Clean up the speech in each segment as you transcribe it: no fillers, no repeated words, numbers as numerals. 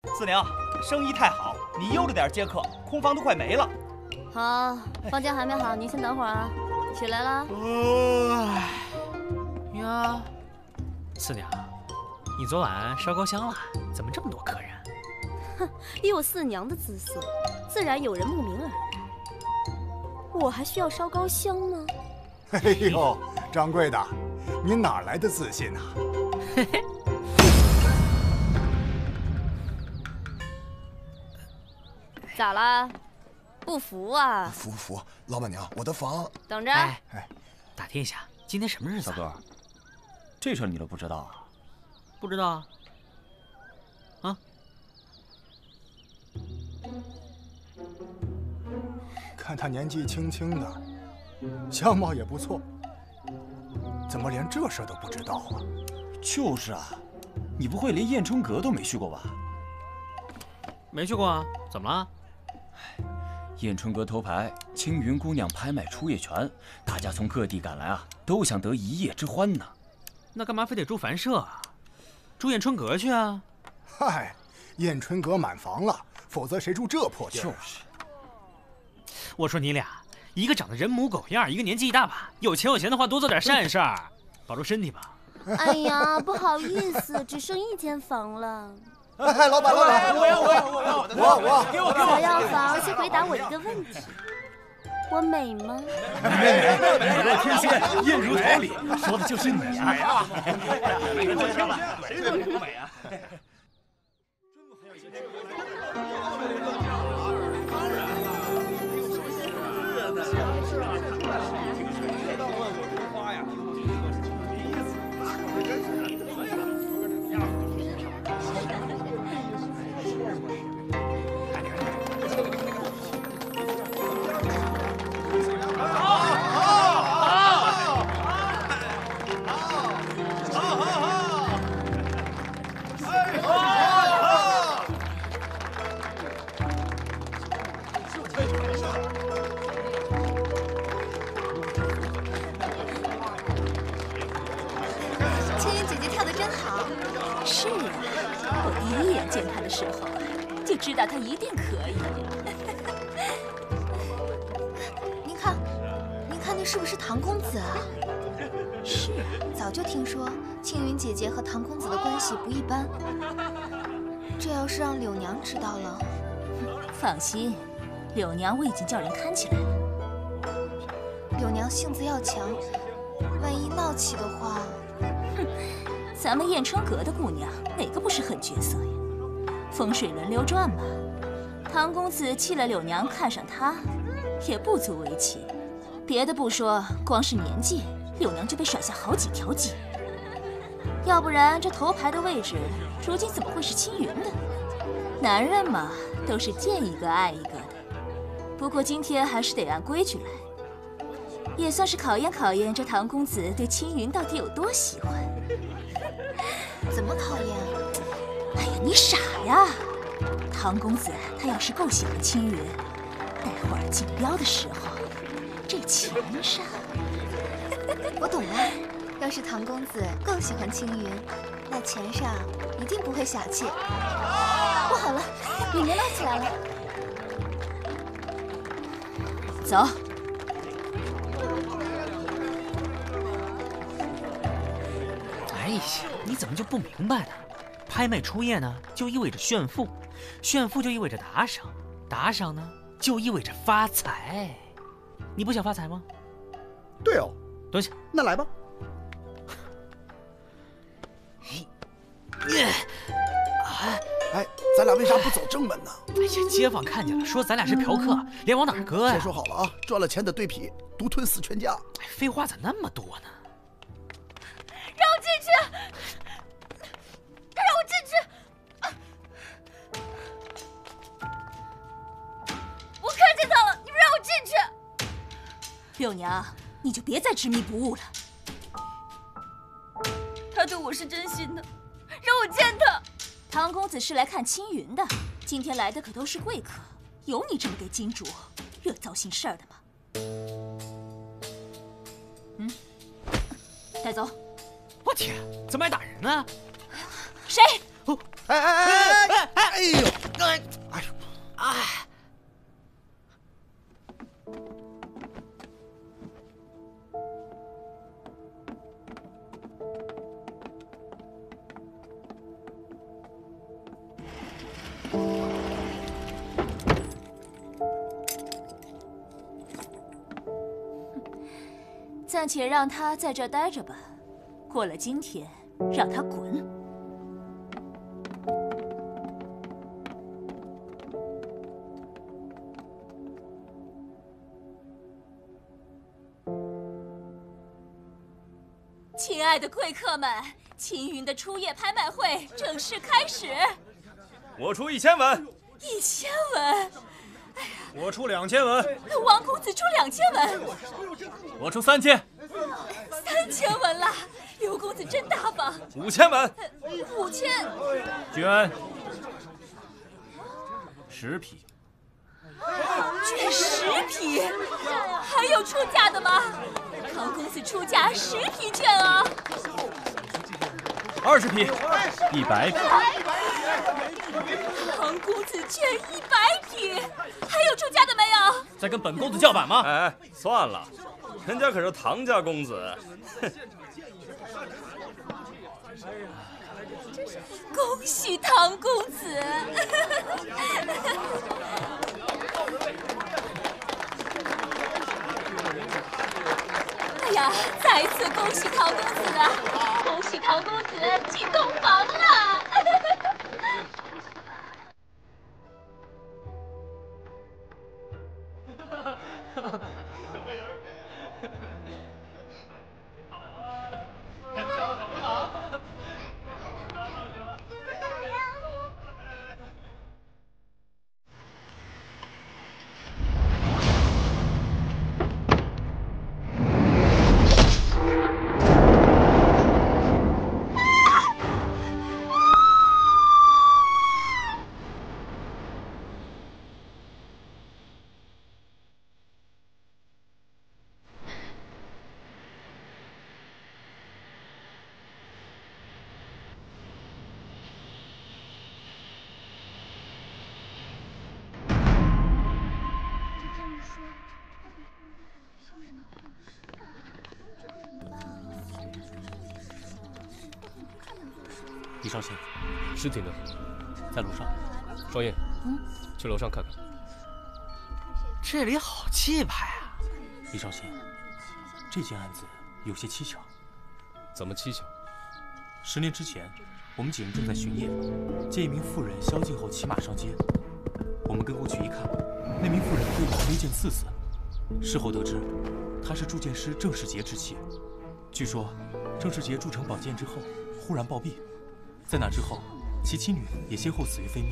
四娘，生意太好，你悠着点接客，空房都快没了。好，房间还没好，您先等会儿啊。起来了。呀，四娘，你昨晚烧高香了？怎么这么多客人？哼，以我四娘的姿色，自然有人慕名而来。我还需要烧高香吗？哎呦，掌柜的，您哪来的自信啊？嘿嘿。咋啦？不服啊？服，老板娘，我的房。等着。哎，打听一下，今天什么日子？小哥，这事儿你都不知道啊？不知道啊。啊？看他年纪轻轻的，相貌也不错，怎么连这事都不知道啊？就是啊，你不会连燕春阁都没去过吧？没去过啊，怎么了？燕春阁头牌青云姑娘拍卖初夜权，大家从各地赶来啊，都想得一夜之欢呢。那干嘛非得住凡舍啊？住燕春阁去啊？嗨，燕春阁满房了，否则谁住这破地儿？就是。我说你俩，一个长得人模狗样，一个年纪一大把，有钱的话多做点善事儿，保重身体吧。哎呀，不好意思，只剩1间房了。哎，老板，我要，给我，想要房，先回答我一个问题：我美吗？美若天仙，艳如桃李，说的就是你呀！谁不美啊？知道他一定可以。您看那是不是唐公子啊？是啊，早就听说青云姐姐和唐公子的关系不一般。这要是让柳娘知道了，放心，柳娘我已经叫人看起来了。柳娘性子要强，万一闹起的话，哼，咱们燕春阁的姑娘哪个不是狠角色呀？风水轮流转嘛，唐公子弃了柳娘，看上他，也不足为奇。别的不说，光是年纪，柳娘就被甩下好几条街。要不然这头牌的位置，如今怎么会是青云的？男人嘛，都是见一个爱一个的。不过今天还是得按规矩来，也算是考验考验这唐公子对青云到底有多喜欢。怎么考验？哎呀，你傻呀！唐公子他要是够喜欢青云，待会儿竞标的时候，这钱上……我懂了。要是唐公子够喜欢青云，那钱上一定不会小气。不好了，里面闹起来了。走。哎呀，你怎么就不明白呢？拍卖初夜呢，就意味着炫富，炫富就意味着打赏，打赏呢就意味着发财。你不想发财吗？对哦，蹲下。那来吧。哎，咱俩为啥不走正门呢？哎呀，街坊看见了，说咱俩是嫖客，脸往哪儿搁呀？先说好了啊，赚了钱的对比，独吞死全家。哎，废话咋那么多呢？让我进去！让我进去！我看见他了，你们让我进去！柳娘，你就别再执迷不悟了。他对我是真心的，让我见他。唐公子是来看青云的，今天来的可都是贵客，有你这么给金主惹糟心事儿的吗？嗯，带走。我天，怎么还打人呢？谁？哎！暂且让他在这儿待着吧。过了今天，让他滚。亲爱的贵客们，青云的初夜拍卖会正式开始。我出1000文，1000文。我出2000文，王公子出2000文，我出3000， 3000文了。刘公子真大方。5000文，5000。捐10匹，捐10匹，还有出价的吗？唐公子出价10匹券啊！20匹，100匹。唐公子券100匹，还有出价的没有？在跟本公子叫板吗？哎，算了，人家可是唐家公子。恭喜唐公子！哎呀，再次恭喜唐公子了！恭喜唐公子进洞房了！李少卿，尸体呢？在楼上。双燕，去楼上看看。这里好气派啊！李少卿，这件案子有些蹊跷。怎么蹊跷？10年之前，我们几人正在巡夜，见一名妇人宵禁后骑马上街。我们跟过去一看，那名妇人被我推荐4次。事后得知，她是铸剑师郑世杰之妻。据说，郑世杰铸成宝剑之后，忽然暴毙。在那之后，其妻女也先后死于非命。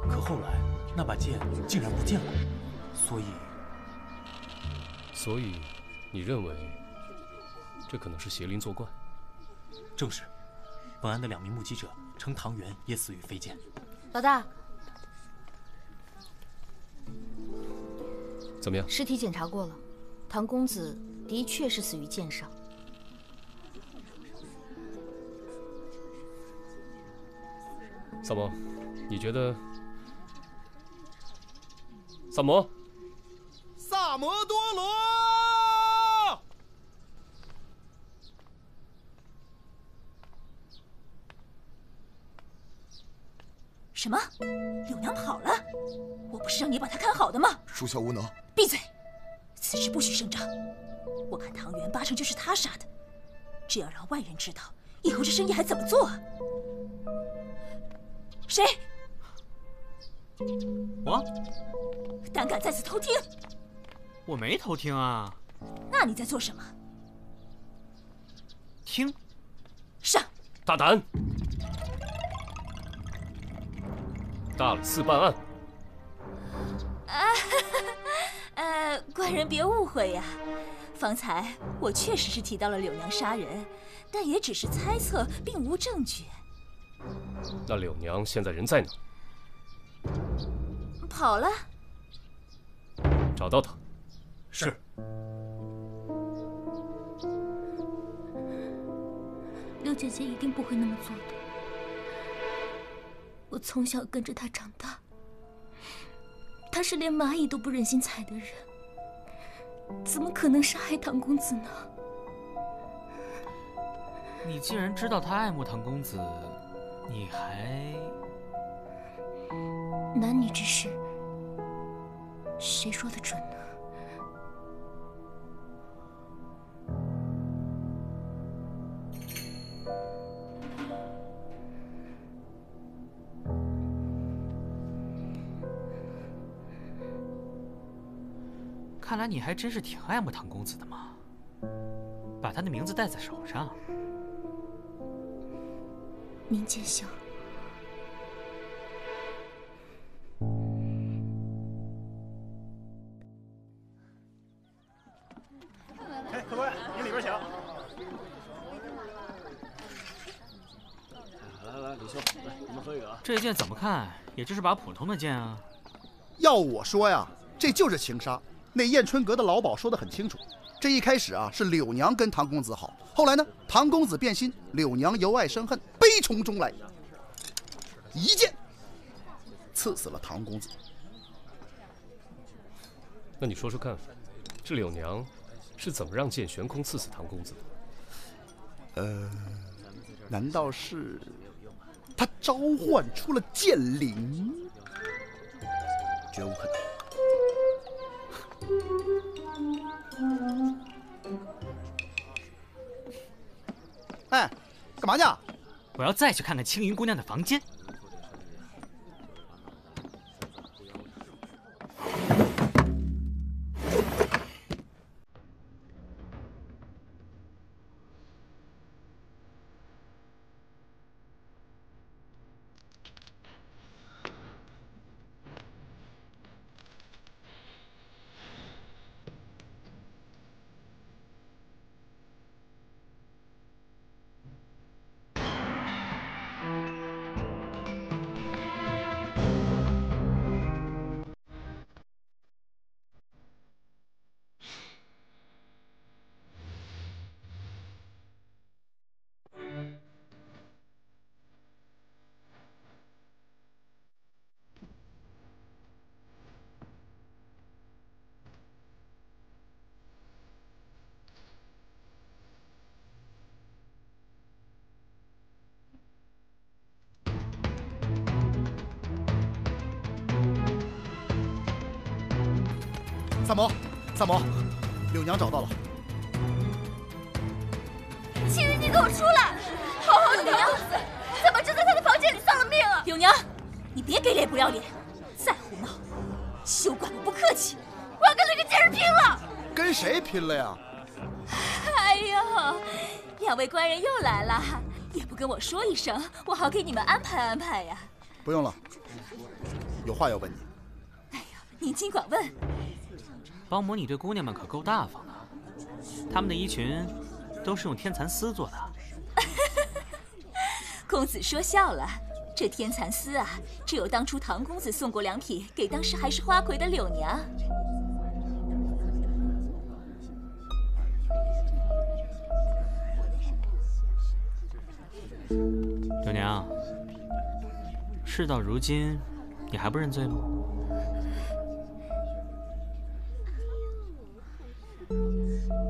可后来，那把剑竟然不见了。所以，你认为这可能是邪灵作怪？正是。本案的2名目击者称唐元也死于飞剑。老大，怎么样？尸体检查过了，唐公子的确是死于剑上。萨摩，你觉得？萨摩。萨摩多罗！什么？柳娘跑了？我不是让你把她看好的吗？属下无能。闭嘴！此事不许声张。我看唐元8成就是他杀的，这要让外人知道，以后这生意还怎么做啊？谁？我？胆敢在此偷听？我没偷听啊。那你在做什么？听。上。大胆！大理寺办案。官人别误会呀。方才我确实是提到了柳娘杀人，但也只是猜测，并无证据。那柳娘现在人在哪？跑了。找到她。是。柳姐姐一定不会那么做的。我从小跟着他长大，他是连蚂蚁都不忍心踩的人，怎么可能杀害唐公子呢？你既然知道他爱慕唐公子，你还……男女之事，谁说的准呢？看来你还真是挺爱慕唐公子的嘛，把他的名字戴在手上。您见笑。哎，客官，您里边请。来，李兄，来，我们喝一个啊。这剑怎么看也就是把普通的剑啊。要我说呀，这就是情杀。那燕春阁的老鸨说得很清楚，这一开始啊是柳娘跟唐公子好，后来呢唐公子变心，柳娘由爱生恨，悲从中来，一剑刺死了唐公子。那你说说看，这柳娘是怎么让剑悬空刺死唐公子的？难道是他召唤出了剑灵？绝无可能。哎，干嘛去？我要再去看看青云姑娘的房间。三毛，柳娘找到了。青云，你给我出来！好好的娘子，怎么就在他的房间里丧了命啊？柳娘，你别给脸不要脸，再胡闹，休怪我不客气！我要跟那个贱人拼了！跟谁拼了呀？哎呦，两位官人又来了，也不跟我说一声，我好给你们安排安排呀。不用了，有话要问你。哎呀，您尽管问。帮魔，你对姑娘们可够大方的，她们的衣裙都是用天蚕丝做的。公子说笑了，这天蚕丝啊，只有当初唐公子送过良品给当时还是花魁的柳娘。柳娘，事到如今，你还不认罪吗？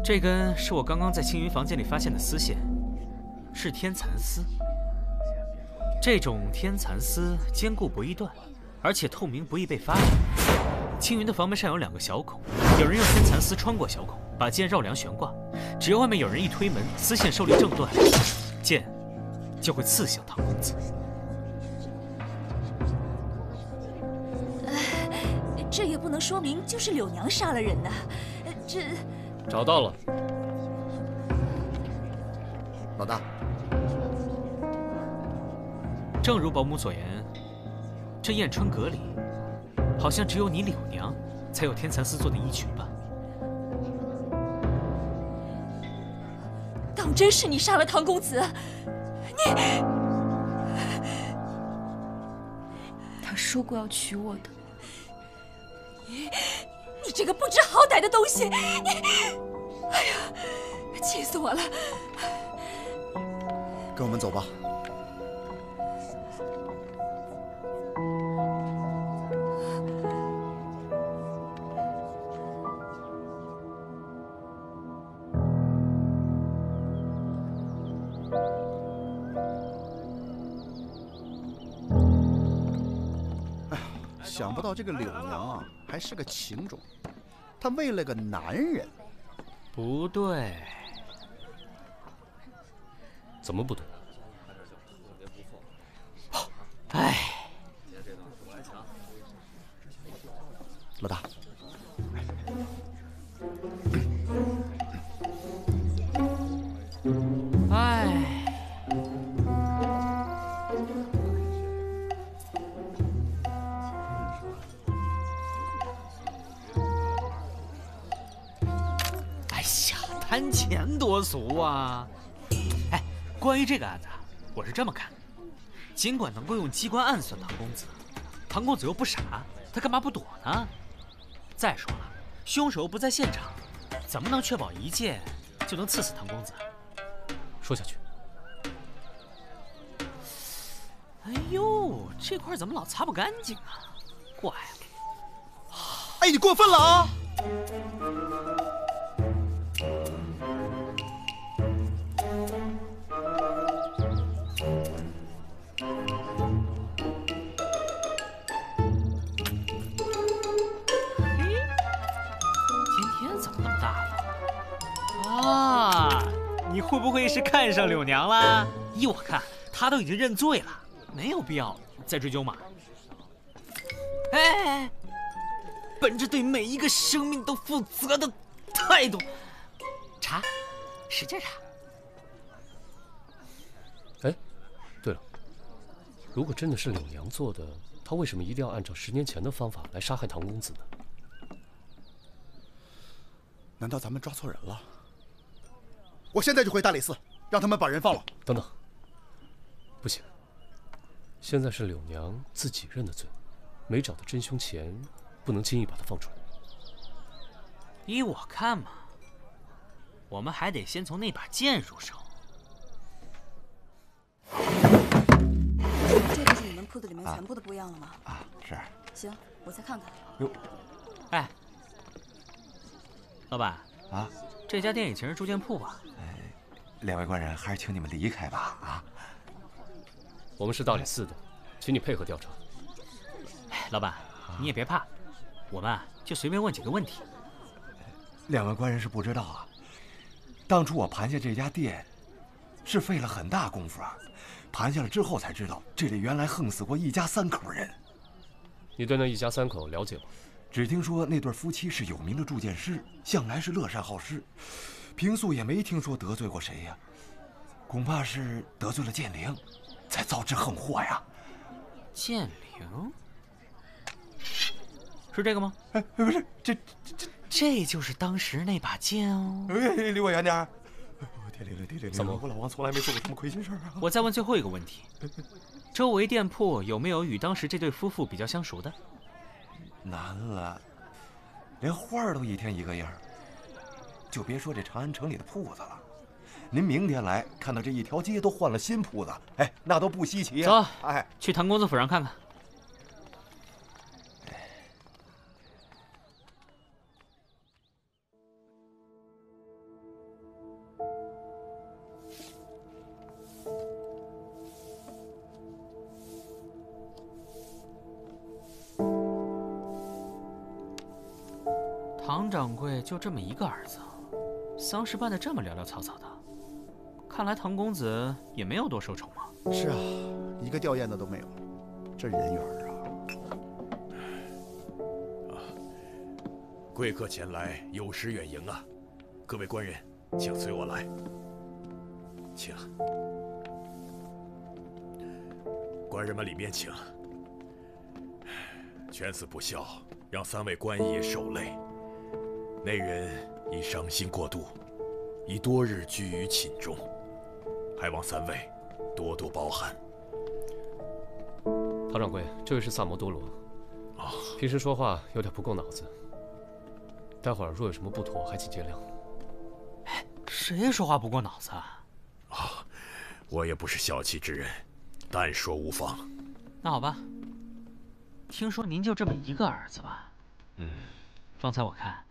这根是我刚刚在青云房间里发现的丝线，是天蚕丝。这种天蚕丝坚固不易断，而且透明不易被发现。青云的房门上有2个小孔，有人用天蚕丝穿过小孔，把剑绕梁悬挂。只要外面有人一推门，丝线受力正断，剑就会刺向唐公子。这也不能说明就是柳娘杀了人呐，这。找到了，老大。正如保姆所言，这燕春阁里好像只有你柳娘才有天蚕丝做的衣裙吧？当真是你杀了唐公子？你……他说过要娶我的。你这个不知好歹的东西！你，哎呀，气死我了！跟我们走吧。想不到这个柳娘啊，还是个情种，她为了个男人。不对。怎么不对？哎，老大，哎，哎呀，谈钱多俗啊！哎，关于这个案子啊，我是这么看的。尽管能够用机关暗算唐公子，唐公子又不傻，他干嘛不躲呢？再说了，凶手又不在现场，怎么能确保一剑就能刺死唐公子？说下去。哎呦，这块怎么老擦不干净啊？怪了。哎，你过分了啊！你会不会是看上柳娘了？依我看，她都已经认罪了，没有必要再追究嘛。哎，本着对每一个生命都负责的态度，查，使劲查。哎，对了，如果真的是柳娘做的，她为什么一定要按照10年前的方法来杀害唐公子呢？难道咱们抓错人了？我现在就回大理寺，让他们把人放了。等等，不行，现在是柳娘自己认的罪，没找到真凶前，不能轻易把她放出来。依我看嘛，我们还得先从那把剑入手。这个是你们铺子里面全部的布样了吗？啊，是。行，我再看看。哟，哎，老板啊，这家店以前是铸剑铺吧？两位官人，还是请你们离开吧。啊，我们是大理寺的，请你配合调查。哎，老板，你也别怕，我们就随便问几个问题。两位官人是不知道啊，当初我盘下这家店，是费了很大功夫啊。盘下了之后才知道，这里原来横死过一家3口人。你对那一家3口了解吗？只听说那对夫妻是有名的铸剑师，向来是乐善好施，平素也没听说得罪过谁呀。恐怕是得罪了剑灵，才遭致横祸呀。剑灵？是这个吗？哎，不是，这就是当时那把剑哦。哎，离我远点。天灵，怎么？我老王从来没做过什么亏心事啊。我再问最后一个问题：周围店铺有没有与当时这对夫妇比较相熟的？难了，连花儿都一天一个样，就别说这长安城里的铺子了。您明天来看到这一条街都换了新铺子，哎，那都不稀奇啊。走，哎，去唐公子府上看看。唐掌柜就这么一个儿子，丧事办得这么潦潦草草的，看来唐公子也没有多受宠嘛。是啊，一个吊唁的都没有，这人缘啊！贵客前来有失远迎啊！各位官人，请随我来，请。官人们里面请。犬子不孝，让3位官爷受累。那人已伤心过度，已多日居于寝中，还望3位多多包涵。唐掌柜，这位是萨摩多罗。哦，平时说话有点不够脑子，待会儿若有什么不妥，还请见谅。哎，谁说话不过脑子啊？啊，我也不是小气之人，但说无妨。那好吧，听说您就这么一个儿子吧？嗯，方才我看。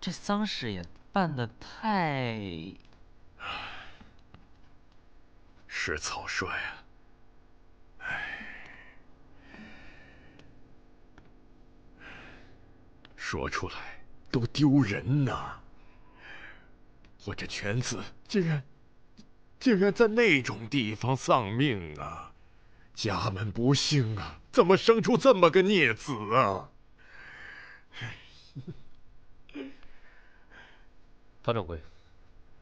这丧事也办得太……是草率啊！哎，说出来都丢人呐！我这犬子竟然在那种地方丧命啊！家门不幸啊，怎么生出这么个孽子啊？唐掌柜，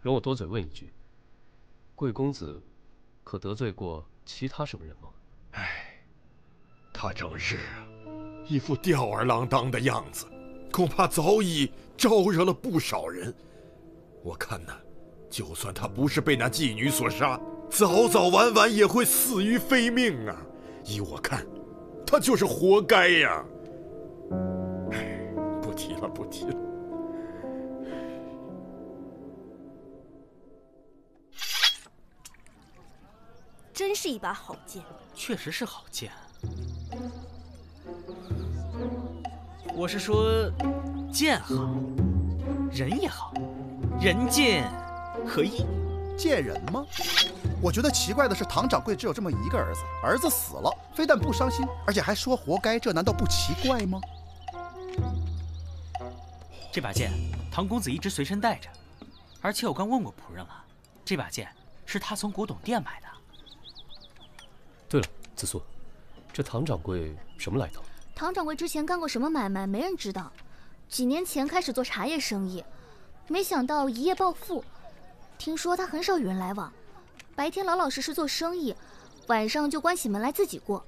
容我多嘴问一句，贵公子可得罪过其他什么人吗？他整日一副吊儿郎当的样子，恐怕早已招惹了不少人。我看呢，就算他不是被那妓女所杀，早早晚晚也会死于非命啊！依我看，他就是活该呀！不提了，不提了。真是一把好剑，确实是好剑。我是说，剑好，人也好，人剑合一。贱人吗？我觉得奇怪的是，唐掌柜只有这么一个儿子，儿子死了，非但不伤心，而且还说活该，这难道不奇怪吗？这把剑，唐公子一直随身带着，而且我刚问过仆人了，这把剑是他从古董店买的。对了，子素，这唐掌柜什么来头？唐掌柜之前干过什么买卖，没人知道。几年前开始做茶叶生意，没想到一夜暴富。听说他很少与人来往，白天老老实实做生意，晚上就关起门来自己过。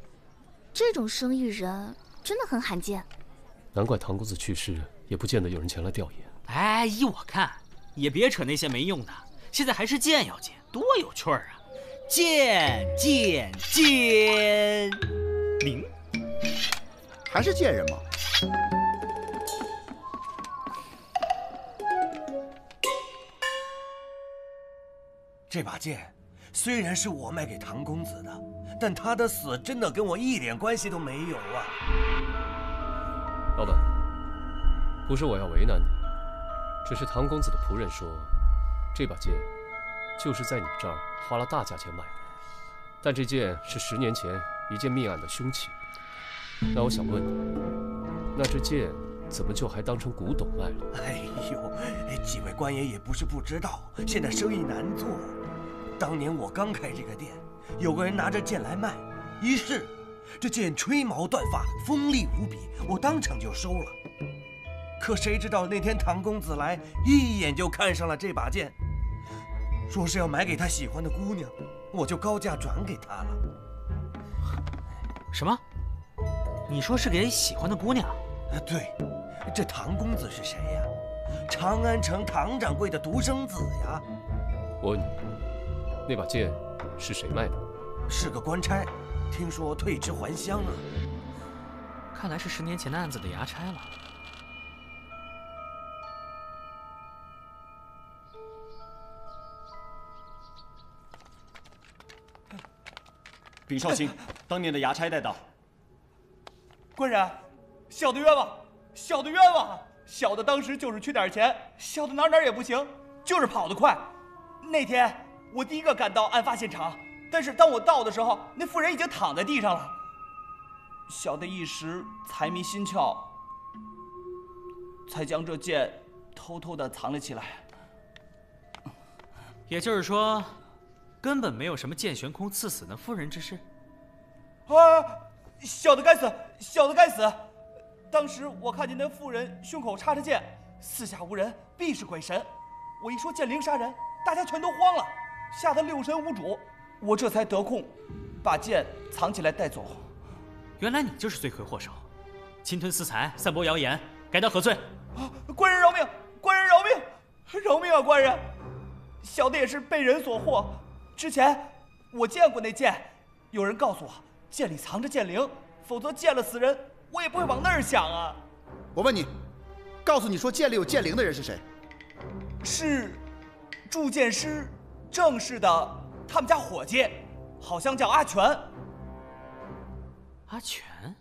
这种生意人真的很罕见。难怪唐公子去世，也不见得有人前来吊唁。哎，依我看，也别扯那些没用的，现在还是剑要紧，多有趣儿啊！剑灵，还是贱人吗？这把剑虽然是我卖给唐公子的，但他的死真的跟我一点关系都没有啊！老板，不是我要为难你，只是唐公子的仆人说，这把剑就是在你这儿花了大价钱买的，但这剑是10年前一件命案的凶器。那我想问你，那这剑怎么就还当成古董卖了？哎呦，几位官爷也不是不知道，现在生意难做。当年我刚开这个店，有个人拿着剑来卖，一试，这剑吹毛断发，锋利无比，我当场就收了。可谁知道那天唐公子来，一眼就看上了这把剑，说是要买给他喜欢的姑娘，我就高价转给他了。什么？你说是给喜欢的姑娘？对，这唐公子是谁呀？长安城唐掌柜的独生子呀。我问你，那把剑是谁卖的？是个官差，听说退职还乡啊。看来是10年前的案子的衙差了。禀少卿，当年的衙差带到。官人，小的冤枉，小的冤枉！小的当时就是缺点钱，小的哪儿也不行，就是跑得快。那天我第一个赶到案发现场，但是当我到的时候，那妇人已经躺在地上了。小的一时财迷心窍，才将这剑偷偷地藏了起来。也就是说，根本没有什么剑悬空刺死那妇人之事。啊！小的该死，小的该死！当时我看见那妇人胸口插着剑，四下无人，必是鬼神。我一说剑灵杀人，大家全都慌了，吓得六神无主。我这才得空，把剑藏起来带走。原来你就是罪魁祸首，侵吞私财，散播谣言，该当何罪？官人饶命！官人饶命！饶命啊！官人，小的也是被人所惑。之前我见过那剑，有人告诉我剑里藏着剑灵，否则见了死人，我也不会往那儿想啊。我问你，告诉你说剑里有剑灵的人是谁？是铸剑师郑氏的他们家伙计，好像叫阿全。阿全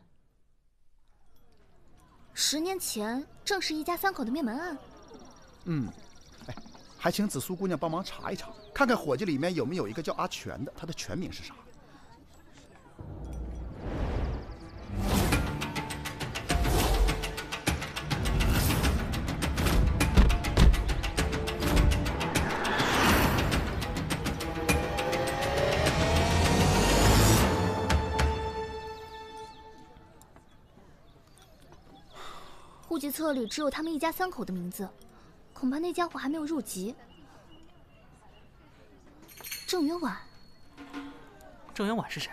？10年前，郑氏一家3口的灭门案。还请紫苏姑娘帮忙查一查，看看伙计里面有没有一个叫阿全的，他的全名是啥？册里只有他们一家3口的名字，恐怕那家伙还没有入籍。郑云婉。郑云婉是谁？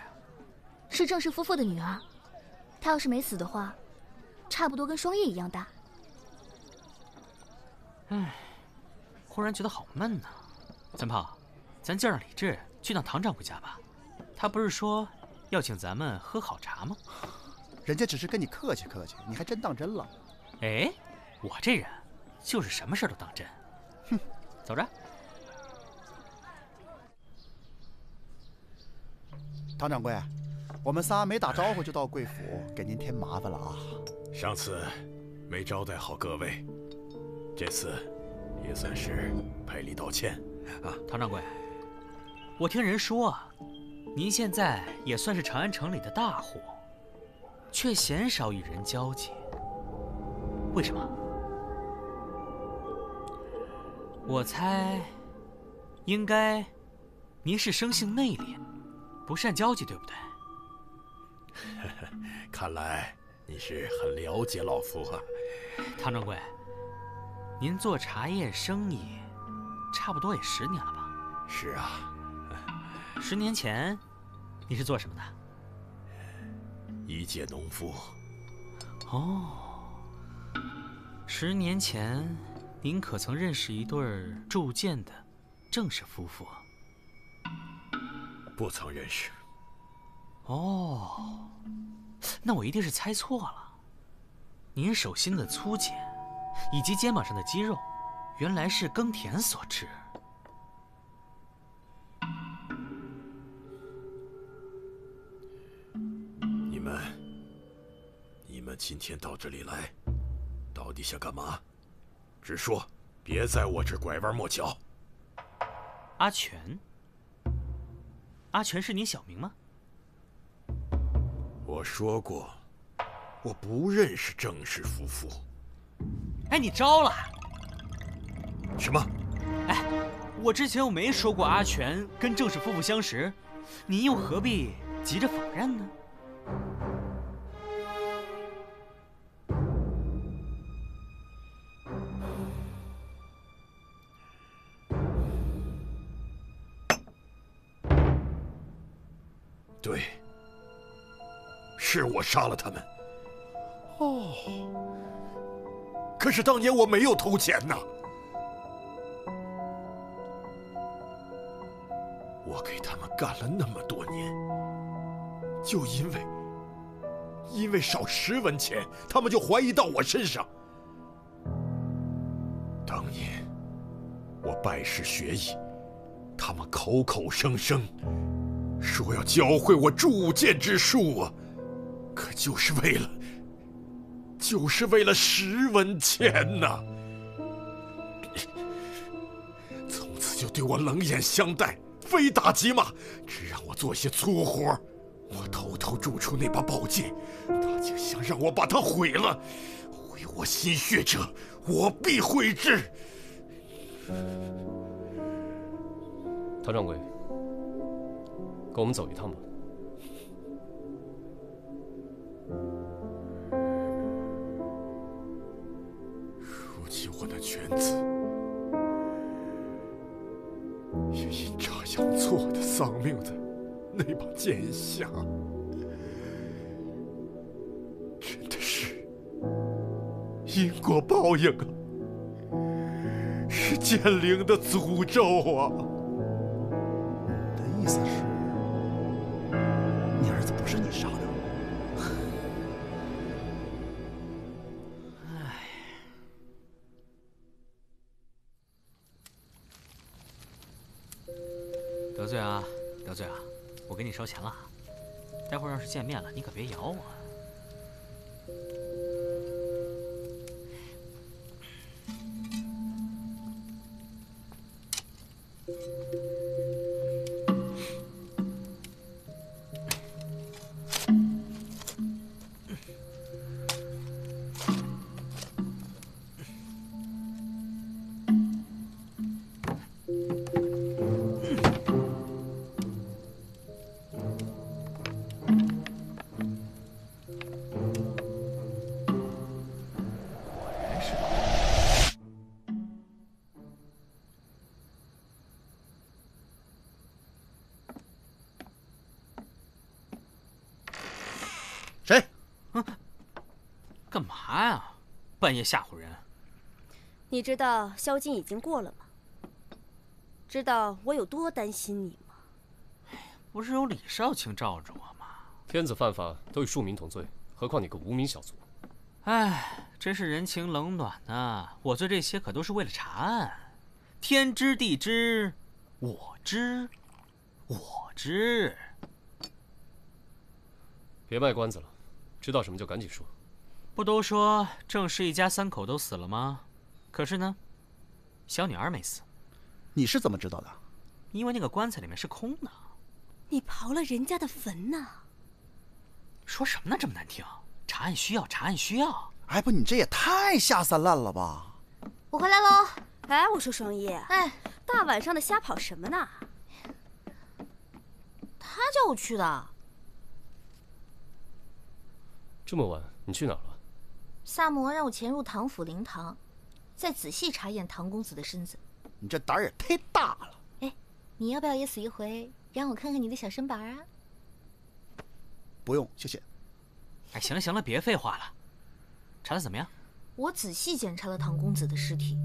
是郑氏夫妇的女儿。她要是没死的话，差不多跟双叶一样大。唉，忽然觉得好闷呐。三炮，咱叫上李治去趟唐掌柜家吧。他不是说要请咱们喝好茶吗？人家只是跟你客气客气，你还真当真了？哎，我这人就是什么事都当真。哼，走着。唐掌柜，我们仨没打招呼就到贵府，给您添麻烦了啊。上次没招待好各位，这次也算是赔礼道歉啊。唐掌柜，我听人说啊，您现在也算是长安城里的大户，却鲜少与人交际，为什么？我猜，应该您是生性内敛，不善交际，对不对？看来你是很了解老夫啊。唐掌柜，您做茶叶生意，差不多也10年了吧？是啊。10年前，你是做什么的？一介农夫。哦，10年前，您可曾认识一对铸剑的郑氏夫妇？不曾认识。哦，那我一定是猜错了。您手心的粗茧，以及肩膀上的肌肉，原来是耕田所致。你们今天到这里来，到底想干嘛？直说，别在我这拐弯抹角。阿全，阿全是您小名吗？我说过，我不认识郑氏夫妇。哎，你招了？什么？哎，我之前又没说过阿全跟郑氏夫妇相识，您又何必急着否认呢？对，是我杀了他们。哦，可是当年我没有偷钱呐。我给他们干了那么多年，就因为少10文钱，他们就怀疑到我身上。当年我拜师学艺，他们口口声声说要教会我铸剑之术啊，可就是为了10文钱呐！从此就对我冷眼相待，非打即骂，只让我做些粗活。我偷偷铸出那把宝剑，他竟想让我把它毁了。毁我心血者，我必毁之。唐掌柜，跟我们走一趟吧。如今我的犬子也因这样做的丧命的那把剑下，真的是因果报应啊，是剑灵的诅咒啊！你的意思是，你儿子不是你杀的？得罪啊，得罪啊！我给你烧钱了，待会儿要是见面了，你可别咬我。半夜吓唬人。你知道宵禁已经过了吗？知道我有多担心你吗？不是有李少卿罩着我吗？天子犯法都与庶民同罪，何况你个无名小卒？哎，真是人情冷暖呐！我做这些可都是为了查案，天知地知，我知，我知。别卖关子了，知道什么就赶紧说。不都说郑氏一家3口都死了吗？可是呢，小女儿没死。你是怎么知道的？因为那个棺材里面是空的。你刨了人家的坟呢？说什么呢？这么难听！查案需要，查案需要。哎，不，你这也太下三滥了吧！我回来喽。哎，我说双叶，哎，大晚上的瞎跑什么呢？他叫我去的。这么晚，你去哪儿了？萨摩让我潜入唐府灵堂，再仔细查验唐公子的身子。你这胆儿也忒大了。哎，你要不要也死一回，让我看看你的小身板啊？不用，谢谢。哎，行了行了，别废话了。查得怎么样？我仔细检查了唐公子的尸体，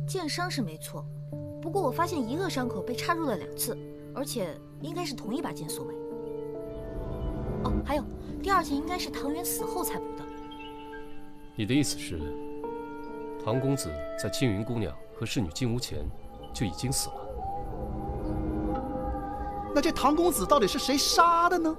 剑伤是没错，不过我发现一个伤口被插入了2次，而且应该是同一把剑所为。哦，还有，第2件应该是唐元死后才补的。你的意思是，唐公子在青云姑娘和侍女进屋前就已经死了？那这唐公子到底是谁杀的呢？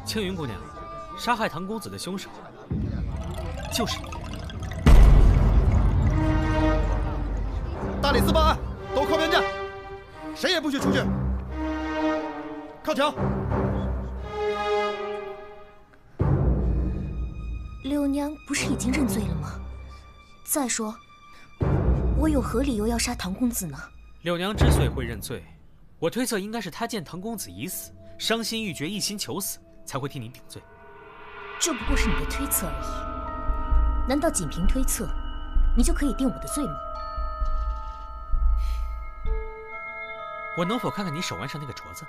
青云姑娘，杀害唐公子的凶手就是你。大理寺办案，都靠边站，谁也不许出去。靠墙。柳娘不是已经认罪了吗？再说，我有何理由要杀唐公子呢？柳娘之所以会认罪，我推测应该是她见唐公子已死，伤心欲绝，一心求死，才会替你顶罪。这不过是你的推测而已。难道仅凭推测，你就可以定我的罪吗？我能否看看你手腕上那个镯子？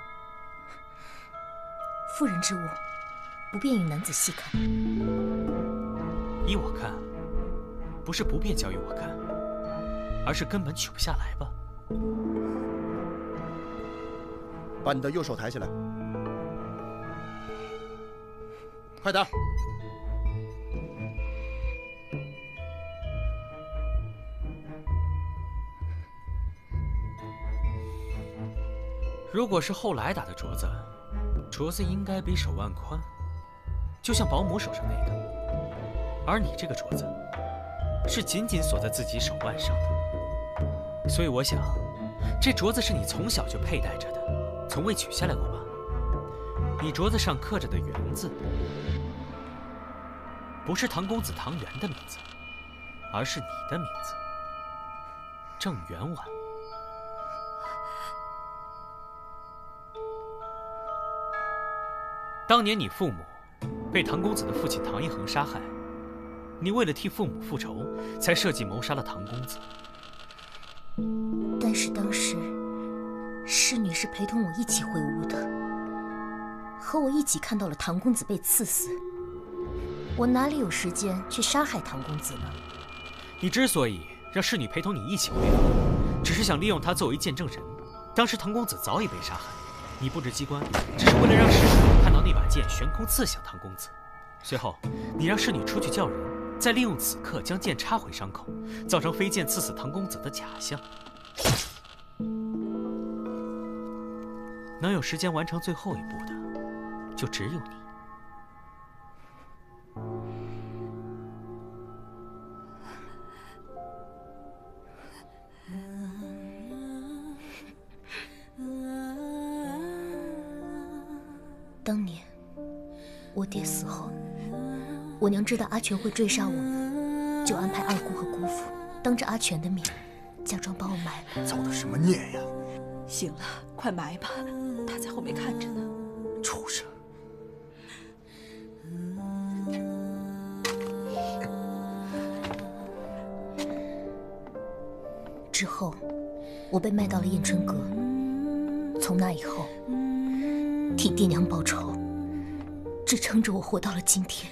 妇人之物，不便与男子细看。依我看，不是不便交予我看，而是根本取不下来吧。把你的右手抬起来，快点！如果是后来打的镯子，镯子应该比手腕宽，就像保姆手上那个。而你这个镯子，是紧紧锁在自己手腕上的。所以我想，这镯子是你从小就佩戴着的，从未取下来过吧？你镯子上刻着的“元”字，不是唐公子唐元的名字，而是你的名字，郑元婉。当年你父母被唐公子的父亲唐一恒杀害，你为了替父母复仇，才设计谋杀了唐公子。但是当时，侍女是陪同我一起回屋的，和我一起看到了唐公子被刺死。我哪里有时间去杀害唐公子呢？你之所以让侍女陪同你一起回屋，只是想利用她作为见证人。当时唐公子早已被杀害，你布置机关，只是为了让侍女看到那把剑悬空刺向唐公子。随后，你让侍女出去叫人，再利用此刻将剑插回伤口，造成飞剑刺死唐公子的假象。能有时间完成最后一步的，就只有你。当年我爹死后，我娘知道阿全会追杀我们，就安排二姑和姑父当着阿全的面，假装把我埋了。造的什么孽呀！行了，快埋吧，他在后面看着呢。畜生！我被卖到了燕春阁。从那以后，替爹娘报仇，支撑着我活到了今天。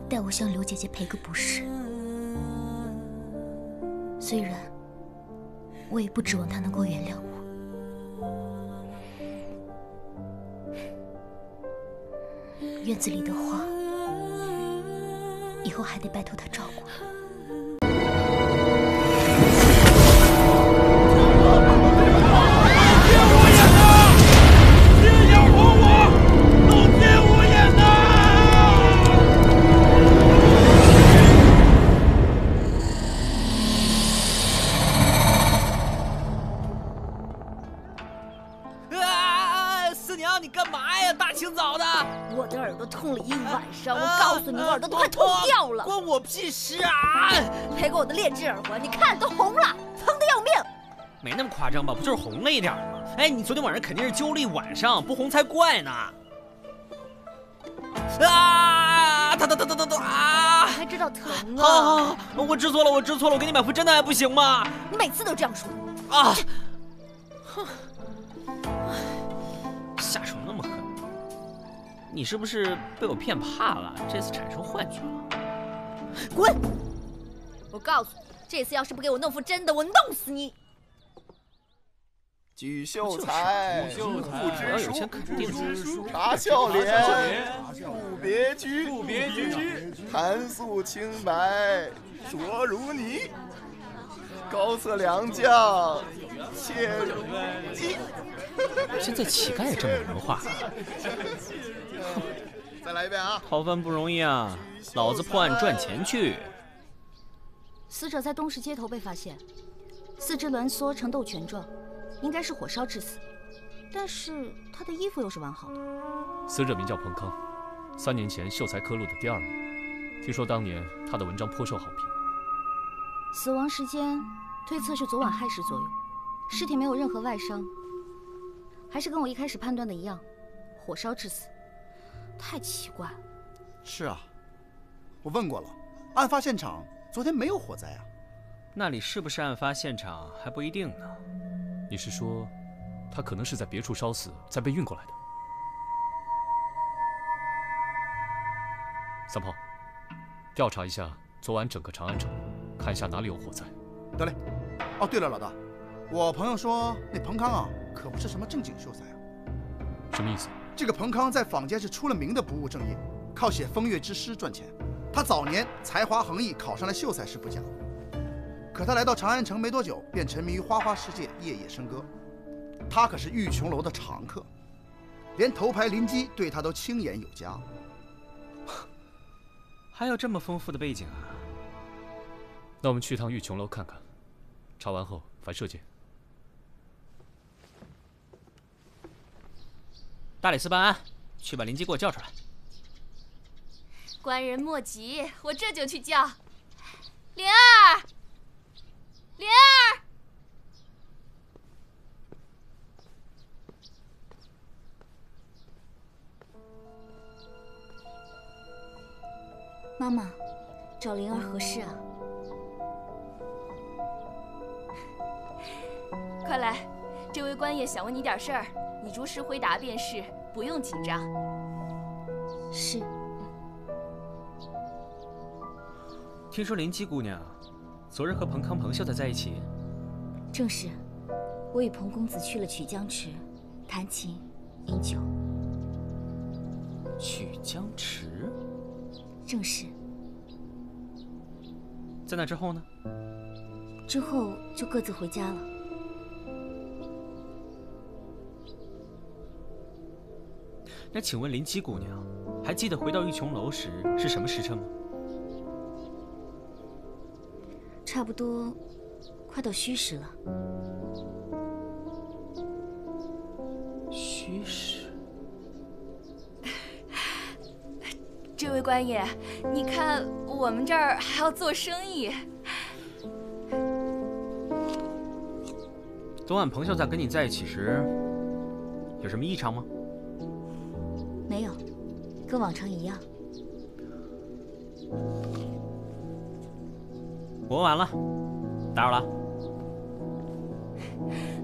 代我向刘姐姐赔个不是。虽然我也不指望她能够原谅我。院子里的花，以后还得拜托她照顾。我的耳朵痛了一晚上，我告诉你，我耳朵都快痛掉了。关我屁事啊！赔给我的炼制耳环，你看都红了，疼得要命。没那么夸张吧？不就是红了一点吗？哎，你昨天晚上肯定是揪了一晚上，不红才怪呢。啊！疼啊！还知道疼啊！好，我知错了，我知错了，我给你买副真的还不行吗？你每次都这样说。啊！哼！下手那么狠。你是不是被我骗怕了？这次产生幻觉了？滚！我告诉你，这次要是不给我弄副真的，我弄死你！举秀才，不知书，查笑脸，不别居，谈素清白，说如泥。高策良将，切如鸡。现在乞丐也这么有文化。再来一遍啊！逃犯不容易啊，老子破案赚钱去。死者在东市街头被发现，四肢挛缩呈斗拳状，应该是火烧致死。但是他的衣服又是完好的。死者名叫彭康，3年前秀才科录的第2名。听说当年他的文章颇受好评。死亡时间推测是昨晚亥时左右，尸体没有任何外伤，还是跟我一开始判断的一样，火烧致死。太奇怪了。是啊，我问过了，案发现场昨天没有火灾啊。那里是不是案发现场还不一定呢。你是说，他可能是在别处烧死，再被运过来的？三炮，调查一下昨晚整个长安城，看一下哪里有火灾。得嘞。哦，对了，老大，我朋友说那彭康啊，可不是什么正经秀才啊。什么意思？这个彭康在坊间是出了名的不务正业，靠写风月之诗赚钱。他早年才华横溢，考上了秀才是不假，可他来到长安城没多久，便沉迷于花花世界，夜夜笙歌。他可是玉琼楼的常客，连头牌林基对他都青眼有加。还有这么丰富的背景啊！那我们去趟玉琼楼看看，查完后反射箭。大理寺办案，去把林基给我叫出来。官人莫急，我这就去叫。灵儿，灵儿，妈妈，找灵儿何事啊？快来，这位官爷想问你点事儿，你如实回答便是，不用紧张。是。听说林姬姑娘昨日和彭康、彭秀才在一起。正是，我与彭公子去了曲江池，弹琴饮酒。曲江池？正是。在那之后呢？之后就各自回家了。那请问林姬姑娘，还记得回到玉琼楼时是什么时辰吗？差不多，快到戌时了。戌时。这位官爷，你看我们这儿还要做生意。昨晚彭秀才跟你在一起时，有什么异常吗？没有。跟往常一样。我问完了，打扰了。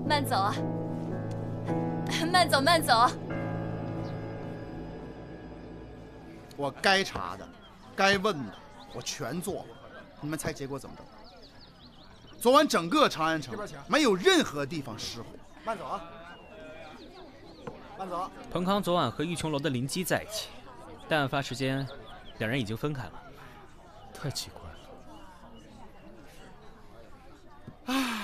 慢走啊，慢走慢走。我该查的、该问的，我全做了。你们猜结果怎么着？昨晚整个长安城没有任何地方失火。慢走啊！慢走。彭康昨晚和玉琼楼的邻居在一起，但案发时间，两人已经分开了。太奇怪了。唉。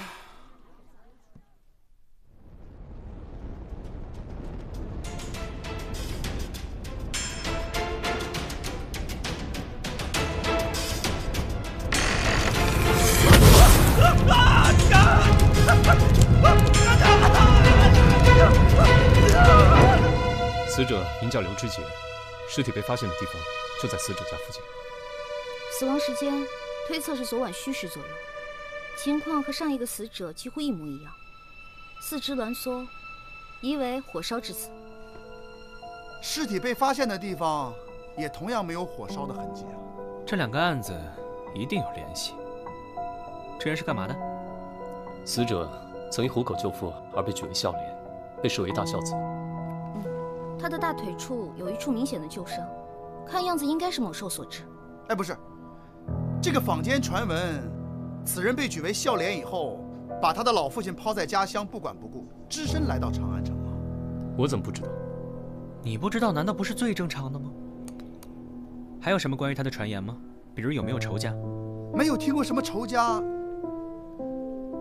死者名叫刘知杰，尸体被发现的地方就在死者家附近。死亡时间推测是昨晚戌时左右，情况和上一个死者几乎一模一样，四肢挛缩，疑为火烧致死。尸体被发现的地方也同样没有火烧的痕迹啊。这两个案子一定有联系。这人是干嘛的？死者曾因虎口救父而被举为孝廉，被视为大孝子。他的大腿处有一处明显的旧伤，看样子应该是猛兽所致。哎，不是，这个坊间传闻，此人被举为孝廉以后，把他的老父亲抛在家乡不管不顾，只身来到长安城了。我怎么不知道？你不知道，难道不是最正常的吗？还有什么关于他的传言吗？比如有没有仇家？没有听过什么仇家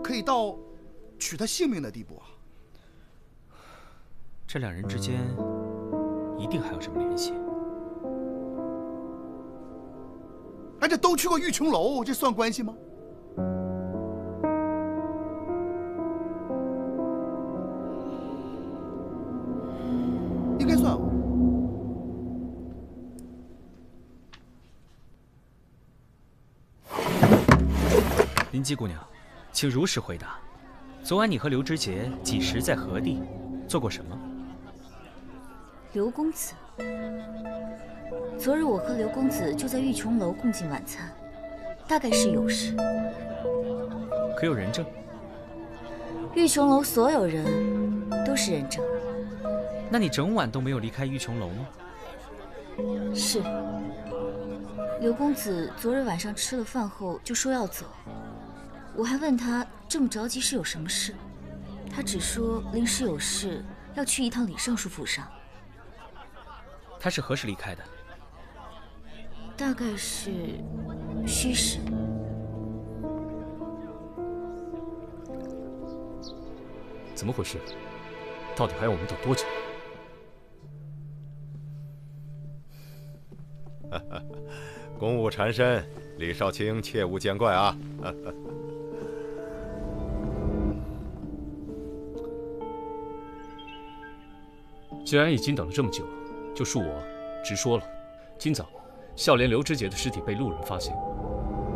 可以到取他性命的地步啊。这两人之间一定还有什么联系。哎，这都去过玉琼楼，这算关系吗？应该算。林姬姑娘，请如实回答，昨晚你和刘知杰几时在何地做过什么？刘公子，昨日我和刘公子就在玉琼楼共进晚餐，大概是有事。可有人证？玉琼楼所有人都是人证。那你整晚都没有离开玉琼楼吗？是。刘公子昨日晚上吃了饭后就说要走，我还问他这么着急是有什么事，他只说临时有事要去一趟李尚书府上。他是何时离开的？大概是戌时。怎么回事？到底还要我们等多久？公务缠身，李少卿切勿见怪啊！既然已经等了这么久，就恕我直说了。今早，孝廉刘知杰的尸体被路人发现，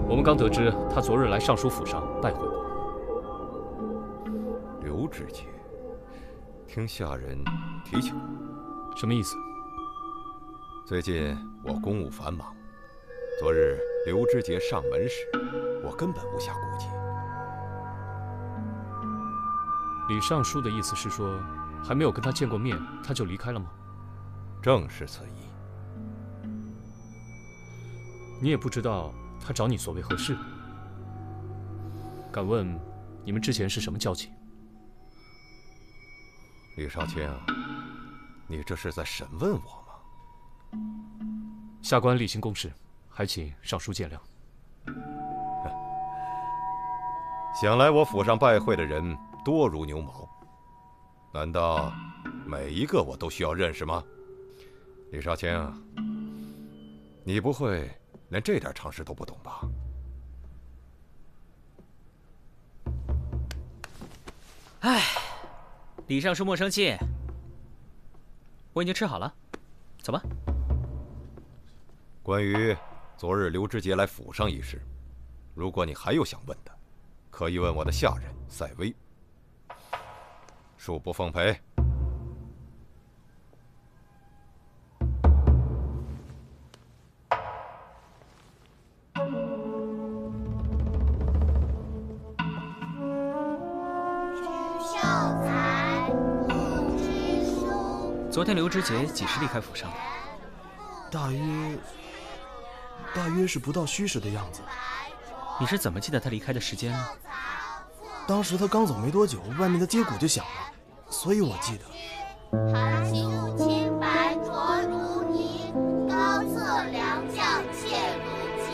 我们刚得知他昨日来尚书府上拜会过。刘知杰，听下人提起过。什么意思？最近我公务繁忙，昨日刘知杰上门时，我根本无暇顾及。李尚书的意思是说，还没有跟他见过面，他就离开了吗？正是此意。你也不知道他找你所为何事？敢问你们之前是什么交情？李少卿，你这是在审问我吗？下官例行公事，还请尚书见谅。想来我府上拜会的人多如牛毛，难道每一个我都需要认识吗？李少卿，你不会连这点常识都不懂吧？唉，李尚书莫生气，我已经吃好了，走吧。关于昨日刘知杰来府上一事，如果你还有想问的，可以问我的下人赛薇。恕不奉陪。昨天刘知节几时离开府上的？大约是不到虚时的样子。你是怎么记得他离开的时间呢？当时他刚走没多久，外面的接鼓就响了，所以我记得。韩素清白浊如泥，高策良将切如鸡。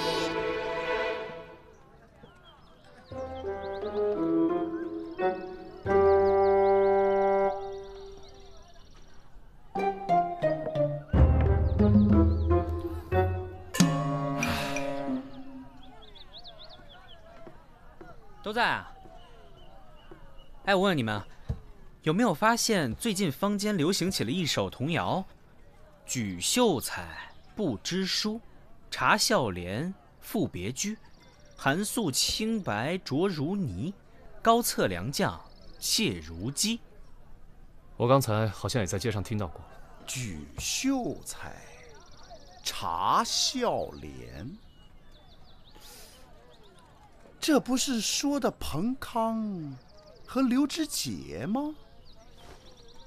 都在啊。哎，我问你们，有没有发现最近坊间流行起了一首童谣？举秀才不知书，察孝廉赋别居，韩素清白浊如泥，高策良将切如鸡。我刚才好像也在街上听到过。举秀才，察孝廉，这不是说的彭康和刘知节吗？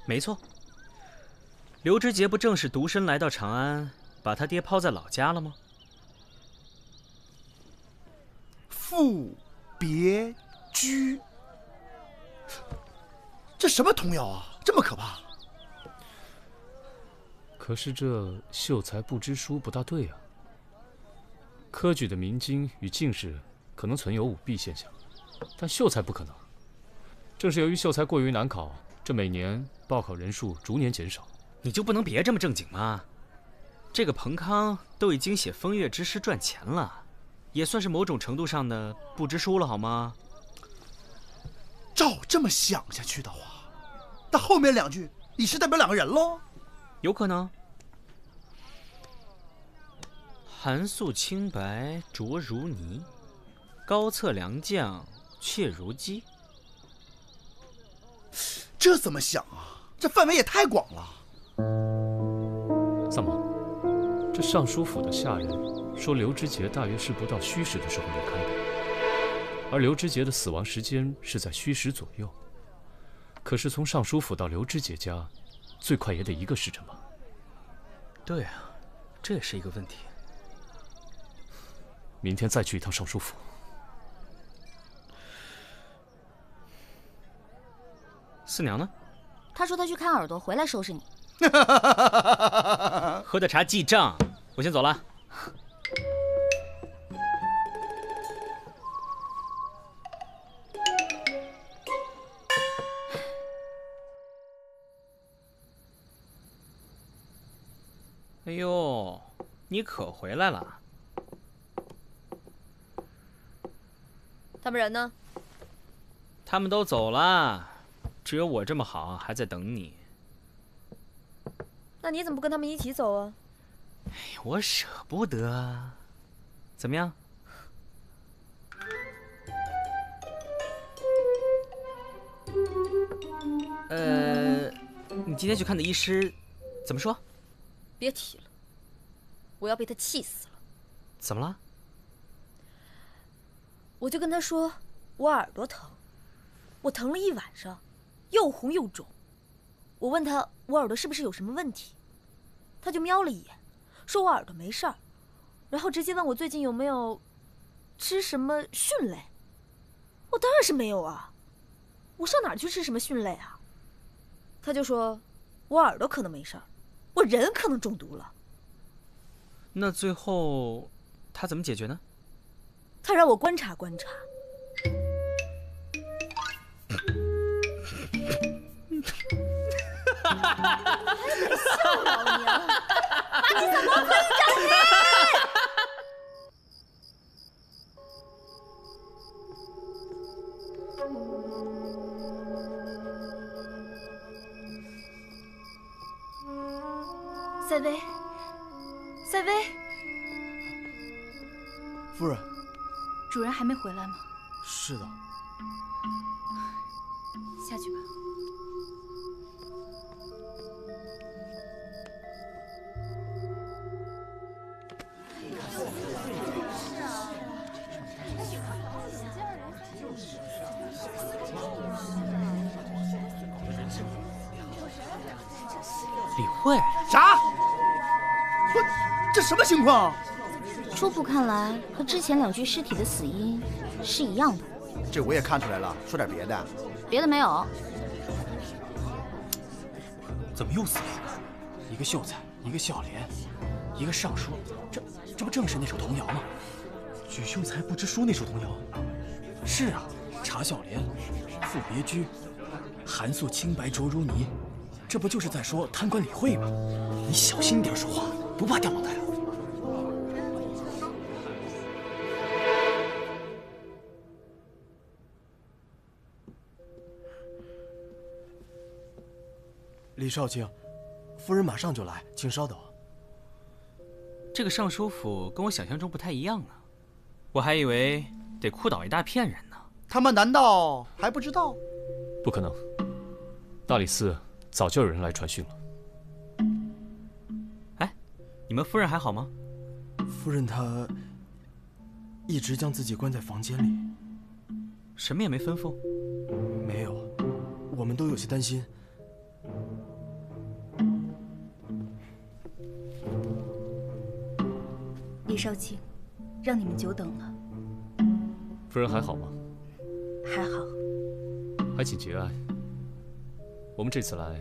没错，刘知节不正是独身来到长安，把他爹抛在老家了吗？赋别居，这什么童谣啊？这么可怕！可是这秀才不知书不大对啊。科举的明经与进士可能存有舞弊现象，但秀才不可能。正是由于秀才过于难考，这每年报考人数逐年减少。你就不能别这么正经吗？这个彭康都已经写风月之诗赚钱了，也算是某种程度上的不知书了，好吗？照这么想下去的话，那后面两句你是代表两个人喽？有可能。韩素清白浊如泥，高策良将切如鸡。这怎么想啊？这范围也太广了。三毛，这尚书府的下人说刘知节大约是不到戌时的时候离开的，而刘知节的死亡时间是在戌时左右。可是从尚书府到刘知节家，最快也得1个时辰吧？对啊，这也是一个问题。明天再去一趟尚书府。四娘呢？她说她去看耳朵，回来收拾你。喝的茶记账，我先走了。哎呦，你可回来了！他们人呢？他们都走了，只有我这么好，还在等你。那你怎么不跟他们一起走啊？哎呀，我舍不得啊。怎么样？你今天去看的医师，怎么说？别提了，我要被他气死了。怎么了？我就跟他说我耳朵疼，我疼了一晚上，又红又肿。我问他我耳朵是不是有什么问题，他就瞄了一眼，说我耳朵没事儿，然后直接问我最近有没有吃什么蕈类。我当然是没有啊，我上哪儿去吃什么蕈类啊？他就说我耳朵可能没事儿，我人可能中毒了。那最后他怎么解决呢？他让我观察观察。笑老娘，把你怎么可以整你？赛薇，赛薇，夫人，主人还没回来吗？是的。下去吧。李慧？啥？不，这什么情况？初步看来，和之前2具尸体的死因是一样的。这我也看出来了，说点别的。别的没有。怎么又死了？一个秀才，一个孝廉，一个尚书，这不正是那首童谣吗？举秀才不知书那首童谣。是啊，查孝廉，赋别居，寒素清白浊如泥，这不就是在说贪官李慧吗？你小心点说话，不怕掉脑袋啊！李少卿，夫人马上就来，请稍等。这个尚书府跟我想象中不太一样啊，我还以为得哭倒一大片人呢。他们难道还不知道？不可能，大理寺早就有人来传讯了。哎，你们夫人还好吗？夫人她一直将自己关在房间里，什么也没吩咐。没有，我们都有些担心。李少卿，让你们久等了。夫人还好吗？还好。还请节哀。我们这次来，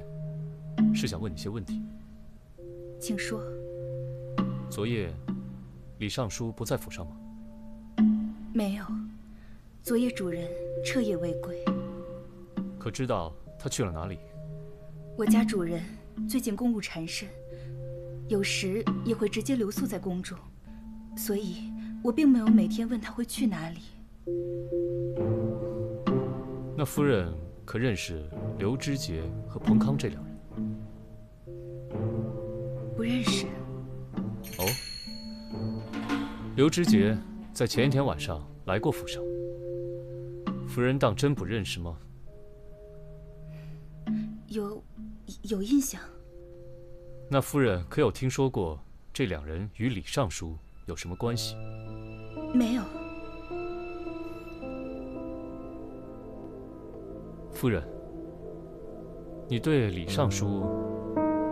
是想问你些问题。请说。昨夜，李尚书不在府上吗？没有，昨夜主人彻夜未归。可知道他去了哪里？我家主人最近公务缠身，有时也会直接留宿在宫中，所以我并没有每天问他会去哪里。那夫人可认识刘知节和彭康这2人？不认识。哦，刘知节在前一天晚上来过府上，夫人当真不认识吗？有印象。那夫人可有听说过这2人与李尚书有什么关系？没有。夫人，你对李尚书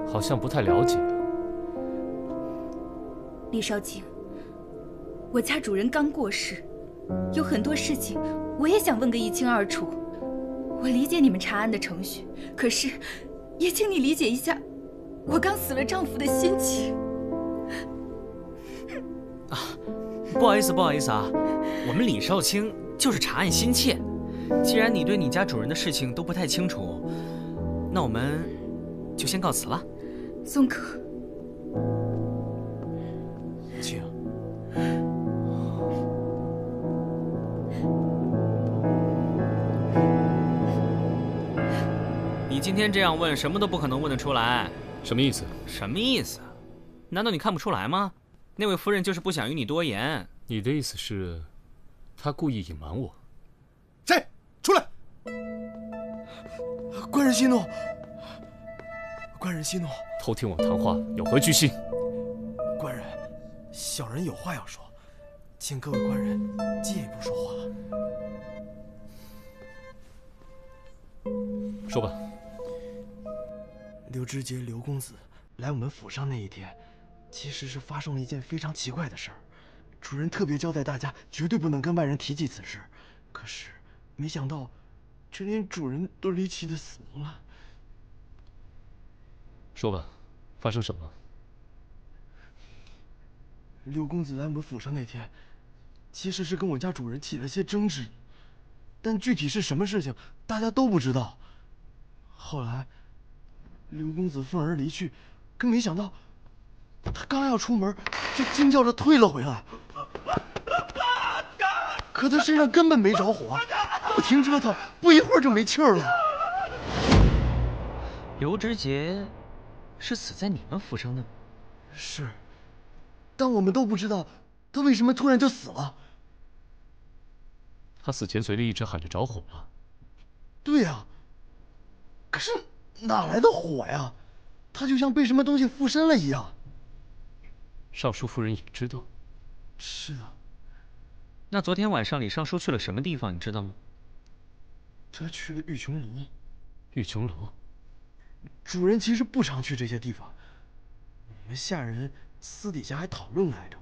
好像不太了解。李少卿，我家主人刚过世，有很多事情我也想问个一清二楚。我理解你们查案的程序，可是也请你理解一下我刚死了丈夫的心情。啊，不好意思啊，我们李少卿就是查案心切。既然你对你家主人的事情都不太清楚，那我们就先告辞了。宋可，请。你今天这样问，什么都不可能问得出来。什么意思？什么意思？难道你看不出来吗？那位夫人就是不想与你多言。你的意思是，她故意隐瞒我？谁？出来！官人息怒，官人息怒。偷听我谈话，有何居心？官人，小人有话要说，请各位官人借一步说话。说吧。刘知节刘公子来我们府上那一天，其实是发生了一件非常奇怪的事儿。主人特别交代大家绝对不能跟外人提及此事，可是没想到，却连主人都离奇的死亡了。说吧，发生什么了？刘公子来我们府上那天，其实是跟我家主人起了些争执，但具体是什么事情，大家都不知道。后来，刘公子愤而离去，可没想到，他刚要出门，就惊叫着退了回来。可他身上根本没着火，不停折腾，不一会儿就没气儿了。刘知节是死在你们府上的？是，但我们都不知道他为什么突然就死了。他死前嘴里一直喊着着火了。对呀，可是哪来的火呀？他就像被什么东西附身了一样。尚书夫人也知道。是啊。那昨天晚上李尚书去了什么地方，你知道吗？他去了玉琼楼。玉琼楼？主人其实不常去这些地方。你们下人私底下还讨论来着。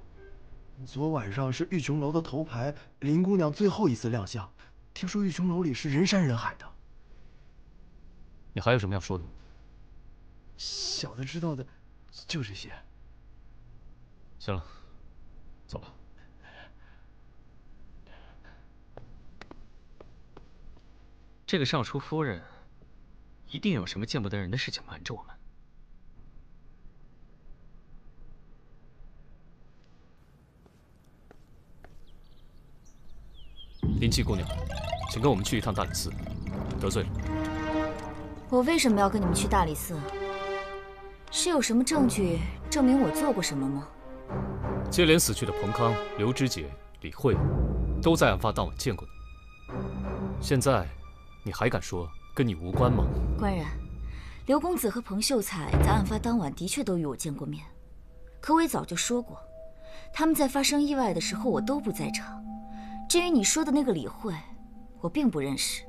昨晚上是玉琼楼的头牌林姑娘最后一次亮相，听说玉琼楼里是人山人海的。你还有什么要说的？小的知道的就这些。行了，走吧。这个尚书夫人一定有什么见不得人的事情瞒着我们。林七姑娘，请跟我们去一趟大理寺。得罪了。我为什么要跟你们去大理寺？是有什么证据证明我做过什么吗？接连死去的彭康、刘知节、李慧，都在案发当晚见过你。现在，你还敢说跟你无关吗？官人，刘公子和彭秀才在案发当晚的确都与我见过面，可我也早就说过，他们在发生意外的时候我都不在场。至于你说的那个李慧，我并不认识。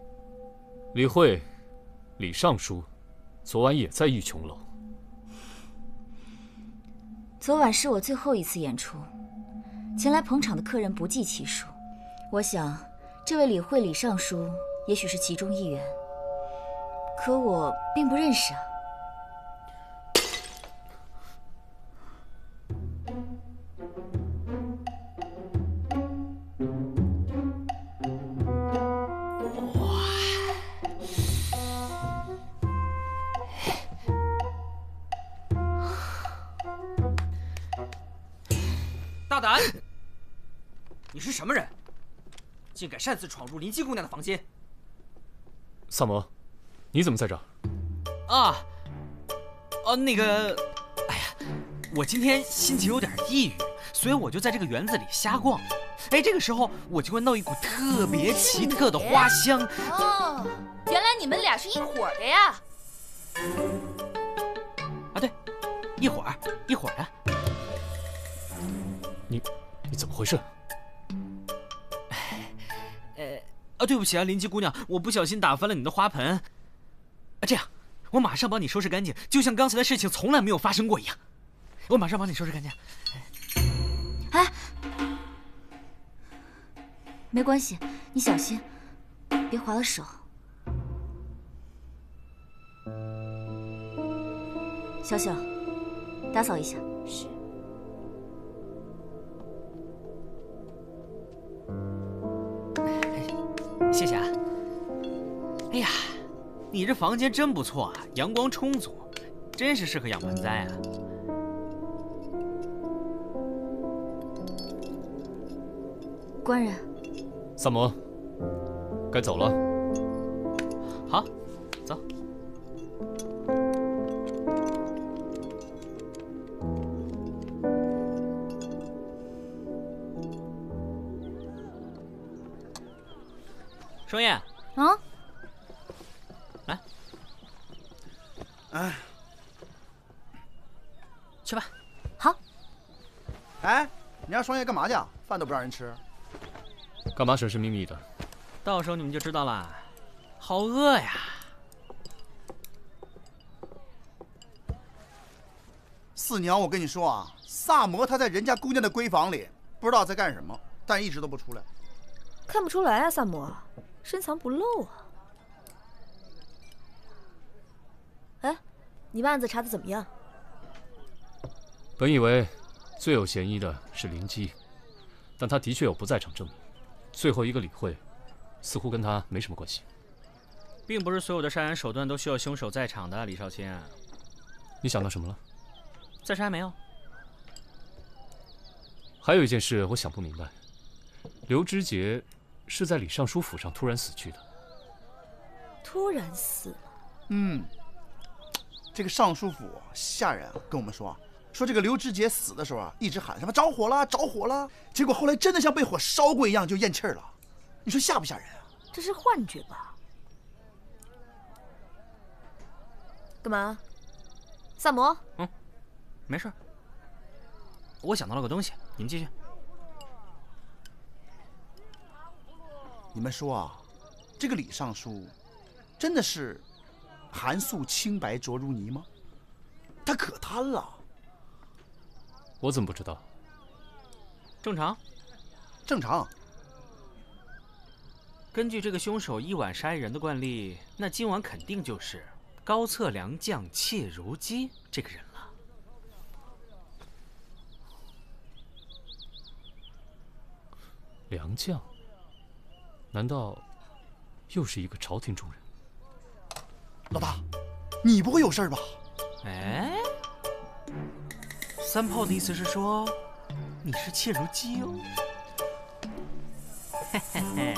李慧，李尚书，昨晚也在玉琼楼。昨晚是我最后一次演出，前来捧场的客人不计其数。我想，这位李慧、李尚书也许是其中一员，可我并不认识啊。大胆！你是什么人？竟敢擅自闯入林七姑娘的房间！萨摩，你怎么在这儿？那个，哎呀，我今天心情有点抑郁，所以我就在这个园子里瞎逛。哎，这个时候我就闻到一股特别奇特的花香。哦，原来你们俩是一伙的呀！啊，对，一伙儿的。你怎么回事？对不起啊，林七姑娘，我不小心打翻了你的花盆。这样，我马上帮你收拾干净，就像刚才的事情从来没有发生过一样。我马上帮你收拾干净。哎，没关系，你小心，别划了手。小小，打扫一下。是。谢谢啊。哎呀，你这房间真不错啊，阳光充足，真是适合养盆栽啊。官人，萨摩，该走了。好，走。双燕，来，去吧。好。哎，你让双叶干嘛去？饭都不让人吃。干嘛神神秘秘的？到时候你们就知道了。好饿呀！四娘，我跟你说啊，萨摩他在人家姑娘的闺房里，不知道在干什么，但一直都不出来。看不出来啊，萨摩。深藏不露啊！哎，你们案子查得怎么样？本以为最有嫌疑的是林基，但他的确有不在场证明。最后一个李慧，似乎跟他没什么关系。并不是所有的杀人手段都需要凶手在场的，李少卿。你想到什么了？暂时还没有。还有一件事我想不明白，刘知节是在李尚书府上突然死去的。突然死了？这个尚书府下人跟我们说，这个刘知节死的时候啊，一直喊什么着火了，着火了，结果后来真的像被火烧过一样就咽气儿了。你说吓不吓人啊？这是幻觉吧？干嘛？萨摩？没事。我想到了个东西，你们继续。你们说啊，这个李尚书真的是韩素清白浊如泥吗？他可贪了。我怎么不知道？正常，正常。根据这个凶手一晚杀一人的惯例，那今晚肯定就是高策良将妾如姬这个人了。良将？难道又是一个朝廷重人？老大，你不会有事吧？哎，三炮的意思是说你是妾如姬哦。嘿嘿嘿。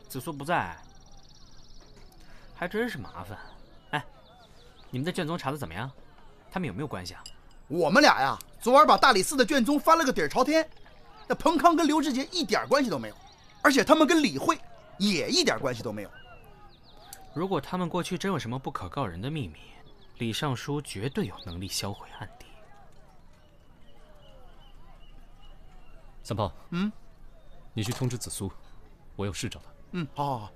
子苏不在，还真是麻烦。哎，你们的卷宗查的怎么样？他们有没有关系啊？我们俩呀，昨晚把大理寺的卷宗翻了个底儿朝天。那彭康跟刘志杰一点关系都没有，而且他们跟李慧也一点关系都没有。如果他们过去真有什么不可告人的秘密，李尚书绝对有能力销毁案底。三炮，你去通知子苏，我有事找他。好好好。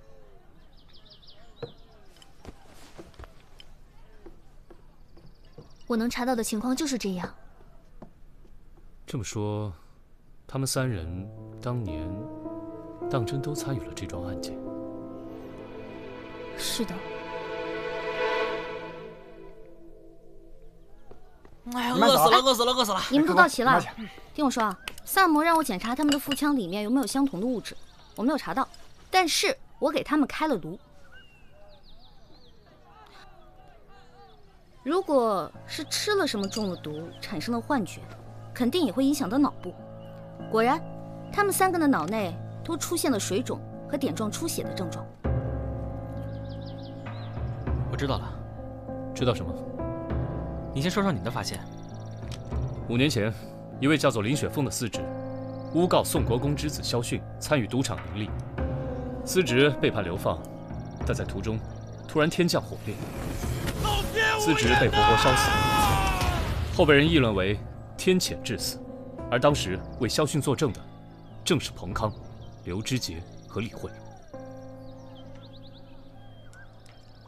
我能查到的情况就是这样。这么说，他们三人当年当真都参与了这桩案件？是的。哎呀，饿死了！你们都到齐了，听我说啊，萨摩让我检查他们的腹腔里面有没有相同的物质，我没有查到，但是我给他们开了颅。如果是吃了什么中了毒，产生了幻觉，肯定也会影响到脑部。果然，他们三个的脑内都出现了水肿和点状出血的症状。我知道了。知道什么？你先说说你的发现。5年前，一位叫做林雪凤的司职，诬告宋国公之子萧训参与赌场盈利，司职被判流放，但在途中突然天降火烈，司职被活活烧死，后被人议论为天谴致死。而当时为萧训作证的，正是彭康、刘知节和李慧。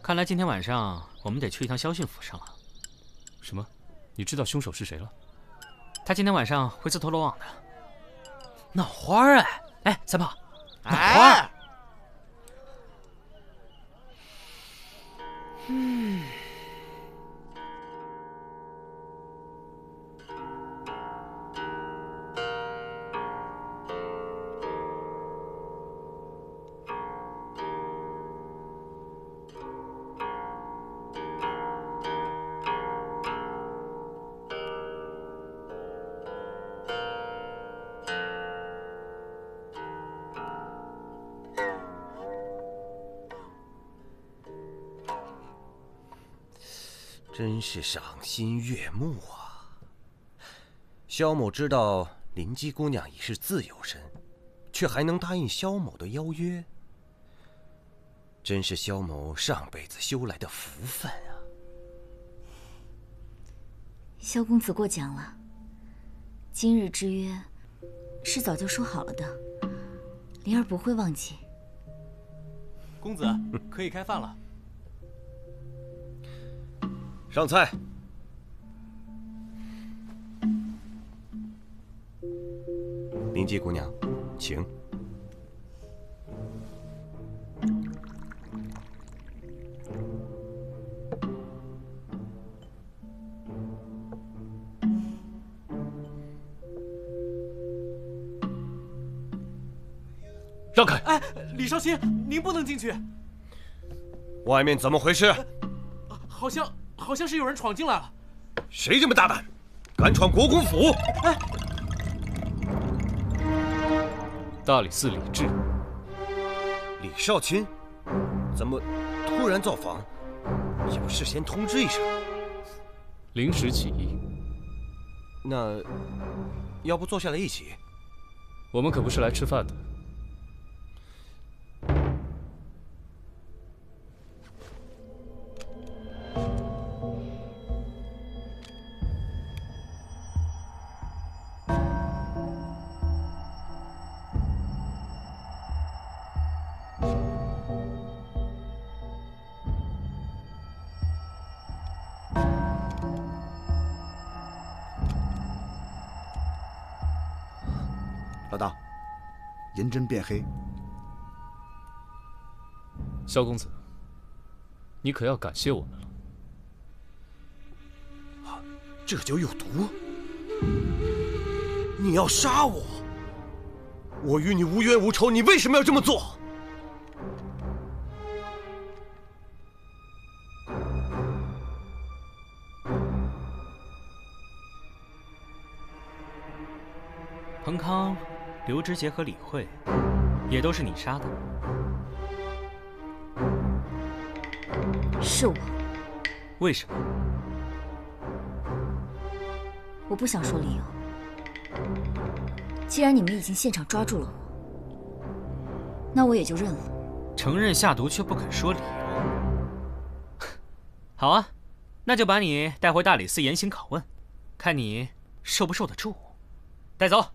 看来今天晚上我们得去一趟萧训府上了。什么？你知道凶手是谁了？他今天晚上会自投罗网的。脑花儿哎，三炮，脑花儿。真是赏心悦目啊！萧某知道灵姬姑娘已是自由身，却还能答应萧某的邀约，真是萧某上辈子修来的福分啊！萧公子过奖了，今日之约是早就说好了的，灵儿不会忘记。公子，可以开饭了。上菜。灵姬姑娘，请。让开！哎，李少卿，您不能进去。外面怎么回事？好像是有人闯进来了。谁这么大胆，敢闯国公府？哎，大理寺李治，李少卿，怎么突然造访？也不事先通知一声。临时起意。那要不坐下来一起？我们可不是来吃饭的。老大，银针变黑。萧公子，你可要感谢我们了。这就有毒？你要杀我？我与你无冤无仇，你为什么要这么做？彭康、刘知节和李慧，也都是你杀的。是我。为什么？我不想说理由。既然你们已经现场抓住了我，那我也就认了。承认下毒却不肯说理由。好啊，那就把你带回大理寺严刑拷问，看你受不受得住。带走。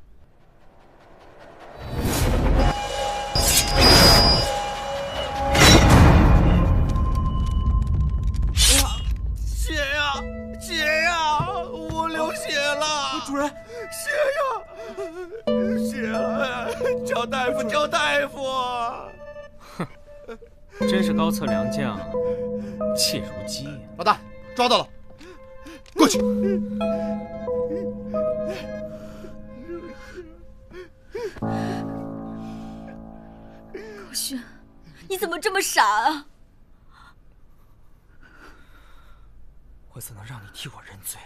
血呀，血呀！我流血了，主人，血呀，血了！叫大夫，叫大夫！哼，真是高策良将，切如鸡。老大，抓到了，过去。高轩，你怎么这么傻啊？我怎能让你替我认罪？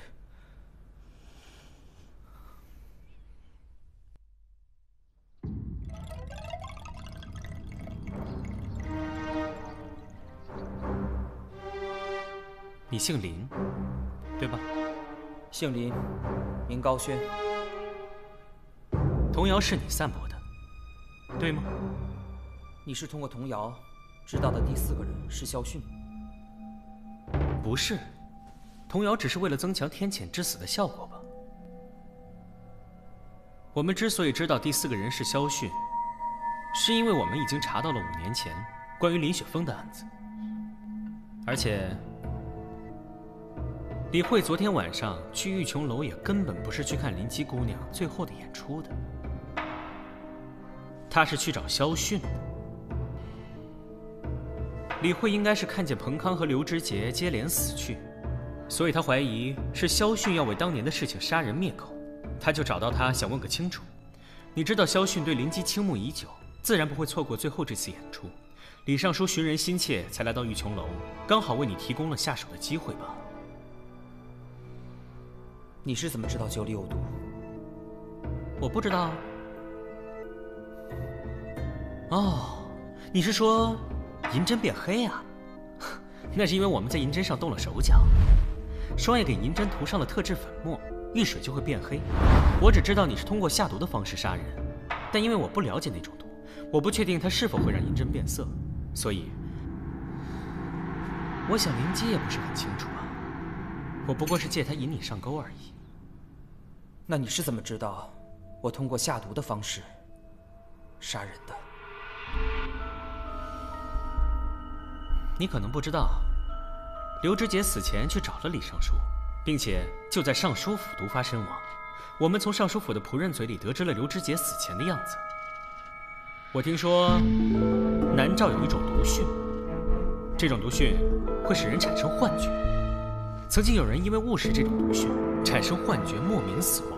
你姓林，对吧？姓林，名高轩。童谣是你散播的，对吗？你是通过童谣知道的第4个人是萧训？不是，童谣只是为了增强天谴之死的效果吧。我们之所以知道第4个人是萧训，是因为我们已经查到了5年前关于林雪峰的案子，而且李慧昨天晚上去玉琼楼也根本不是去看林姬姑娘最后的演出的，她是去找萧训的。李慧应该是看见彭康和刘知节接连死去，所以她怀疑是萧训要为当年的事情杀人灭口，她就找到他想问个清楚。你知道萧训对林姬倾慕已久，自然不会错过最后这次演出。李尚书寻人心切，才来到玉琼楼，刚好为你提供了下手的机会吧。你是怎么知道酒里有毒？我不知道。哦，你是说银针变黑啊？那是因为我们在银针上动了手脚，双叶给银针涂上了特制粉末，遇水就会变黑。我只知道你是通过下毒的方式杀人，但因为我不了解那种毒，我不确定它是否会让银针变色，所以我想林姬也不是很清楚啊。我不过是借他引你上钩而已。那你是怎么知道我通过下毒的方式杀人的？你可能不知道，刘知节死前去找了李尚书，并且就在尚书府毒发身亡。我们从尚书府的仆人嘴里得知了刘知节死前的样子。我听说南诏有一种毒蕈，这种毒蕈会使人产生幻觉。曾经有人因为误食这种毒蕈，产生幻觉，莫名死亡。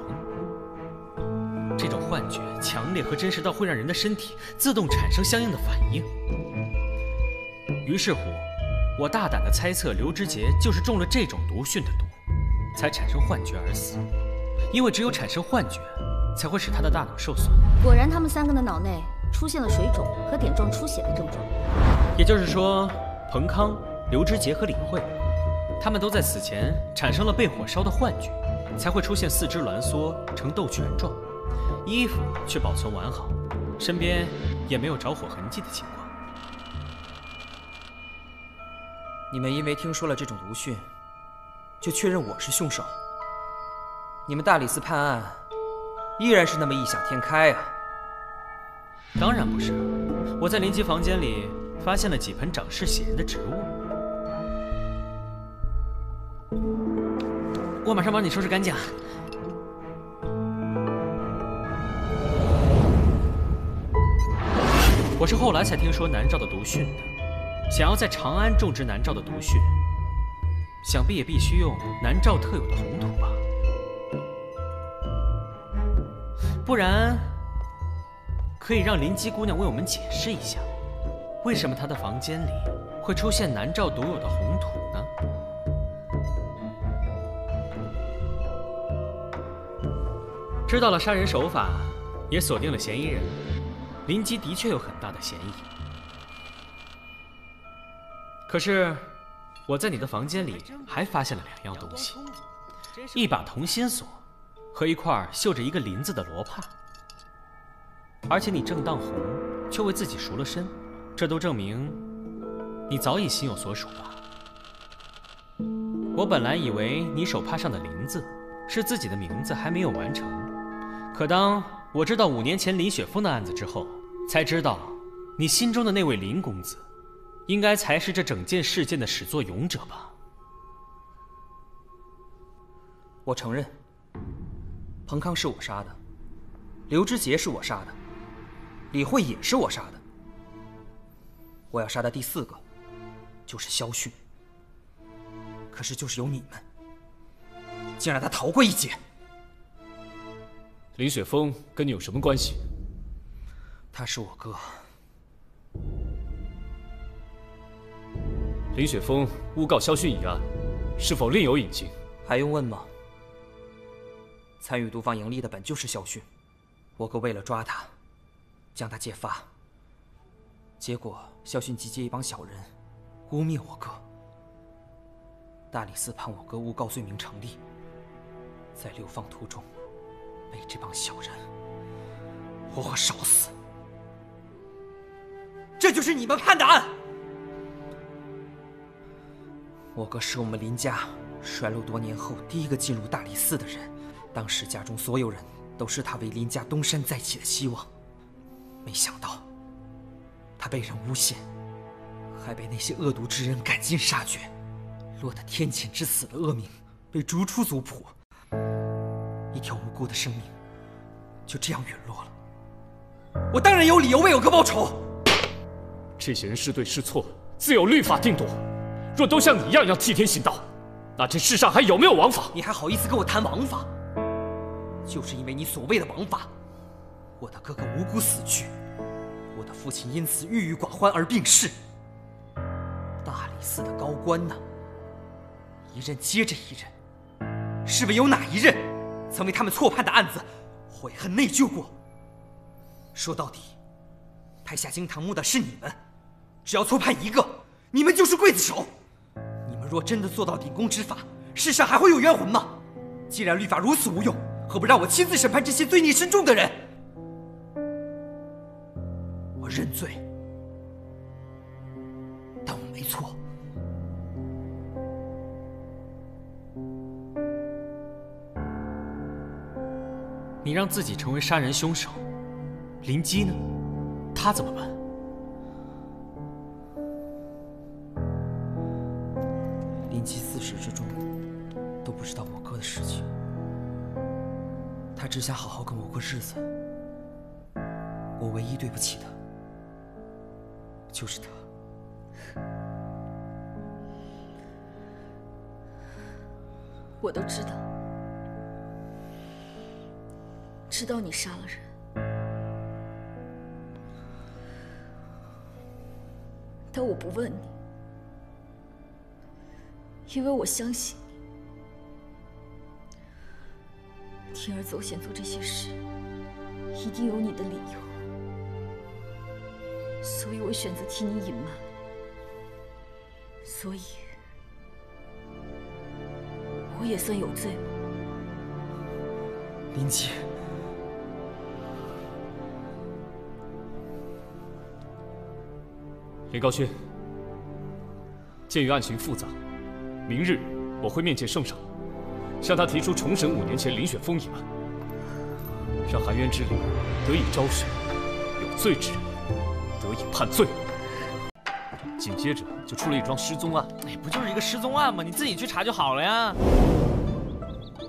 这种幻觉强烈和真实到会让人的身体自动产生相应的反应。于是乎，我大胆地猜测刘知节就是中了这种毒蕈的毒，才产生幻觉而死。因为只有产生幻觉，才会使他的大脑受损。果然，他们3个的脑内出现了水肿和点状出血的症状。也就是说，彭康、刘知节和李慧，他们都在死前产生了被火烧的幻觉，才会出现四肢挛缩成斗拳状，衣服却保存完好，身边也没有着火痕迹的情况。你们因为听说了这种毒蕈，就确认我是凶手。你们大理寺判案，依然是那么异想天开啊！当然不是，我在林姬房间里发现了几盆长势喜人的植物。我马上帮你收拾干净。我是后来才听说南诏的毒蕈的。想要在长安种植南诏的毒蕈，想必也必须用南诏特有的红土吧？不然，可以让林姬姑娘为我们解释一下，为什么她的房间里会出现南诏独有的红土呢？知道了杀人手法，也锁定了嫌疑人，林姬的确有很大的嫌疑。可是，我在你的房间里还发现了2样东西：一把同心锁和一块绣着一个林字的罗帕。而且你正当红，却为自己赎了身，这都证明你早已心有所属吧？我本来以为你手帕上的林字是自己的名字还没有完成，可当我知道5年前林雪峰的案子之后，才知道你心中的那位林公子，应该才是这整件事件的始作俑者吧？我承认，彭康是我杀的，刘知节是我杀的，李慧也是我杀的。我要杀的第4个，就是萧训。可是就是有你们，竟让他逃过一劫。林雪峰跟你有什么关系？他是我哥。林雪峰诬告萧训一案，是否另有隐情？还用问吗？参与毒贩盈利的本就是萧训，我哥为了抓他，将他揭发。结果萧训集结一帮小人，污蔑我哥。大理寺判我哥诬告罪名成立，在流放途中被这帮小人活活烧死。这就是你们判的案。我哥是我们林家衰落多年后第一个进入大理寺的人，当时家中所有人都视他为林家东山再起的希望。没想到他被人诬陷，还被那些恶毒之人赶尽杀绝，落得天谴之死的恶名被逐出族谱，一条无辜的生命就这样陨落了。我当然有理由为我哥报仇。这些人是对是错，自有律法定夺。若都像你一样替天行道，那这世上还有没有王法？你还好意思跟我谈王法？就是因为你所谓的王法，我的哥哥无辜死去，我的父亲因此郁郁寡欢而病逝。大理寺的高官呢，一任接着一任，试问有哪一任曾为他们错判的案子悔恨内疚过？说到底，拍下惊堂木的是你们，只要错判一个，你们就是刽子手。你们若真的做到秉公执法，世上还会有冤魂吗？既然律法如此无用，何不让我亲自审判这些罪孽深重的人？我认罪，但我没错。你让自己成为杀人凶手，林姬呢？她怎么办？林姬自始至终都不知道我哥的事情，她只想好好跟我过日子。我唯一对不起的，就是她。我都知道，知道你杀了人，但我不问你，因为我相信你。铤而走险做这些事，一定有你的理由，所以我选择替你隐瞒。所以，我也算有罪吗？林姬，林高轩，鉴于案情复杂，明日我会面见圣上，向他提出重审5年前林雪峰一案，让含冤之灵得以昭雪，有罪之人得以判罪。紧接着就出了一桩失踪案。哎，不就是一个失踪案吗？你自己去查就好了呀。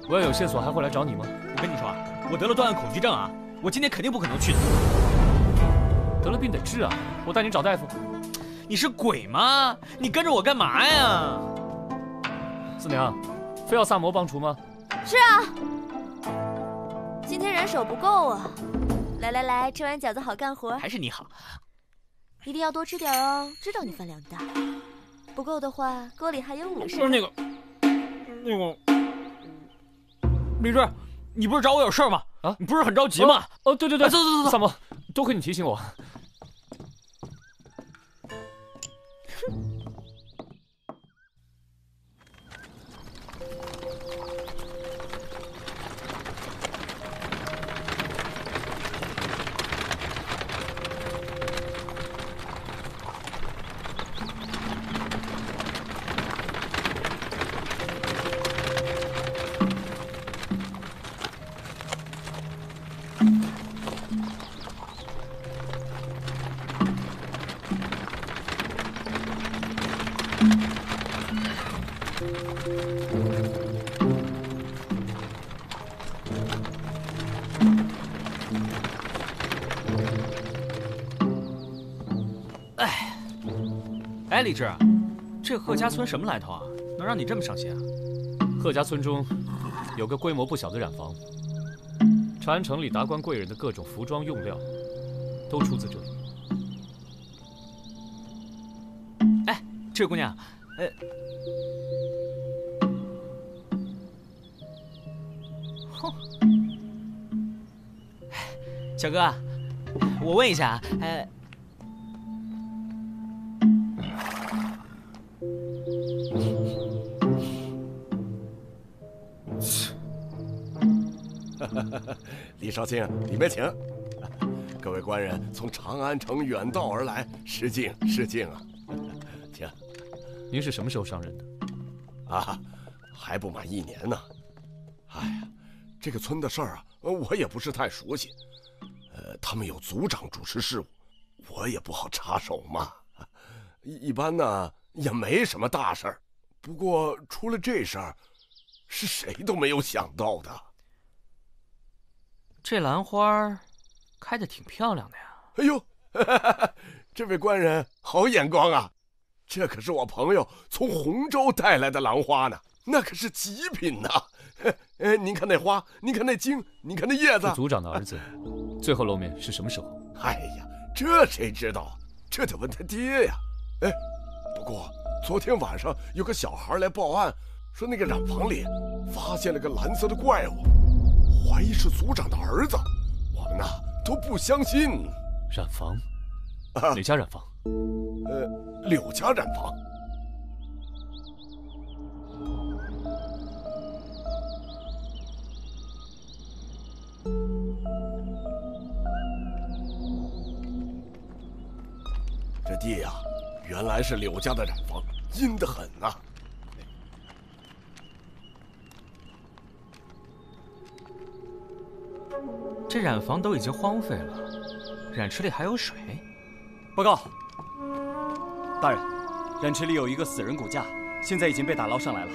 我要有线索还会来找你吗？我跟你说啊，我得了断案恐惧症啊，我今天肯定不可能去的。得了病得治啊！我带你找大夫。你是鬼吗？你跟着我干嘛呀？四娘，非要萨摩帮厨吗？是啊，今天人手不够啊。来来来，吃完饺子好干活。还是你好，一定要多吃点哦。知道你饭量大，不够的话，锅里还有50。不是那个，李志，你不是找我有事吗？啊，你不是很着急吗？哦，对对对，走走走，萨摩，多亏你提醒我。哎，李志，这贺家村什么来头啊？能让你这么上心啊？贺家村中有个规模不小的染坊，长安城里达官贵人的各种服装用料都出自这里。哎，这位姑娘，哼，小哥，我问一下，李少卿，里面请。各位官人从长安城远道而来，失敬失敬啊！请。您是什么时候上任的？啊，还不满1年呢。哎呀，这个村的事儿啊，我也不是太熟悉。他们有族长主持事务，我也不好插手嘛。一般呢也没什么大事儿，不过出了这事儿，是谁都没有想到的。这兰花开得挺漂亮的呀！哎呦，这位官人好眼光啊！这可是我朋友从洪州带来的兰花呢，那可是极品呐！您看那花，您看那茎，您看那叶子。族长的儿子最后露面是什么时候？哎呀，这谁知道？这得问他爹呀！哎，不过昨天晚上有个小孩来报案，说那个染坊里发现了个蓝色的怪物。怀疑是族长的儿子，我们呐都不相信。染坊？哪家染坊？柳家染坊。这地呀，原来是柳家的染坊，阴得很呐。这染坊都已经荒废了，染池里还有水。报告，大人，染池里有一个死人骨架，现在已经被打捞上来了。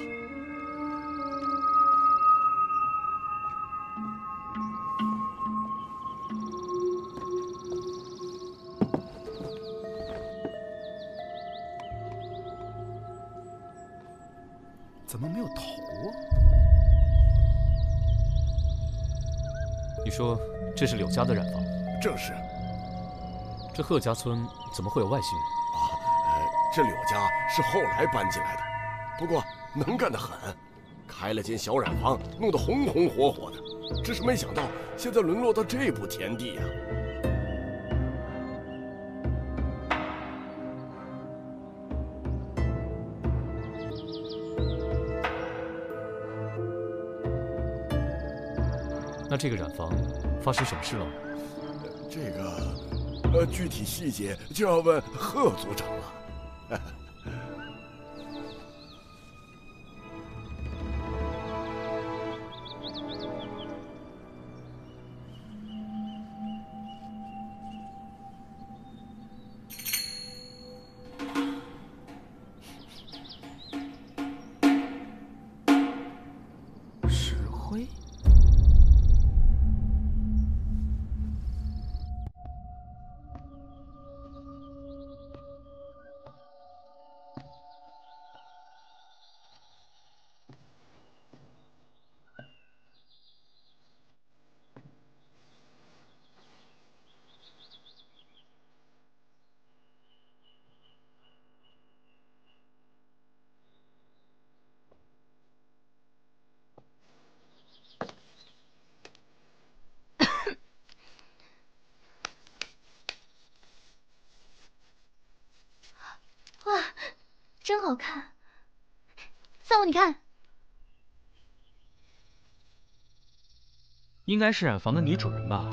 怎么没有头啊？你说这是柳家的染坊？正是。这贺家村怎么会有外星人？这柳家是后来搬进来的，不过能干得很，开了间小染坊，弄得红红火火的。只是没想到现在沦落到这步田地呀。那这个染坊发生什么事了？这个，具体细节就要问贺族长了。石灰。好看。三五，你看，应该是染房的女主人吧？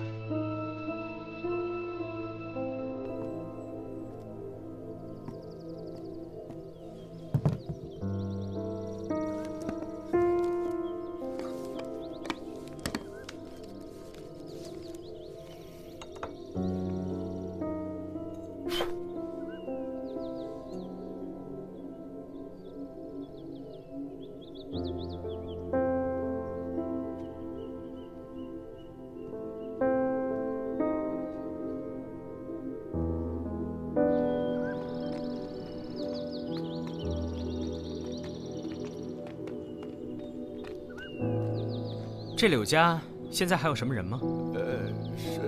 这柳家现在还有什么人吗？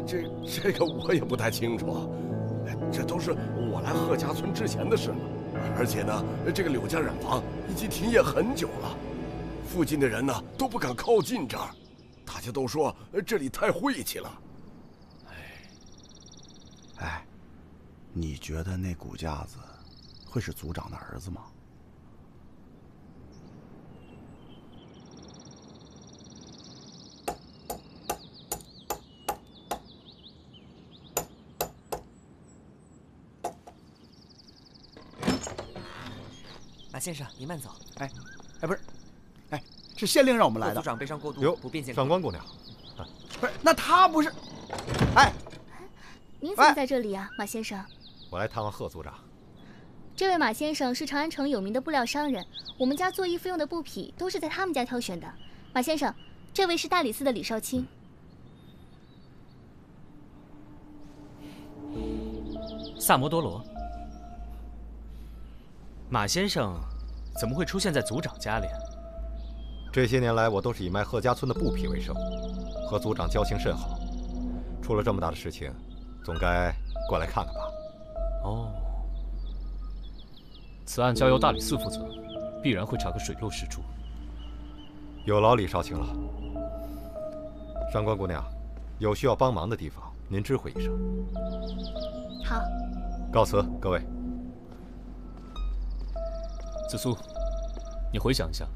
这个我也不太清楚，这都是我来贺家村之前的事了。而且呢，这个柳家染坊已经停业很久了，附近的人呢都不敢靠近这儿，大家都说这里太晦气了。哎，你觉得那骨架子会是族长的儿子吗？马先生，您慢走。哎，不是，是县令让我们来的。副组长悲伤过度，不便见。上官姑娘，不是，那他不是？哎，您怎么在这里啊，马先生？我来探望贺组长。这位马先生是长安城有名的布料商人，我们家做衣服用的布匹都是在他们家挑选的。马先生，这位是大理寺的李少卿。萨摩多罗。马先生怎么会出现在族长家里？这些年来，我都是以卖贺家村的布匹为生，和族长交情甚好。出了这么大的事情，总该过来看看吧。哦，此案交由大理寺负责，必然会查个水落石出。有劳李少卿了。上官姑娘，有需要帮忙的地方，您知会一声。好，告辞，各位。子苏，你回想一下，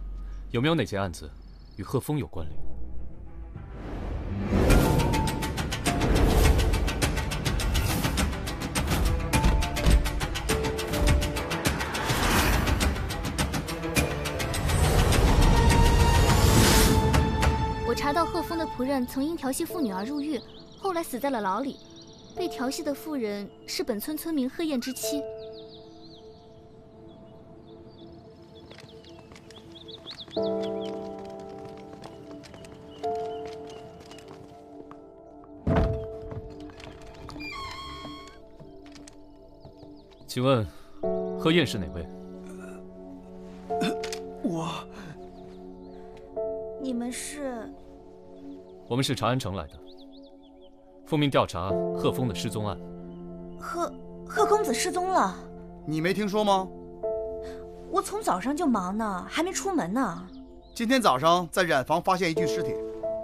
有没有哪件案子与贺峰有关联？我查到贺峰的仆人曾因调戏妇女而入狱，后来死在了牢里。被调戏的妇人是本村村民贺燕之妻。请问，贺燕是哪位？你们是？我们是长安城来的，奉命调查贺峰的失踪案。贺公子失踪了？你没听说吗？我从早上就忙呢，还没出门呢。今天早上在染坊发现一具尸体，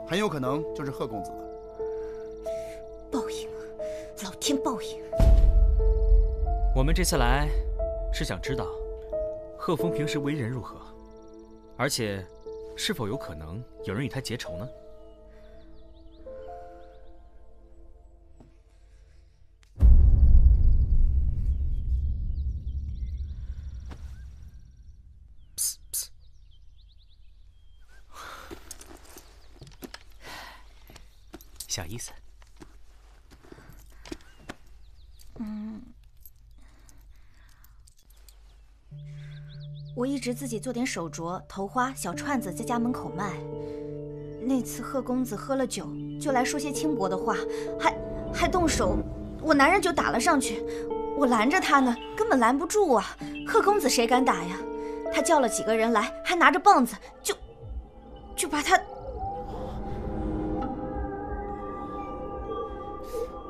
很有可能就是贺公子的。报应，老天报应！我们这次来，是想知道贺峰平时为人如何，而且是否有可能有人与他结仇呢？小意思。我一直自己做点手镯、头花、小串子，在家门口卖。那次贺公子喝了酒，就来说些轻薄的话，还动手，我男人就打了上去。我拦着他呢，根本拦不住啊！贺公子谁敢打呀？他叫了几个人来，还拿着棒子，就把他。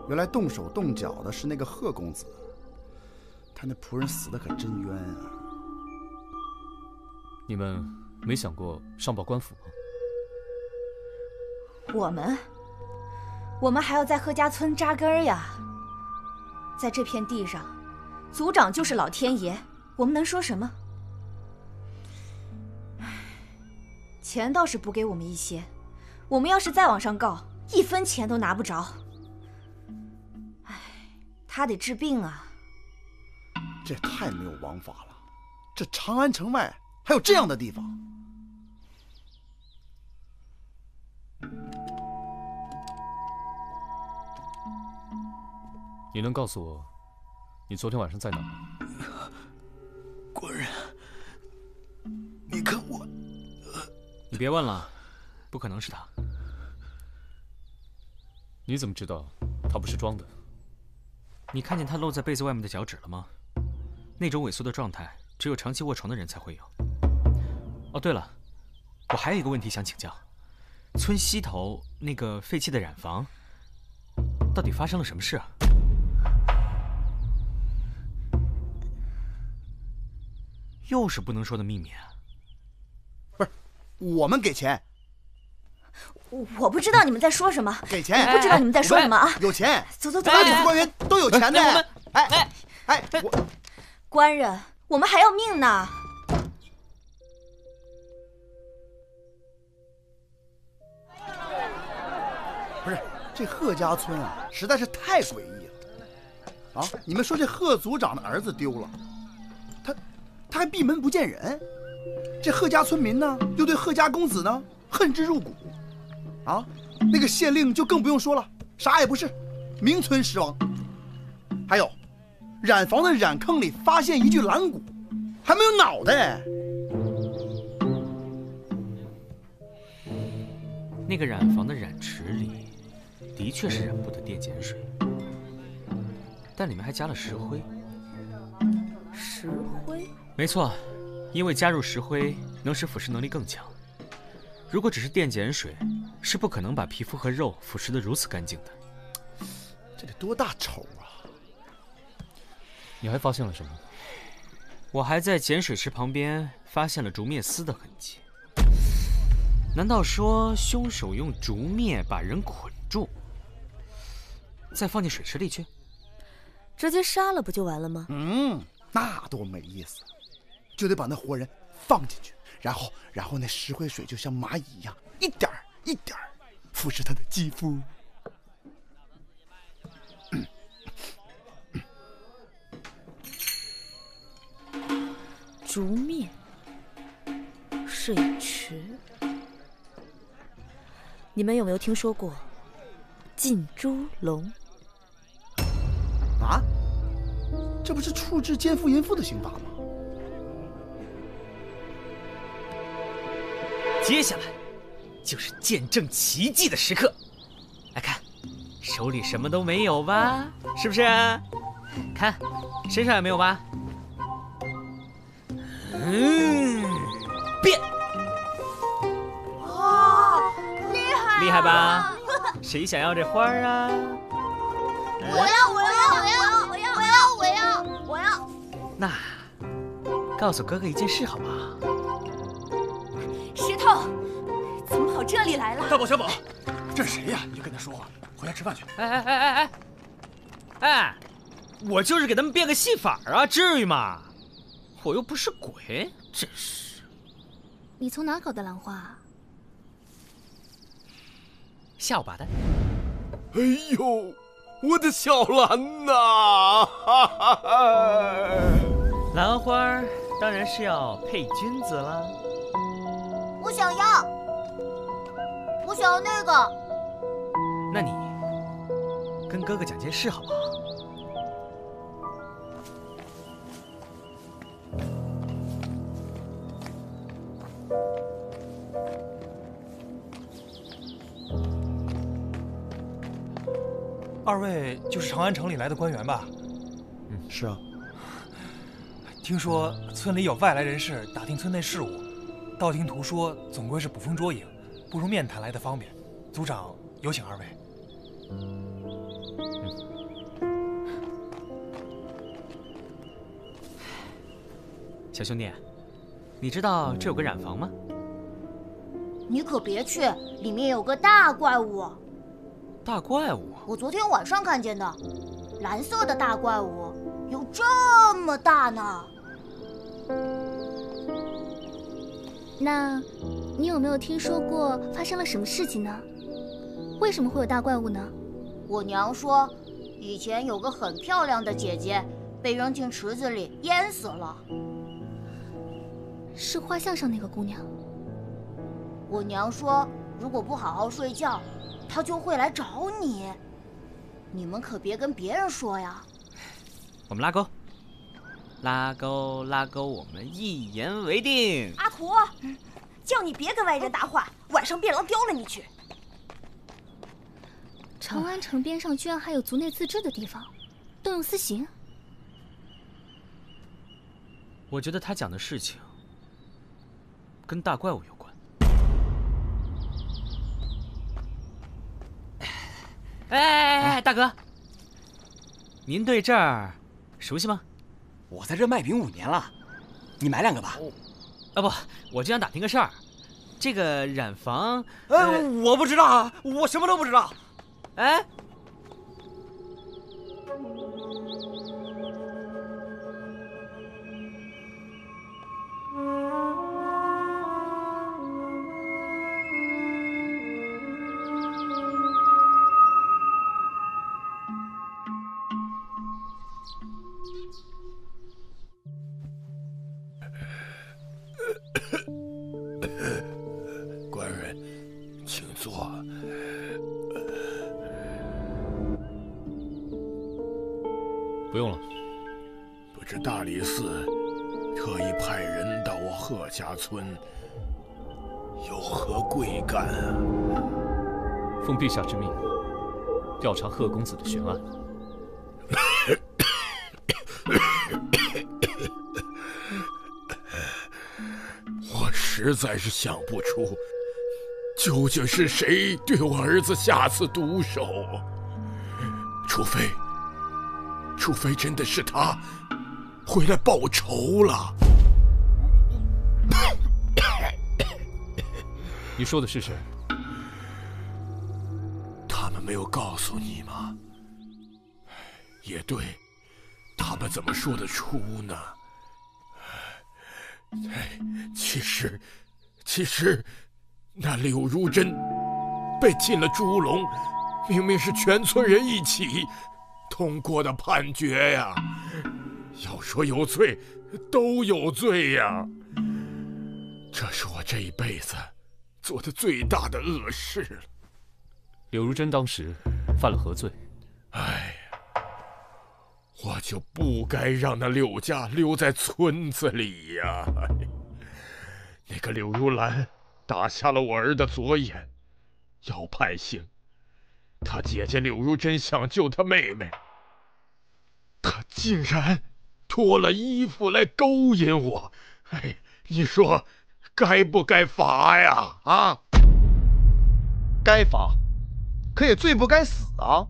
原来动手动脚的是那个贺公子，他那仆人死得可真冤啊！你们没想过上报官府吗？我们还要在贺家村扎根呀。在这片地上，族长就是老天爷，我们能说什么？钱倒是补给我们一些，我们要是再往上告，1分钱都拿不着。唉，他得治病啊。这太没有王法了！这长安城外还有这样的地方？你能告诉我，你昨天晚上在哪儿？官人，你看我……你别问了，不可能是他。你怎么知道他不是装的？你看见他露在被子外面的脚趾了吗？那种萎缩的状态，只有长期卧床的人才会有。哦，对了，我还有一个问题想请教：村西头那个废弃的染房，到底发生了什么事啊？又是不能说的秘密啊！不是，我们给钱。我不知道你们在说什么。给钱！不知道你们在说什么啊？有钱！走走走！大理寺官员都有钱的。我官人，我们还要命呢。不是，这贺家村啊，实在是太诡异了。啊，你们说这贺族长的儿子丢了，他还闭门不见人，这贺家村民呢，又对贺家公子呢恨之入骨，啊，那个县令就更不用说了，啥也不是，名存实亡。还有，染房的染坑里发现一具蓝骨，还没有脑袋。那个染房的染池里，的确是染不得电解水，但里面还加了石灰。石灰？没错，因为加入石灰能使腐蚀能力更强。如果只是电解水，是不可能把皮肤和肉腐蚀得如此干净的。这得多大仇啊！你还发现了什么？我还在碱水池旁边发现了竹篾丝的痕迹。难道说凶手用竹篾把人捆住，再放进水池里去？直接杀了不就完了吗？那多没意思，就得把那活人放进去，然后那石灰水就像蚂蚁一样，一点儿一点儿腐蚀他的肌肤。竹篾，水池，你们有没有听说过浸猪笼？啊？这不是处置奸夫淫妇的刑法吗？接下来就是见证奇迹的时刻。来看，手里什么都没有吧？是不是？看，身上也没有吧？变！哇，厉害！厉害吧？谁想要这花啊？我要！那告诉哥哥一件事好不好？石头，怎么跑这里来了？大宝、小宝，这是谁呀？你就跟他说话，回家吃饭去。哎，我就是给他们变个戏法啊，至于吗？我又不是鬼，真是。你从哪搞的兰花？下午拔的。哎呦，我的小兰呐！兰花当然是要配君子了。我想要那个。那你跟哥哥讲件事好不好？二位就是长安城里来的官员吧？是啊。听说村里有外来人士打听村内事务，道听途说总归是捕风捉影，不如面谈来的方便。族长有请二位。小兄弟，你知道这有个染房吗？你可别去，里面有个大怪物。大怪物？我昨天晚上看见的，蓝色的大怪物，有这么大呢。那你有没有听说过发生了什么事情呢？为什么会有大怪物呢？我娘说，以前有个很漂亮的姐姐被扔进池子里淹死了。是画像上那个姑娘。我娘说，如果不好好睡觉，她就会来找你。你们可别跟别人说呀。我们拉钩，拉钩，拉钩，我们一言为定。阿图，叫你别跟外人搭话，晚上变狼叼了你去。长安城边上居然还有族内自治的地方，动用私刑。我觉得他讲的事情跟大怪物有关。哎，大哥，您对这儿熟悉吗？我在这卖饼5年了，你买2个吧。啊不，我就想打听个事儿，这个染坊……我不知道啊，我什么都不知道。哎。官人，请坐。不用了。不知大理寺特意派人到我贺家村，有何贵干啊？奉陛下之命，调查贺公子的悬案。我实在是想不出，究竟是谁对我儿子下此毒手。除非真的是他回来报仇了。你说的是谁？他们没有告诉你吗？也对，他们怎么说得出呢？其实，那柳如真被进了猪笼，明明是全村人一起通过的判决呀。要说有罪，都有罪呀。这是我这一辈子做的最大的恶事了。柳如真当时犯了何罪？哎呀，我就不该让那柳家留在村子里呀。那个柳如兰打瞎了我儿的左眼，要判刑。他姐姐柳如真想救他妹妹，他竟然脱了衣服来勾引我。哎，你说该不该罚呀？啊，该罚，可也罪不该死啊！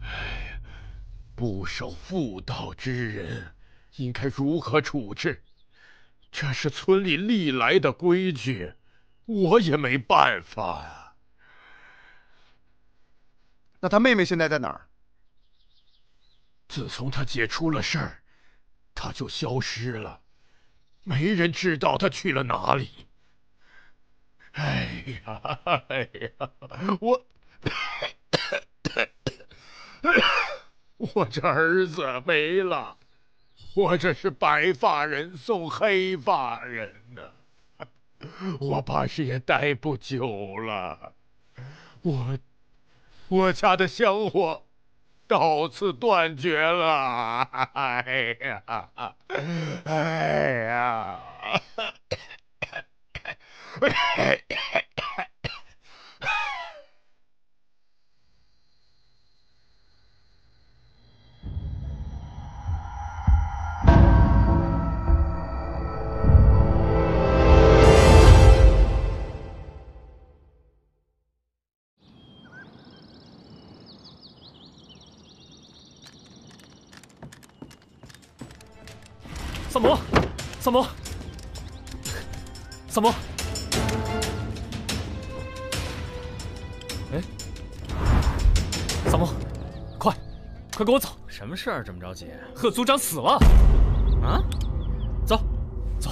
哎，不守妇道之人应该如何处置？这是村里历来的规矩，我也没办法呀。那他妹妹现在在哪儿？自从他姐出了事儿，他就消失了，没人知道他去了哪里。哎呀，我这儿子没了，我这是白发人送黑发人呢，我怕是也待不久了。我家的香火到此断绝了。哎呀，哎呀！萨摩，萨摩，萨摩！哎，萨摩，快跟我走！什么事儿这么着急？贺族长死了！啊，走，走。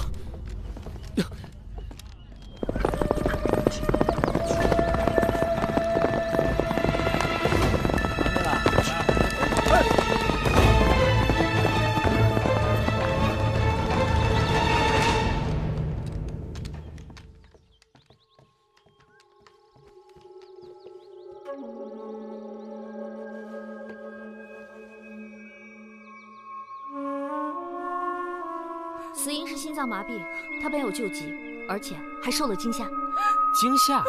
死因是心脏麻痹，他没有救急，而且还受了惊吓。惊吓？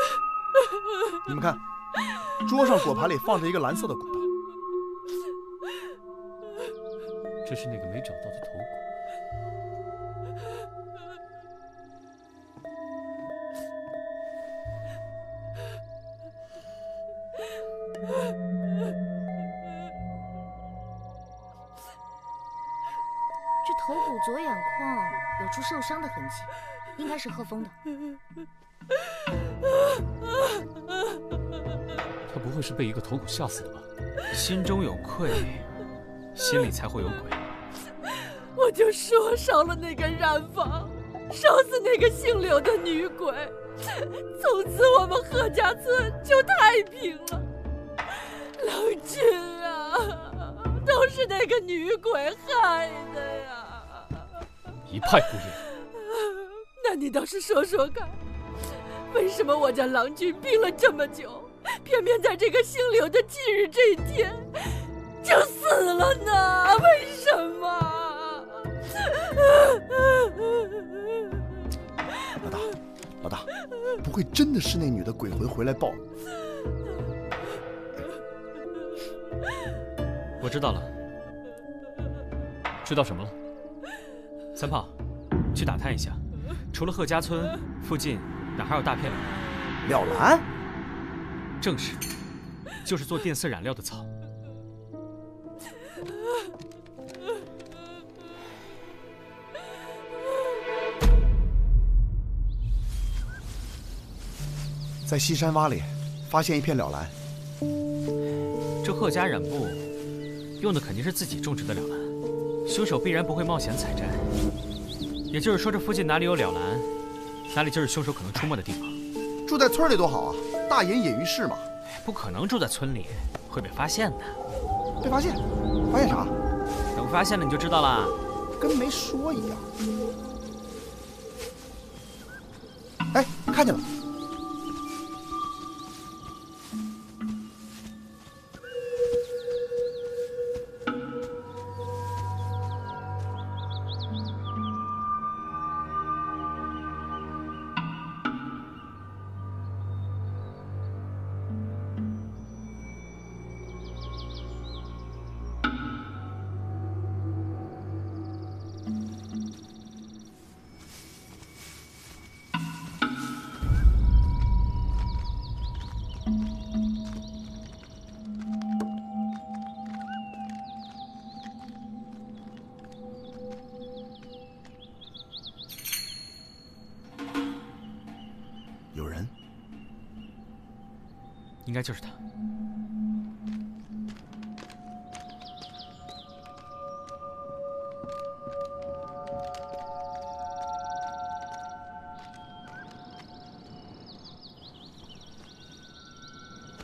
你们看，桌上果盘里放着一个蓝色的骨头，这是那个没找到的头骨。这头骨左眼眶有处受伤的痕迹，应该是贺峰的。他不会是被一个头骨吓死的吧？心中有愧，心里才会有鬼。我就说烧了那个染坊，烧死那个姓刘的女鬼，从此我们贺家村就太平了。郎君啊，都是那个女鬼害的呀！一派胡言。那你倒是说说看，为什么我家郎君病了这么久，偏偏在这个姓刘的忌日这一天就死了呢？为什么？老大，不会真的是那女的鬼魂回来报？我知道了。知道什么了？三炮，去打探一下，除了贺家村附近哪还有大片了兰？正是，就是做电色染料的草。在西山洼里发现一片了兰。这贺家染布用的肯定是自己种植的了兰，凶手必然不会冒险采摘。也就是说，这附近哪里有了兰，哪里就是凶手可能出没的地方。住在村里多好啊，大隐隐于市嘛。不可能住在村里，会被发现的。被发现？发现啥？等发现了你就知道了。跟没说一样。哎，看见了。有人，应该就是他。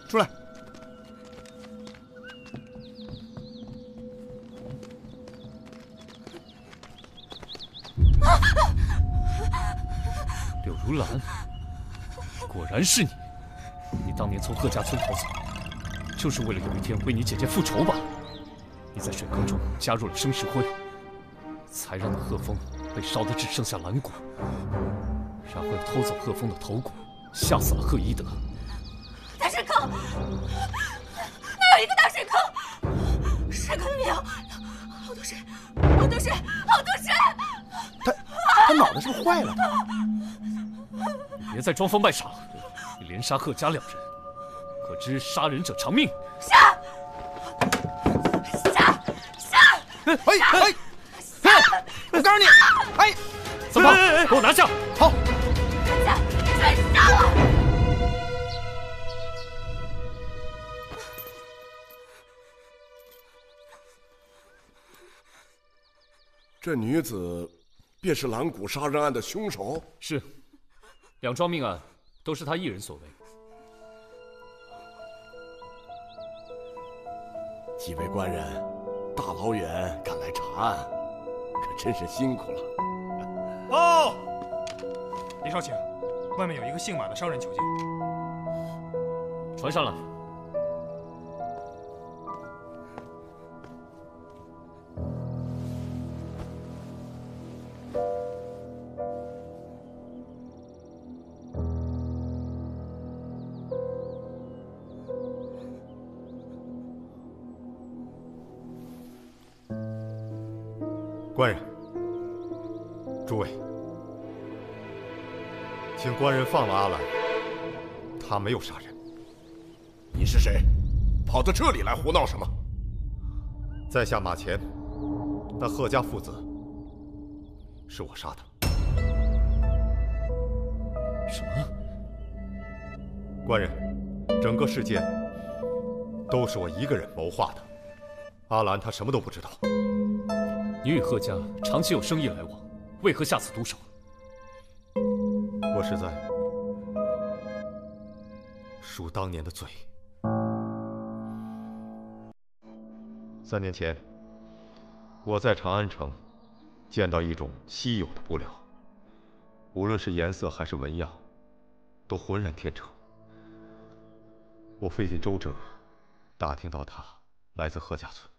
出来！柳如兰，果然是你！你当年从贺家村逃走，就是为了有一天为你姐姐复仇吧？你在水坑中加入了生石灰，才让那贺峰被烧得只剩下蓝骨，然后又偷走贺峰的头骨，吓死了贺一德。大水坑，那有一个大水坑，水坑里面有好多水，好多水，好多水！他脑袋是不是坏了？你别再装疯卖傻了！你连杀贺家2人，可知杀人者偿命？杀！我告诉你，哎，三宝，给我拿下！好，全杀了！这女子便是蓝谷杀人案的凶手？是，2桩命案都是他一人所为。几位官人，大老远赶来查案，可真是辛苦了。报，李少卿，外面有一个姓马的商人求见。传上来。官人，诸位，请官人放了阿兰，他没有杀人。你是谁？跑到这里来胡闹什么？在下马前，那贺家父子是我杀的。什么？官人，整个事件都是我一个人谋划的。阿兰他什么都不知道。你与贺家长期有生意来往，为何下此毒手？我是在赎当年的罪。3年前，我在长安城见到一种稀有的布料，无论是颜色还是纹样，都浑然天成。我费尽周折，打听到它来自贺家村。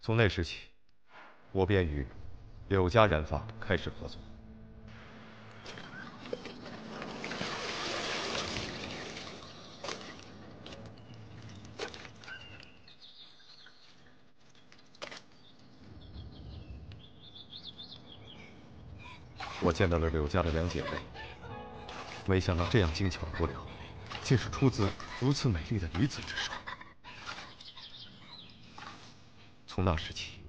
从那时起，我便与柳家染发开始合作。我见到了柳家的2姐妹，没想到这样精巧的布料，竟是出自如此美丽的女子之手。从那时起，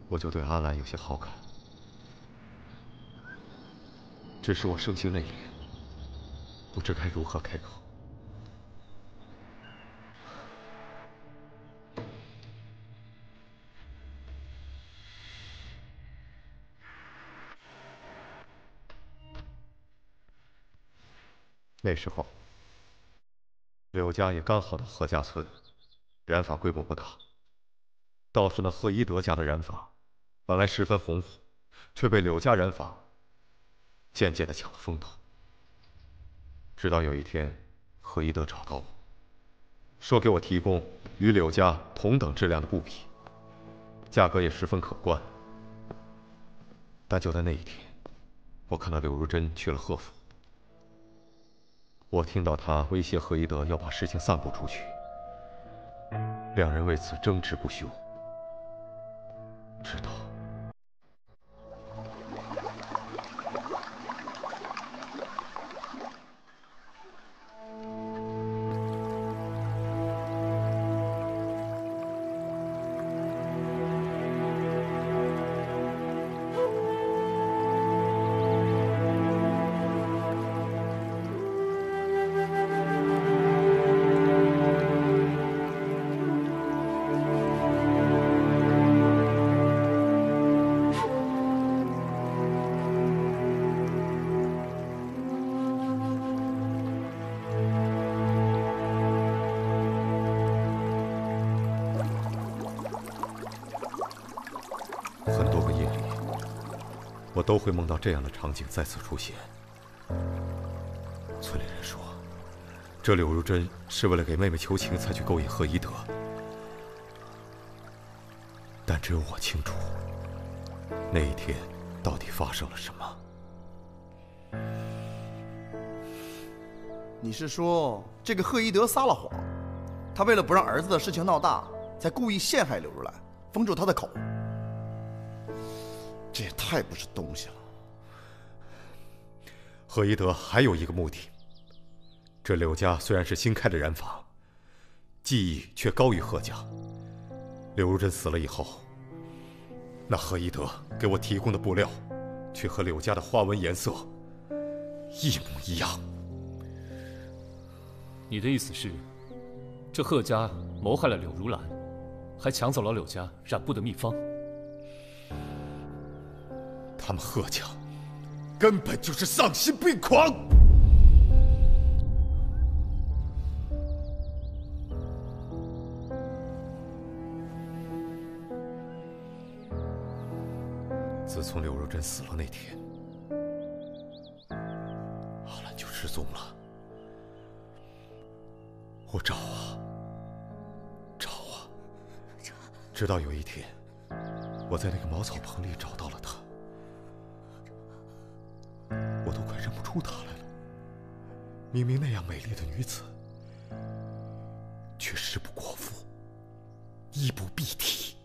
我就对阿兰有些好感，只是我生性内敛，不知该如何开口。那时候，柳家也刚好到贺家村，染发规模不大。倒是那贺一德家的染发，本来十分红火，却被柳家染发渐渐地抢了风头。直到有一天，贺一德找到我，说给我提供与柳家同等质量的布匹，价格也十分可观。但就在那一天，我看到柳如珍去了贺府，我听到他威胁贺一德要把事情散布出去，两人为此争执不休。直到很多个夜里，我都会梦到这样的场景再次出现。村里人说，这柳如珍是为了给妹妹求情才去勾引贺一德，但只有我清楚，那一天到底发生了什么。你是说这个贺一德撒了谎，他为了不让儿子的事情闹大，才故意陷害柳如兰，封住他的口？这也太不是东西了。贺一德还有一个目的，这柳家虽然是新开的染坊，技艺却高于贺家。柳如珍死了以后，那贺一德给我提供的布料，却和柳家的花纹颜色一模一样。你的意思是，这贺家谋害了柳如兰，还抢走了柳家染布的秘方？他们贺家根本就是丧心病狂！自从柳如珍死了那天，阿兰就失踪了。我找啊，找啊，直到有一天，我在那个茅草棚里找到了她。我都快认不出她来了。明明那样美丽的女子，却食不果腹，衣不蔽体，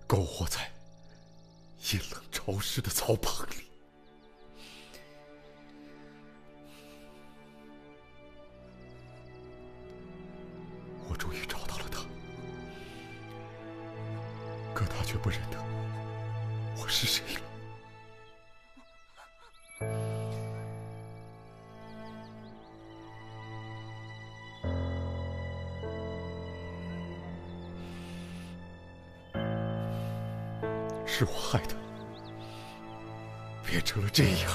苟活在阴冷潮湿的草棚里。我终于找到了他，可他却不认得我是谁了。是我害的，变成了这样。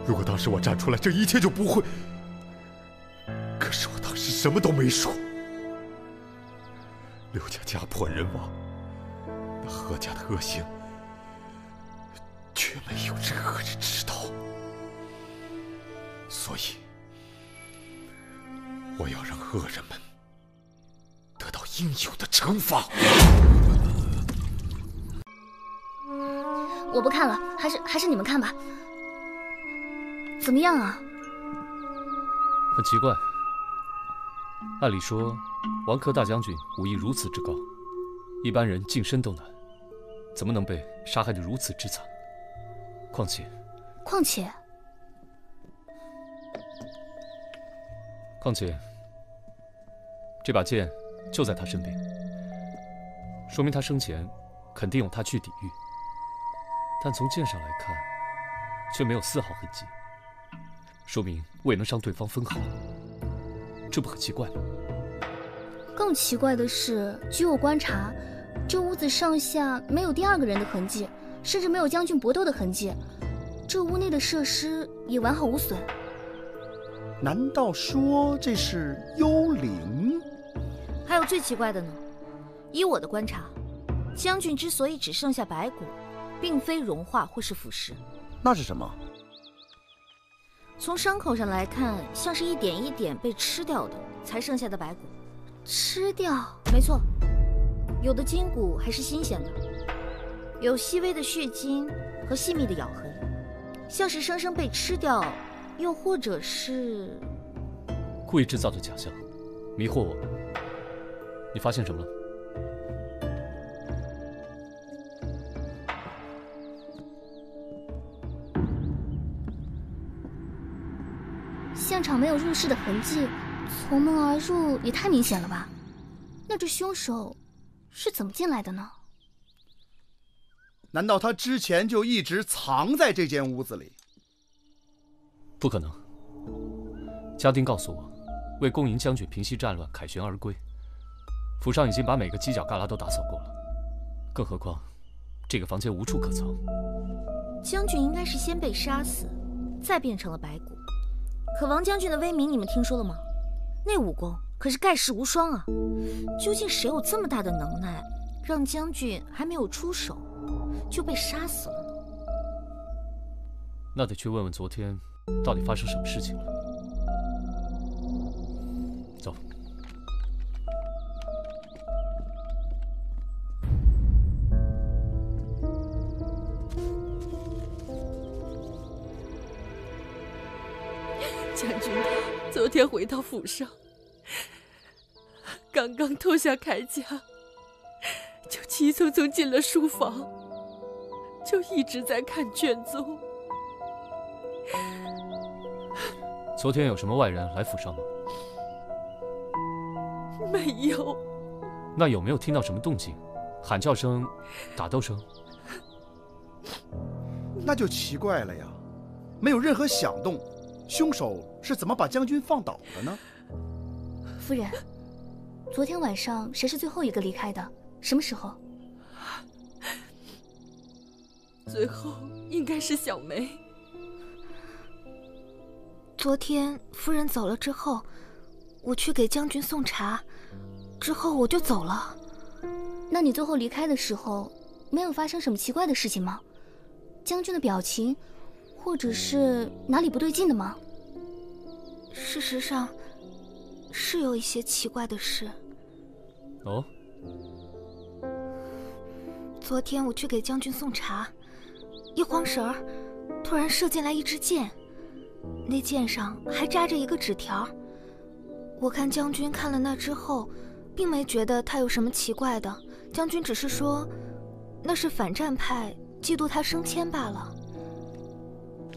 如果当时我站出来，这一切就不会。可是我当时什么都没说。刘家家破人亡，那何家的恶行却没有任何人知道。所以，我要让恶人们得到应有的惩罚。我不看了，还是你们看吧。怎么样啊？很奇怪，按理说，王科大将军武艺如此之高，一般人近身都难，怎么能被杀害得如此之惨？况且，这把剑就在他身边，说明他生前肯定用它去抵御。但从剑上来看，却没有丝毫痕迹，说明未能伤对方分毫，这不很奇怪吗？更奇怪的是，据我观察，这屋子上下没有第二个人的痕迹，甚至没有将军搏斗的痕迹，这屋内的设施也完好无损。难道说这是幽灵？还有最奇怪的呢，以我的观察，将军之所以只剩下白骨，并非融化或是腐蚀，那是什么？从伤口上来看，像是一点一点被吃掉的，才剩下的白骨。吃掉？没错，有的筋骨还是新鲜的，有细微的血筋和细密的咬痕，像是生生被吃掉，又或者是故意制造的假象，迷惑我们。你发现什么了？现场没有入室的痕迹，从门而入也太明显了吧？那这凶手是怎么进来的呢？难道他之前就一直藏在这间屋子里？不可能。家丁告诉我，为恭迎将军平息战乱，凯旋而归，府上已经把每个犄角旮旯都打扫过了，更何况这个房间无处可藏。将军应该是先被杀死，再变成了白骨。可王将军的威名你们听说了吗？那武功可是盖世无双啊！究竟谁有这么大的能耐，让将军还没有出手就被杀死了呢？那得去问问昨天到底发生什么事情了。走。将军他昨天回到府上，刚刚脱下铠甲，就急匆匆进了书房，就一直在看卷宗。昨天有什么外人来府上吗？没有。那有没有听到什么动静？喊叫声、打斗声？那就奇怪了呀，没有任何响动。凶手是怎么把将军放倒的呢？夫人，昨天晚上谁是最后一个离开的？什么时候？最后应该是小梅。昨天夫人走了之后，我去给将军送茶，之后我就走了。那你最后离开的时候，没有发生什么奇怪的事情吗？将军的表情，或者是哪里不对劲的吗？事实上，是有一些奇怪的事。哦。昨天我去给将军送茶，一晃神儿，突然射进来一支箭，那箭上还扎着一个纸条。我看将军看了那之后，并没觉得他有什么奇怪的，将军只是说，那是反战派嫉妒他升迁罢了。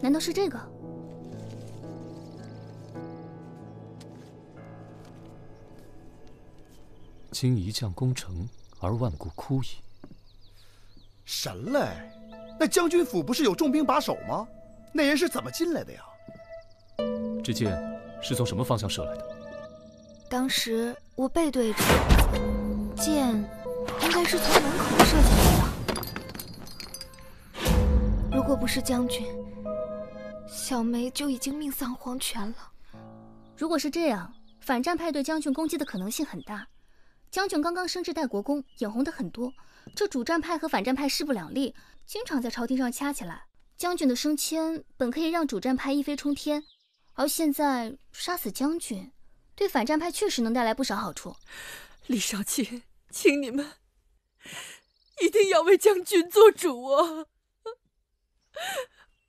难道是这个？今一将功成，而万骨枯矣。神嘞！那将军府不是有重兵把守吗？那人是怎么进来的呀？这箭是从什么方向射来的？当时我背对着，箭应该是从门口射进来的。如果不是将军，小梅就已经命丧黄泉了。如果是这样，反战派对将军攻击的可能性很大。将军刚刚升至代国公，眼红的很多，这主战派和反战派势不两立，经常在朝廷上掐起来。将军的升迁本可以让主战派一飞冲天，而现在杀死将军，对反战派确实能带来不少好处。李少卿，请你们一定要为将军做主啊！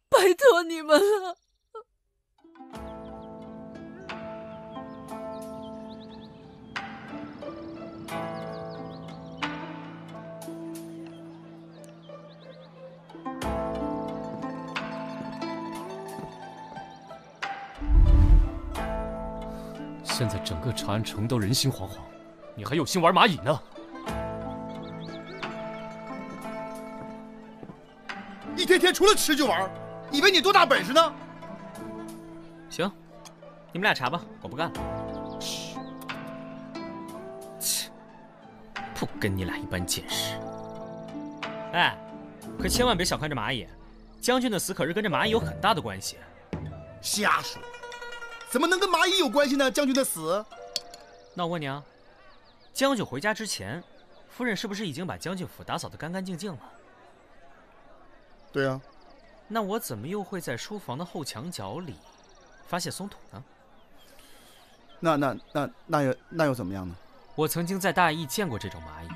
拜托你们了。现在整个长安城都人心惶惶，你还有心玩蚂蚁呢？一天天除了吃就玩，以为你多大本事呢？行，你们俩查吧，我不干了。切，不跟你俩一般见识。哎，可千万别小看这蚂蚁，将军的死可是跟这蚂蚁有很大的关系。瞎说。怎么能跟蚂蚁有关系呢？将军的死？那我问你啊，将军回家之前，夫人是不是已经把将军府打扫得干干净净了？对啊。那我怎么又会在书房的后墙角里发现松土呢？那又怎么样呢？我曾经在大邑见过这种蚂蚁，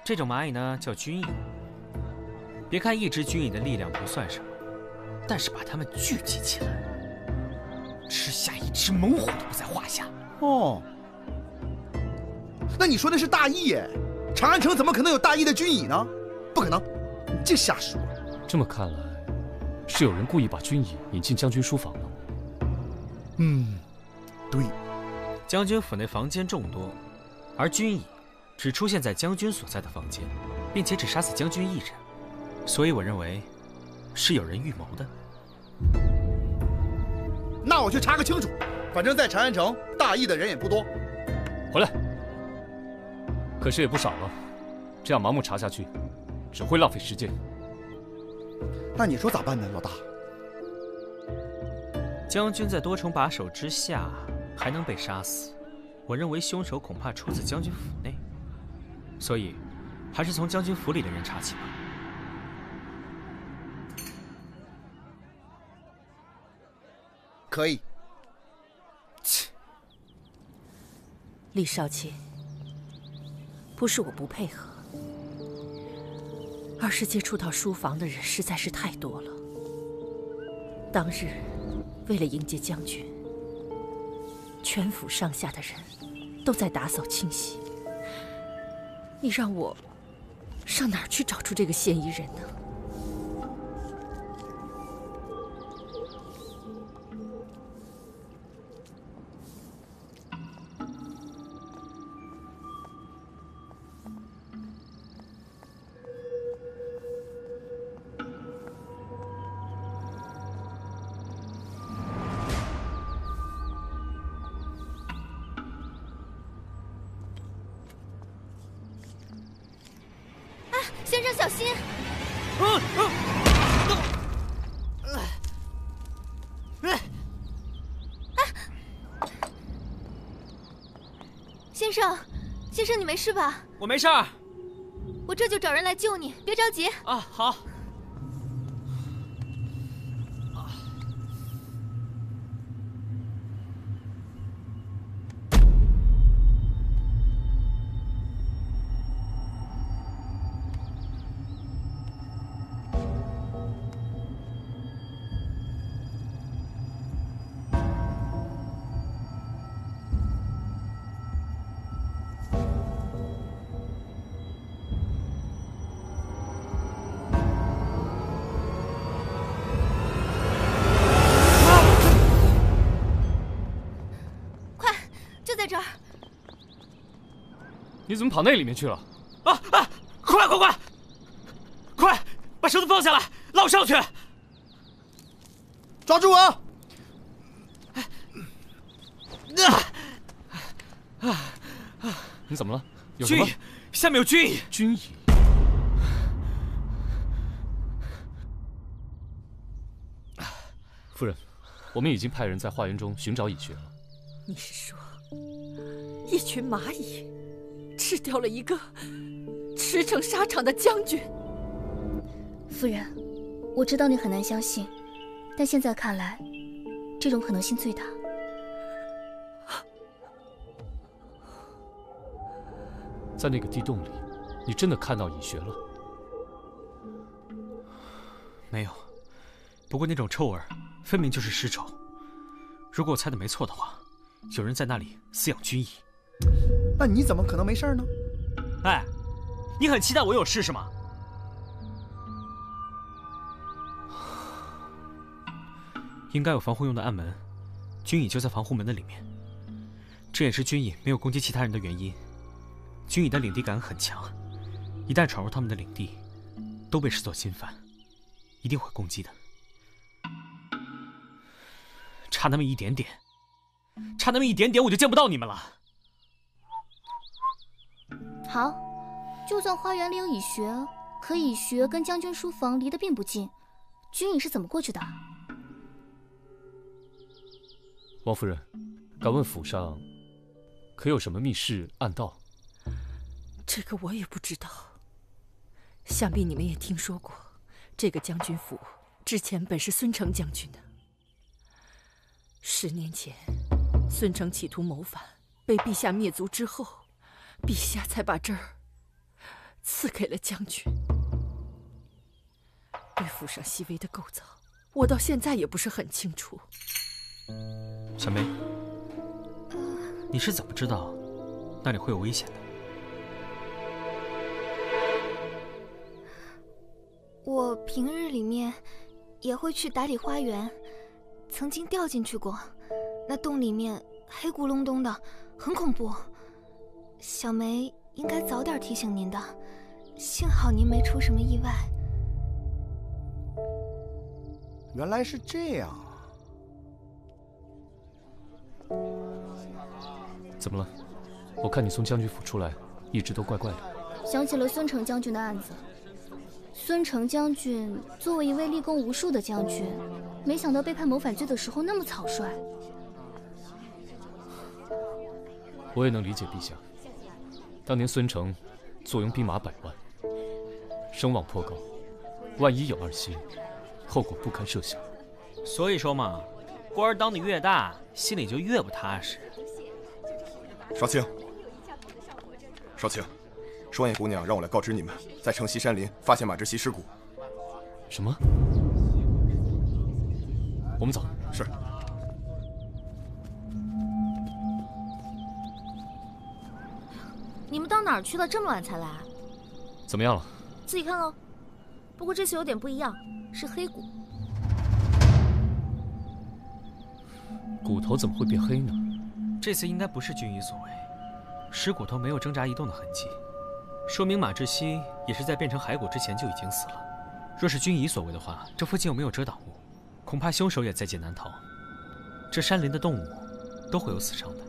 这种蚂蚁呢叫军蚁。别看一只军蚁的力量不算什么，但是把它们聚集起来，吃下一只猛虎都不在话下。哦，那你说那是大邑耶？长安城怎么可能有大邑的军蚁呢？不可能，你净瞎说。这么看来，是有人故意把军蚁引进将军书房了。对。将军府内房间众多，而军蚁只出现在将军所在的房间，并且只杀死将军一人，所以我认为是有人预谋的。那我去查个清楚，反正在长安城，大邑的人也不多。回来。可是也不少了，这样盲目查下去，只会浪费时间。那你说咋办呢，老大？将军在多重把守之下还能被杀死，我认为凶手恐怕出自将军府内，所以还是从将军府里的人查起吧。可以。李少卿，不是我不配合，而是接触到书房的人实在是太多了。当日为了迎接将军，全府上下的人都在打扫清洗，你让我上哪儿去找出这个嫌疑人呢？先生小心！先生，你没事吧？我没事儿。我这就找人来救你，别着急。啊，好。你怎么跑那里面去了？快，把绳子放下来，拉我上去！抓住我！你怎么了？有什么？军医，下面有军医。军医。夫人，我们已经派人在花园中寻找蚁穴了。你是说，一群蚂蚁吃掉了一个驰骋沙场的将军？夫人，我知道你很难相信，但现在看来，这种可能性最大。在那个地洞里，你真的看到蚁穴了？没有，不过那种臭味分明就是尸臭。如果我猜的没错的话，有人在那里饲养军蚁。那你怎么可能没事呢？哎，你很期待我有事是吗？应该有防护用的暗门，军蚁就在防护门的里面。这也是军蚁没有攻击其他人的原因。军蚁的领地感很强，一旦闯入他们的领地，都被视作侵犯，一定会攻击的。差那么一点点，我就见不到你们了。好，就算花园里有蚁穴，可蚁穴跟将军书房离得并不近，军蚁是怎么过去的？王夫人，敢问府上可有什么密室暗道？这个我也不知道。想必你们也听说过，这个将军府之前本是孙承将军的。10年前，孙承企图谋反，被陛下灭族之后，陛下才把这儿赐给了将军。对府上细微的构造，我到现在也不是很清楚。小梅，你是怎么知道那里会有危险的？我平日里面也会去打理花园，曾经掉进去过，那洞里面黑咕隆咚的，很恐怖。小梅应该早点提醒您的，幸好您没出什么意外。原来是这样啊！怎么了？我看你从将军府出来，一直都怪怪的。想起了孙承将军的案子。孙承将军作为一位立功无数的将军，没想到被判谋反罪的时候那么草率。我也能理解陛下。当年孙承坐拥兵马100万，声望颇高，万一有二心，后果不堪设想。所以说嘛，官儿当得越大，心里就越不踏实。少卿，少卿，双眼姑娘让我来告知你们，在城西山林发现马志熙尸骨。什么？我们走。是。你们到哪儿去了？这么晚才来？怎么样了？自己看喽。不过这次有点不一样，是黑骨。骨头怎么会变黑呢？这次应该不是军医所为，尸骨头没有挣扎移动的痕迹，说明马志熙也是在变成骸骨之前就已经死了。若是军医所为的话，这附近又没有遮挡物，恐怕凶手也在劫难逃。这山林的动物都会有死伤的。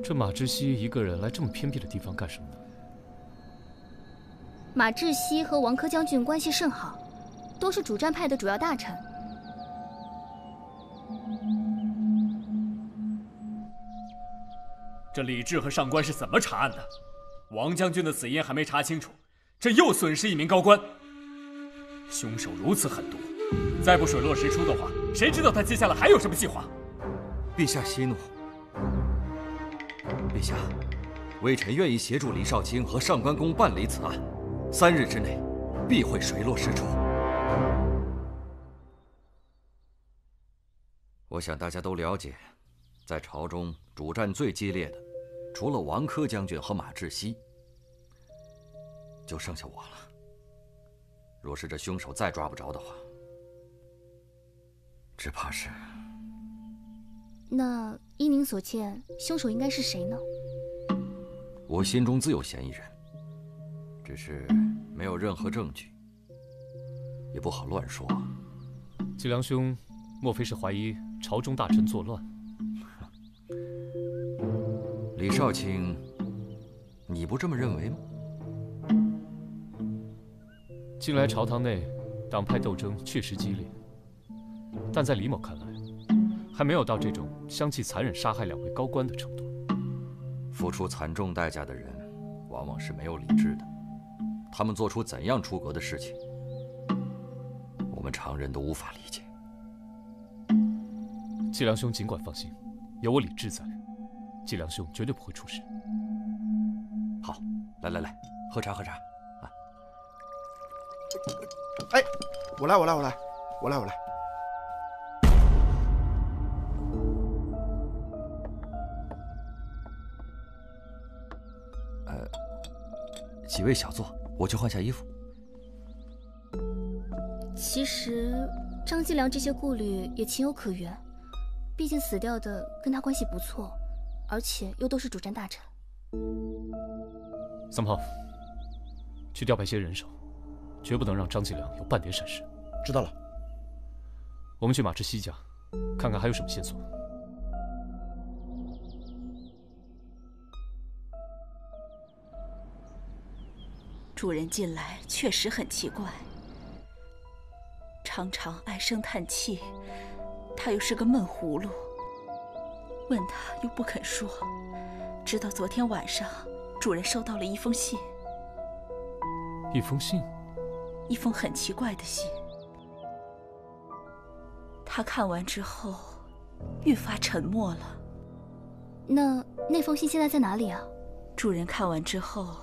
这马志熙一个人来这么偏僻的地方干什么呢？马志熙和王科将军关系甚好，都是主战派的主要大臣。这李治和上官是怎么查案的？王将军的死因还没查清楚，这又损失一名高官。凶手如此狠毒，再不水落石出的话，谁知道他接下来还有什么计划？陛下息怒。陛下，微臣愿意协助李少卿和上官公办理此案，3日之内必会水落石出。我想大家都了解，在朝中主战最激烈的，除了王科将军和马志熙，就剩下我了。若是这凶手再抓不着的话，只怕是……那依您所见，凶手应该是谁呢？我心中自有嫌疑人，只是没有任何证据，也不好乱说。季良兄，莫非是怀疑朝中大臣作乱？李少卿，你不这么认为吗？近来朝堂内党派斗争确实激烈，但在李某看来，还没有到这种相继残忍杀害2位高官的程度。付出惨重代价的人，往往是没有理智的。他们做出怎样出格的事情，我们常人都无法理解。季良兄尽管放心，有我李治在，季良兄绝对不会出事。好，来，喝茶。哎，我来。几位小坐，我去换下衣服。其实张继良这些顾虑也情有可原，毕竟死掉的跟他关系不错，而且又都是主战大臣。三炮，去调派些人手，绝不能让张继良有半点闪失。知道了。我们去马志西家，看看还有什么线索。主人近来确实很奇怪，常常唉声叹气，他又是个闷葫芦，问他又不肯说，直到昨天晚上，主人收到了一封信。一封信？一封很奇怪的信。他看完之后，愈发沉默了。那封信现在在哪里啊？主人看完之后，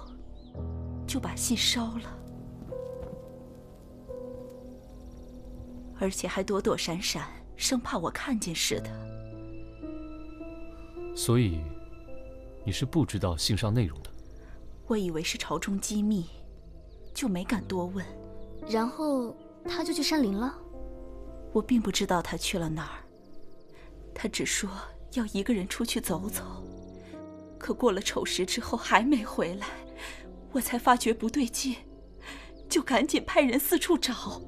就把信烧了，而且还躲躲闪闪，生怕我看见似的。所以，你是不知道信上内容的？我以为是朝中机密，就没敢多问。然后他就去山林了？我并不知道他去了哪儿，他只说要一个人出去走走，可过了丑时之后还没回来。我才发觉不对劲，就赶紧派人四处找，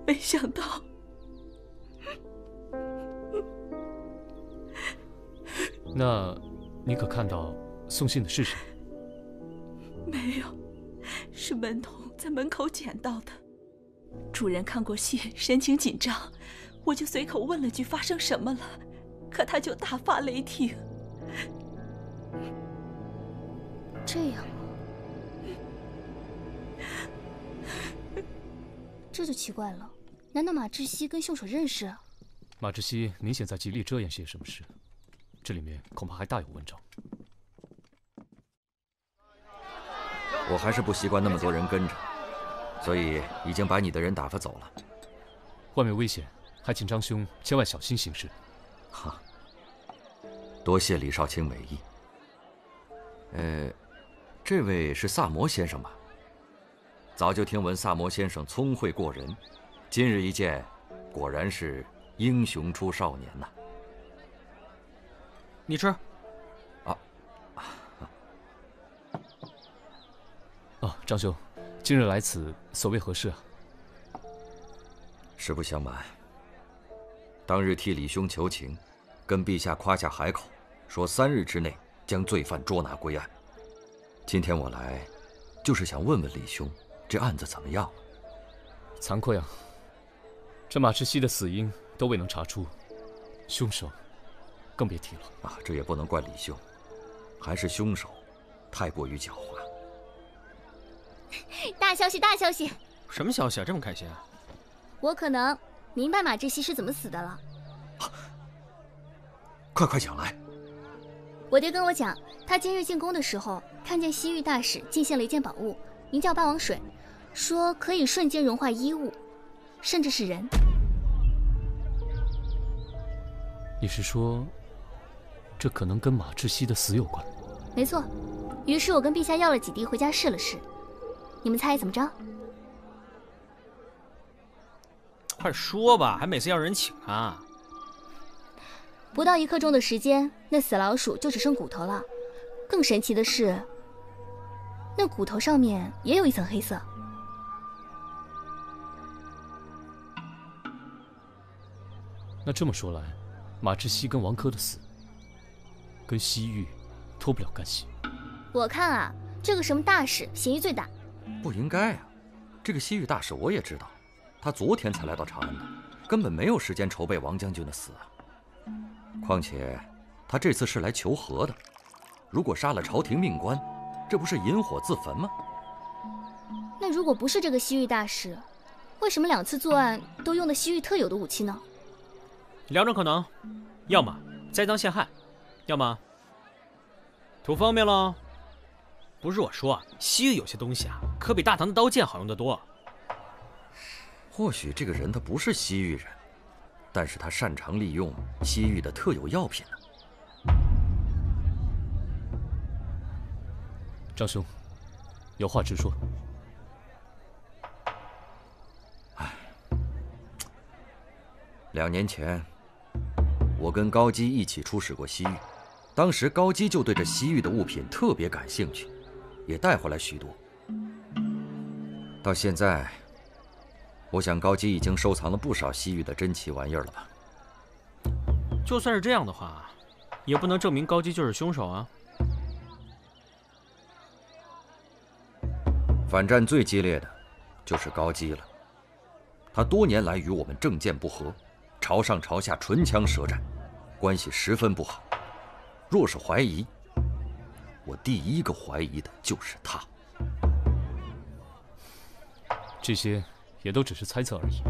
没想到，那你可看到送信的是谁？没有，是门童在门口捡到的。主人看过信，神情紧张，我就随口问了句发生什么了，可他就大发雷霆。这样，这就奇怪了。难道马志西跟凶手认识？马志西明显在极力遮掩些什么事，这里面恐怕还大有文章。我还是不习惯那么多人跟着，所以已经把你的人打发走了。外面危险，还请张兄千万小心行事。哈，多谢李少卿美意。这位是萨摩先生吧？早就听闻萨摩先生聪慧过人，今日一见，果然是英雄出少年呐。你吃？张兄，今日来此，所谓何事啊？实不相瞒，当日替李兄求情，跟陛下夸下海口，说3日之内将罪犯捉拿归案。今天我来，就是想问问李兄，这案子怎么样了？惭愧啊，这马志西的死因都未能查出，凶手更别提了。这也不能怪李兄，还是凶手太过于狡猾。大消息！大消息！什么消息啊？这么开心啊？我可能明白马志西是怎么死的了。快讲来！我爹跟我讲，他今日进宫的时候，看见西域大使进献了一件宝物，名叫八王水，说可以瞬间融化衣物，甚至是人。你是说，这可能跟马志西的死有关？没错。于是我跟陛下要了几滴回家试了试，你们猜怎么着？快说吧，还每次要人请啊？不到1刻钟的时间，那死老鼠就只剩骨头了。更神奇的是，那骨头上面也有一层黑色。那这么说来，马志熙跟王珂的死，跟西域脱不了干系。我看啊，这个什么大事嫌疑最大。不应该啊，这个西域大使我也知道，他昨天才来到长安的，根本没有时间筹备王将军的死啊。况且他这次是来求和的，如果杀了朝廷命官，这不是引火自焚吗？那如果不是这个西域大使，为什么2次作案都用的西域特有的武器呢？2种可能，要么栽赃陷害，要么图方便喽。不是我说，西域有些东西啊，可比大唐的刀剑好用得多。或许这个人他不是西域人，但是他擅长利用西域的特有药品呢。张兄，有话直说。2年前，我跟高基一起出使过西域，当时高基就对这西域的物品特别感兴趣，也带回来许多。到现在，我想高基已经收藏了不少西域的珍奇玩意儿了吧？就算是这样的话，也不能证明高基就是凶手啊。反战最激烈的就是高基了，他多年来与我们政见不合，朝上朝下唇枪舌战，关系十分不好。若是怀疑，我第一个怀疑的就是他。这些也都只是猜测而已。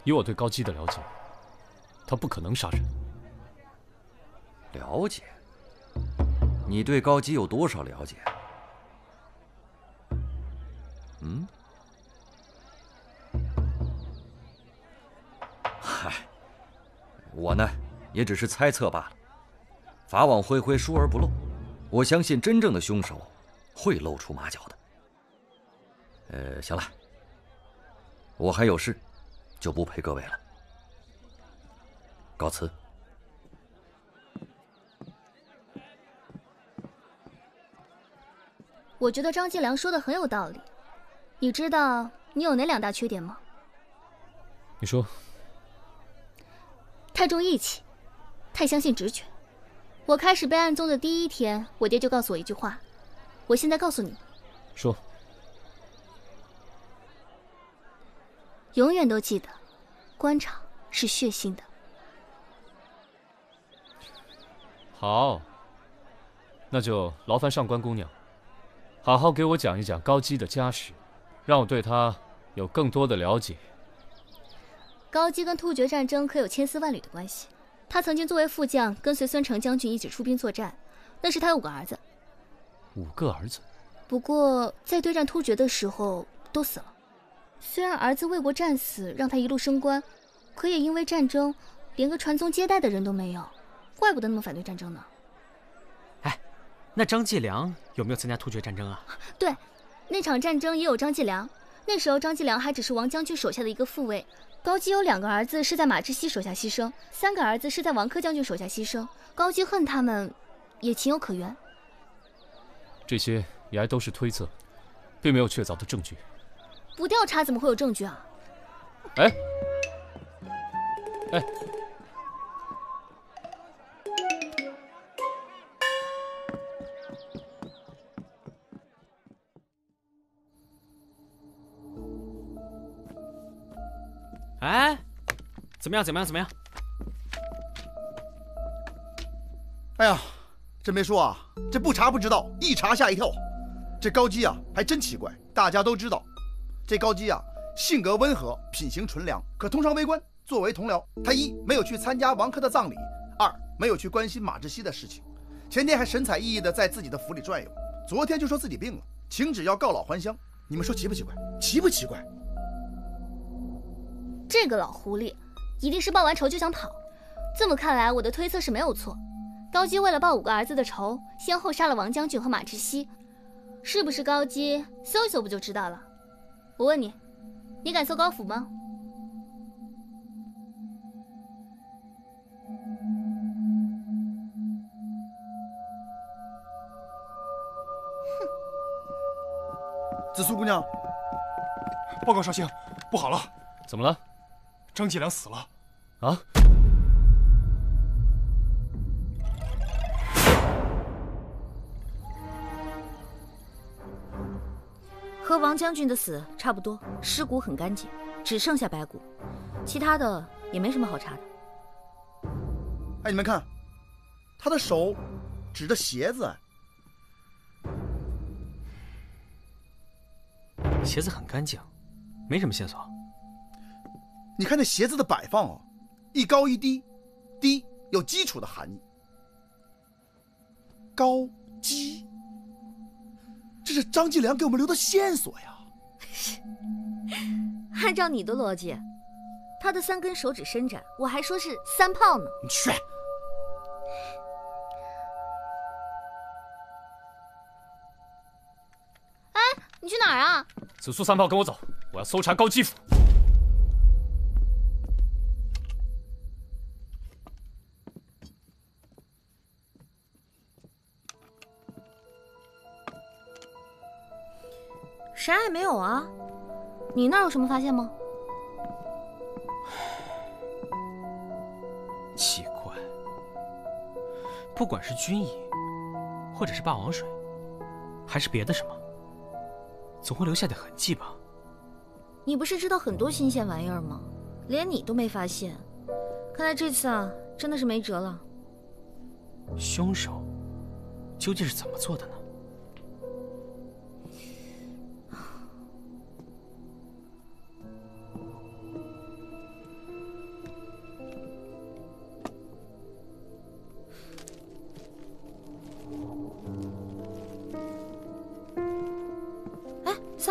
以我对高基的了解，他不可能杀人。了解？你对高基有多少了解？嗨，我呢，也只是猜测罢了。法网恢恢，疏而不漏。我相信真正的凶手会露出马脚的。行了，我还有事，就不陪各位了，告辞。我觉得张继良说的很有道理。你知道你有哪2大缺点吗？你说。太重义气，太相信直觉。我开始被暗踪的第1天，我爹就告诉我一句话，我现在告诉你。说。永远都记得，官场是血腥的。好，那就劳烦上官姑娘，好好给我讲一讲高基的家史，让我对他有更多的了解。高基跟突厥战争可有千丝万缕的关系。他曾经作为副将，跟随孙承将军一起出兵作战。那时他有5个儿子。5个儿子？不过在对战突厥的时候都死了。虽然儿子为国战死，让他一路升官，可也因为战争，连个传宗接代的人都没有，怪不得那么反对战争呢。哎，那张继良有没有参加突厥战争啊？对，那场战争也有张继良。那时候张继良还只是王将军手下的一个副尉。高基有2个儿子是在马志熙手下牺牲，3个儿子是在王珂将军手下牺牲。高基恨他们，也情有可原。这些也还都是推测，并没有确凿的证据。不调查怎么会有证据啊？哎，哎，怎么样？哎呀，真没说啊，这不查不知道，一查吓一跳。这高基啊，还真奇怪。大家都知道，这高基啊，性格温和，品行纯良，可通常为官。作为同僚，他1没有去参加王珂的葬礼，2没有去关心马志熙的事情。前天还神采奕奕的在自己的府里转悠，昨天就说自己病了，请旨要告老还乡。你们说奇不奇怪？奇不奇怪？这个老狐狸，一定是报完仇就想跑。这么看来，我的推测是没有错。高基为了报5个儿子的仇，先后杀了王将军和马志熙，是不是高基？搜一搜不就知道了。我问你，你敢搜高府吗？紫苏姑娘，报告少卿，不好了！怎么了？张继良死了。啊？和王将军的死差不多，尸骨很干净，只剩下白骨，其他的也没什么好查的。哎，你们看，他的手指着鞋子。鞋子很干净，没什么线索。你看那鞋子的摆放哦，一高一低，低有基础的含义。高基，这是张继良给我们留的线索呀。按照你的逻辑，他的3根手指伸展，我还说是3炮呢。你去。哎，你去哪儿啊？紫苏3炮，跟我走，我要搜查高基府。啥也没有啊，你那儿有什么发现吗？奇怪，不管是军医，或者是霸王水，还是别的什么，总会留下点痕迹吧？你不是知道很多新鲜玩意儿吗？连你都没发现，看来这次啊，真的是没辙了。凶手究竟是怎么做的呢？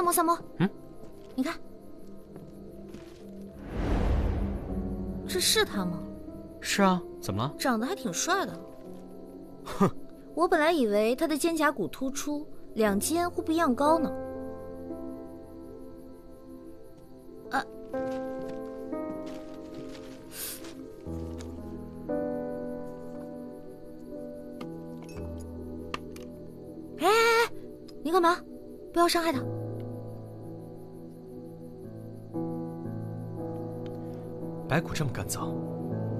三毛，你看，这是他吗？是啊，怎么了？长得还挺帅的。哼，我本来以为他的肩胛骨突出，2肩会不一样高呢。哎，你干嘛？不要伤害他。白骨这么干燥，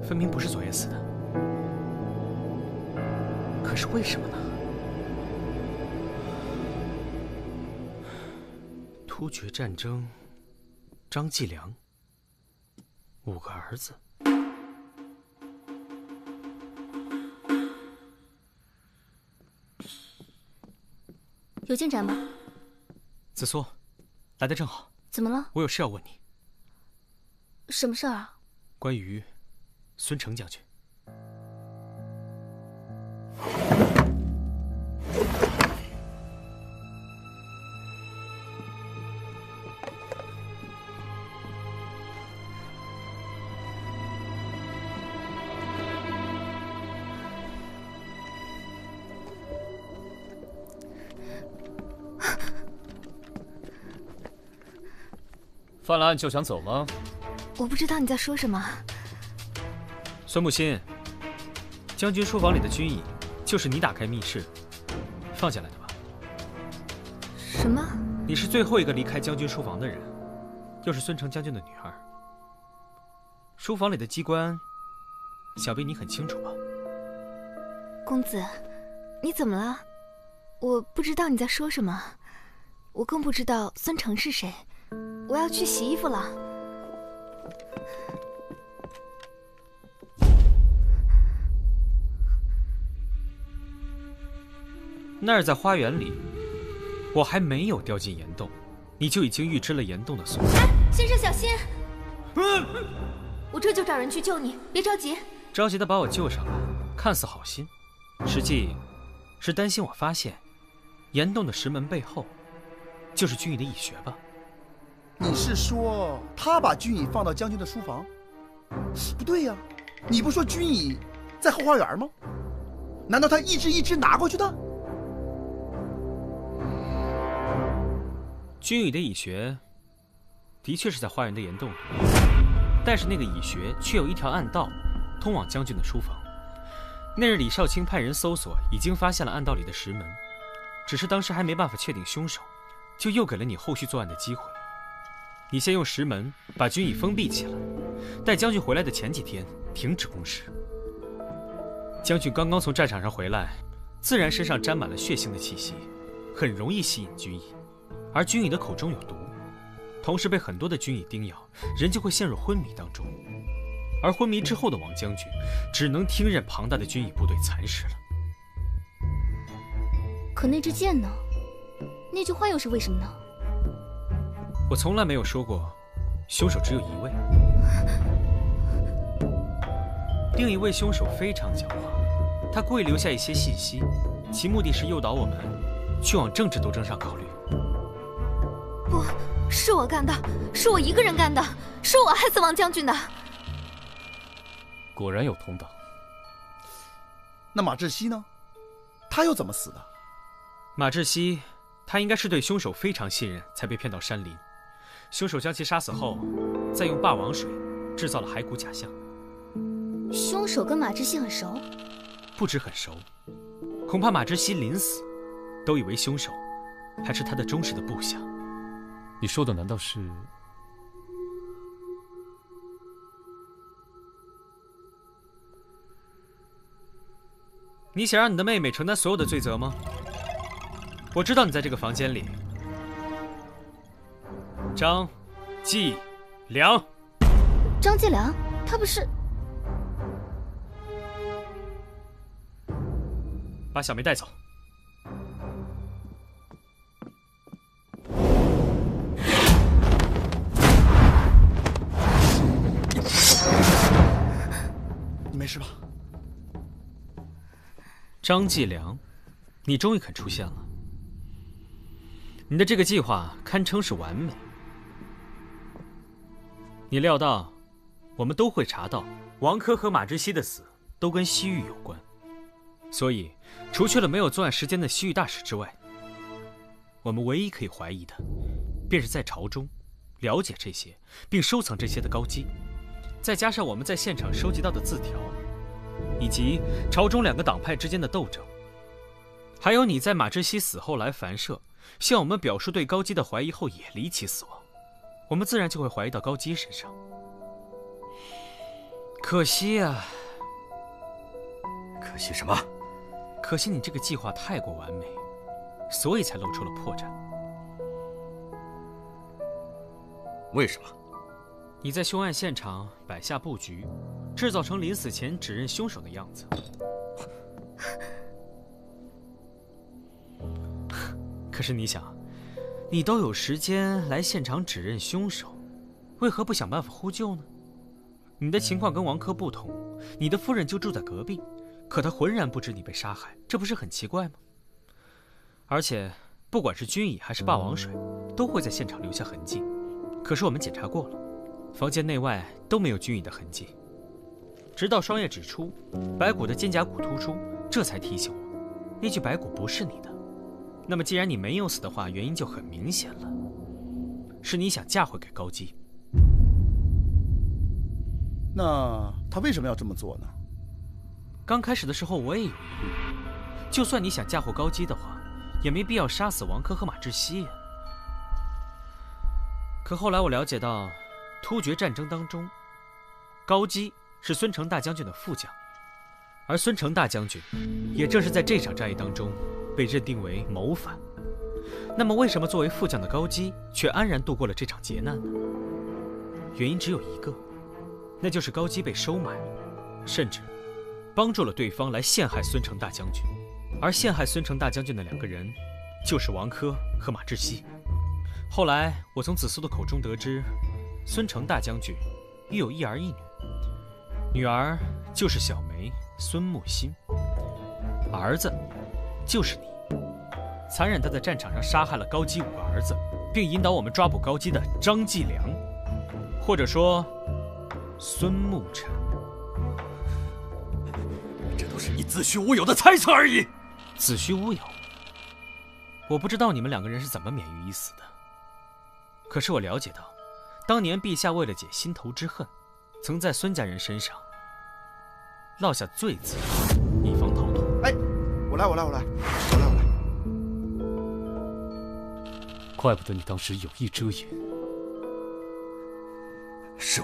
分明不是昨夜死的。可是为什么呢？突厥战争，张继良，5个儿子。有进展吗？紫苏，来得正好。怎么了？我有事要问你。什么事儿啊？关于孙成将军。犯了案就想走吗？我不知道你在说什么。孙木心，将军书房里的军椅就是你打开密室放下来的吧？什么？你是最后一个离开将军书房的人，又是孙成将军的女儿。书房里的机关，想必你很清楚吧？公子，你怎么了？我不知道你在说什么，我更不知道孙成是谁。我要去洗衣服了。那儿在花园里，我还没有掉进岩洞，你就已经预知了岩洞的所在。先生小心！我这就找人去救你，别着急。着急的把我救上来，看似好心，实际是担心我发现岩洞的石门背后就是军医的义穴吧？你是说他把军椅放到将军的书房？不对呀，你不说军椅在后花园吗？难道他一只一只拿过去的？军椅的椅穴的确是在花园的岩洞里，但是那个椅穴却有一条暗道通往将军的书房。那日李少卿派人搜索，已经发现了暗道里的石门，只是当时还没办法确定凶手。就又给了你后续作案的机会。你先用石门把军医封闭起来，待将军回来的前几天停止攻势。将军刚刚从战场上回来，自然身上沾满了血腥的气息，很容易吸引军医，而军医的口中有毒，同时被很多的军医叮咬，人就会陷入昏迷当中。而昏迷之后的王将军，只能听任庞大的军医部队蚕食了。可那支箭呢？那句话又是为什么呢？我从来没有说过，凶手只有一位。另一位凶手非常狡猾，他故意留下一些信息，其目的是诱导我们去往政治斗争上考虑。不是我干的，是我一个人干的，是我害死王将军的。果然有同党。那马志熙呢？他又怎么死的？马志熙，他应该是对凶手非常信任，才被骗到山林。凶手将其杀死后，再用霸王水制造了骸骨假象。凶手跟马志熙很熟？不止很熟，恐怕马志熙临死都以为凶手还是他的忠实的部下。你说的难道是？你想让你的妹妹承担所有的罪责吗？我知道你在这个房间里。张继良。张继良，他不是？把小梅带走。你没事吧？张继良，你终于肯出现了。你的这个计划堪称是完美。你料到，我们都会查到王珂和马之熙的死都跟西域有关，所以除去了没有作案时间的西域大使之外，我们唯一可以怀疑的，便是在朝中了解这些并收藏这些的高基，再加上我们在现场收集到的字条，以及朝中两个党派之间的斗争，还有你在马之熙死后来凡社向我们表述对高基的怀疑后也离奇死亡，我们自然就会怀疑到高基身上。可惜啊！可惜什么？可惜你这个计划太过完美，所以才露出了破绽。为什么？你在凶案现场摆下布局，制造成临死前指认凶手的样子。可是你想，你都有时间来现场指认凶手，为何不想办法呼救呢？你的情况跟王珂不同，你的夫人就住在隔壁，可她浑然不知你被杀害，这不是很奇怪吗？而且，不管是军医还是霸王水，都会在现场留下痕迹。可是我们检查过了，房间内外都没有军医的痕迹。直到双叶指出白骨的肩胛骨突出，这才提醒我，那具白骨不是你的。那么既然你没有死的话，原因就很明显了，是你想嫁祸给高基。那他为什么要这么做呢？刚开始的时候我也有疑虑，就算你想嫁祸高基的话，也没必要杀死王珂和马志熙呀。可后来我了解到，突厥战争当中，高基是孙承大将军的副将，而孙承大将军也正是在这场战役当中被认定为谋反。那么为什么作为副将的高基却安然度过了这场劫难呢？原因只有一个，那就是高基被收买了，甚至帮助了对方来陷害孙承大将军。而陷害孙承大将军的两个人，就是王珂和马志熙。后来我从子苏的口中得知，孙承大将军育有一儿一女，女儿就是小梅孙木心，儿子就是你。残忍地在战场上杀害了高基5个儿子，并引导我们抓捕高基的张继良，或者说孙沐尘。这都是你子虚乌有的猜测而已。子虚乌有？我不知道你们两个人是怎么免于一死的。可是我了解到，当年陛下为了解心头之恨，曾在孙家人身上落下罪字，以防逃脱。哎，我来。怪不得你当时有意遮掩。是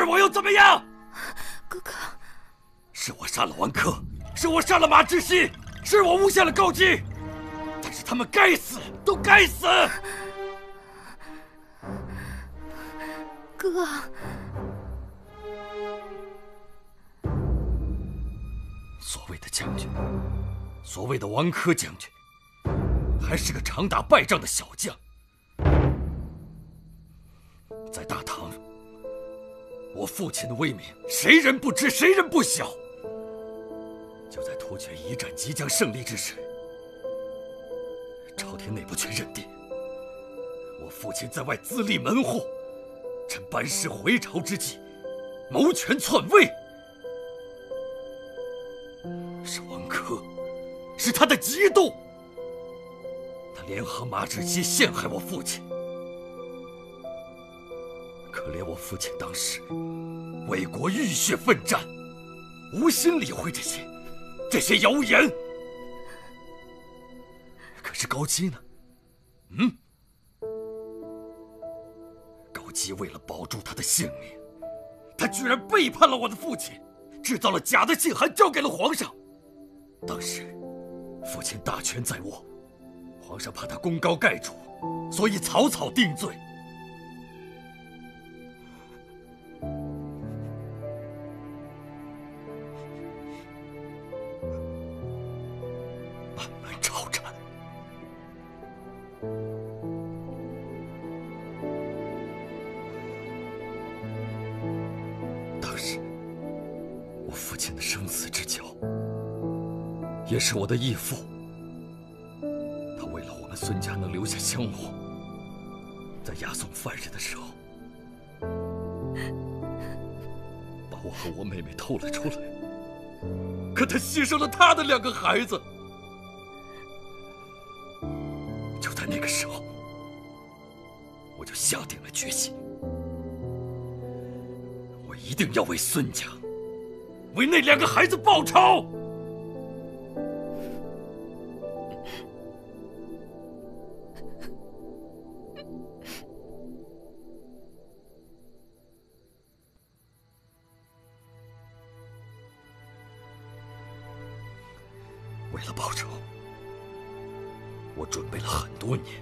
我又怎么样？哥哥，是我杀了王珂，是我杀了马志熙，是我诬陷了高基，但是他们该死，都该死！哥，所谓的将军，所谓的王珂将军，还是个常打败仗的小将。在大唐，我父亲的威名，谁人不知，谁人不晓？就在突厥一战即将胜利之时，朝廷内部却认定我父亲在外自立门户，趁班师回朝之际，谋权篡位。是王珂，是他的嫉妒，他联合马志熙陷害我父亲。可怜我父亲当时为国浴血奋战，无心理会这些谣言。可是高基呢？高基为了保住他的性命，他居然背叛了我的父亲，制造了假的信函交给了皇上。当时父亲大权在握，皇上怕他功高盖主，所以草草定罪。漫漫朝战，当时我父亲的生死之交，也是我的义父。他为了我们孙家能留下香火，在押送犯人的时候，把我和我妹妹偷了出来。可他牺牲了他的2个孩子。就在那个时候，我就下定了决心，我一定要为孙家，为那2个孩子报仇。为了报仇，我准备了很多年。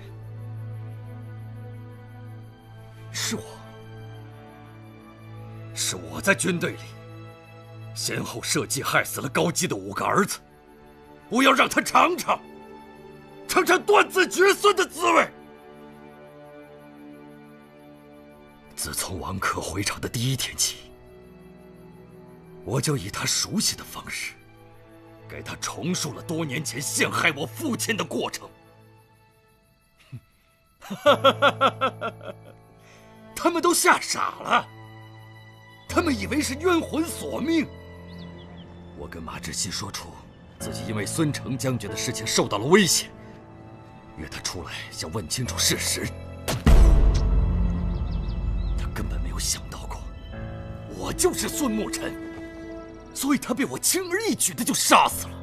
是我在军队里先后设计害死了高基的5个儿子，我要让他尝尝断子绝孙的滋味。自从王珂回朝的第1天起，我就以他熟悉的方式，给他重述了多年前陷害我父亲的过程。他们都吓傻了，他们以为是冤魂索命。我跟马志熙说出自己因为孙承将军的事情受到了威胁，约他出来想问清楚事实。他根本没有想到过我就是孙沐尘，所以他被我轻而易举的就杀死了。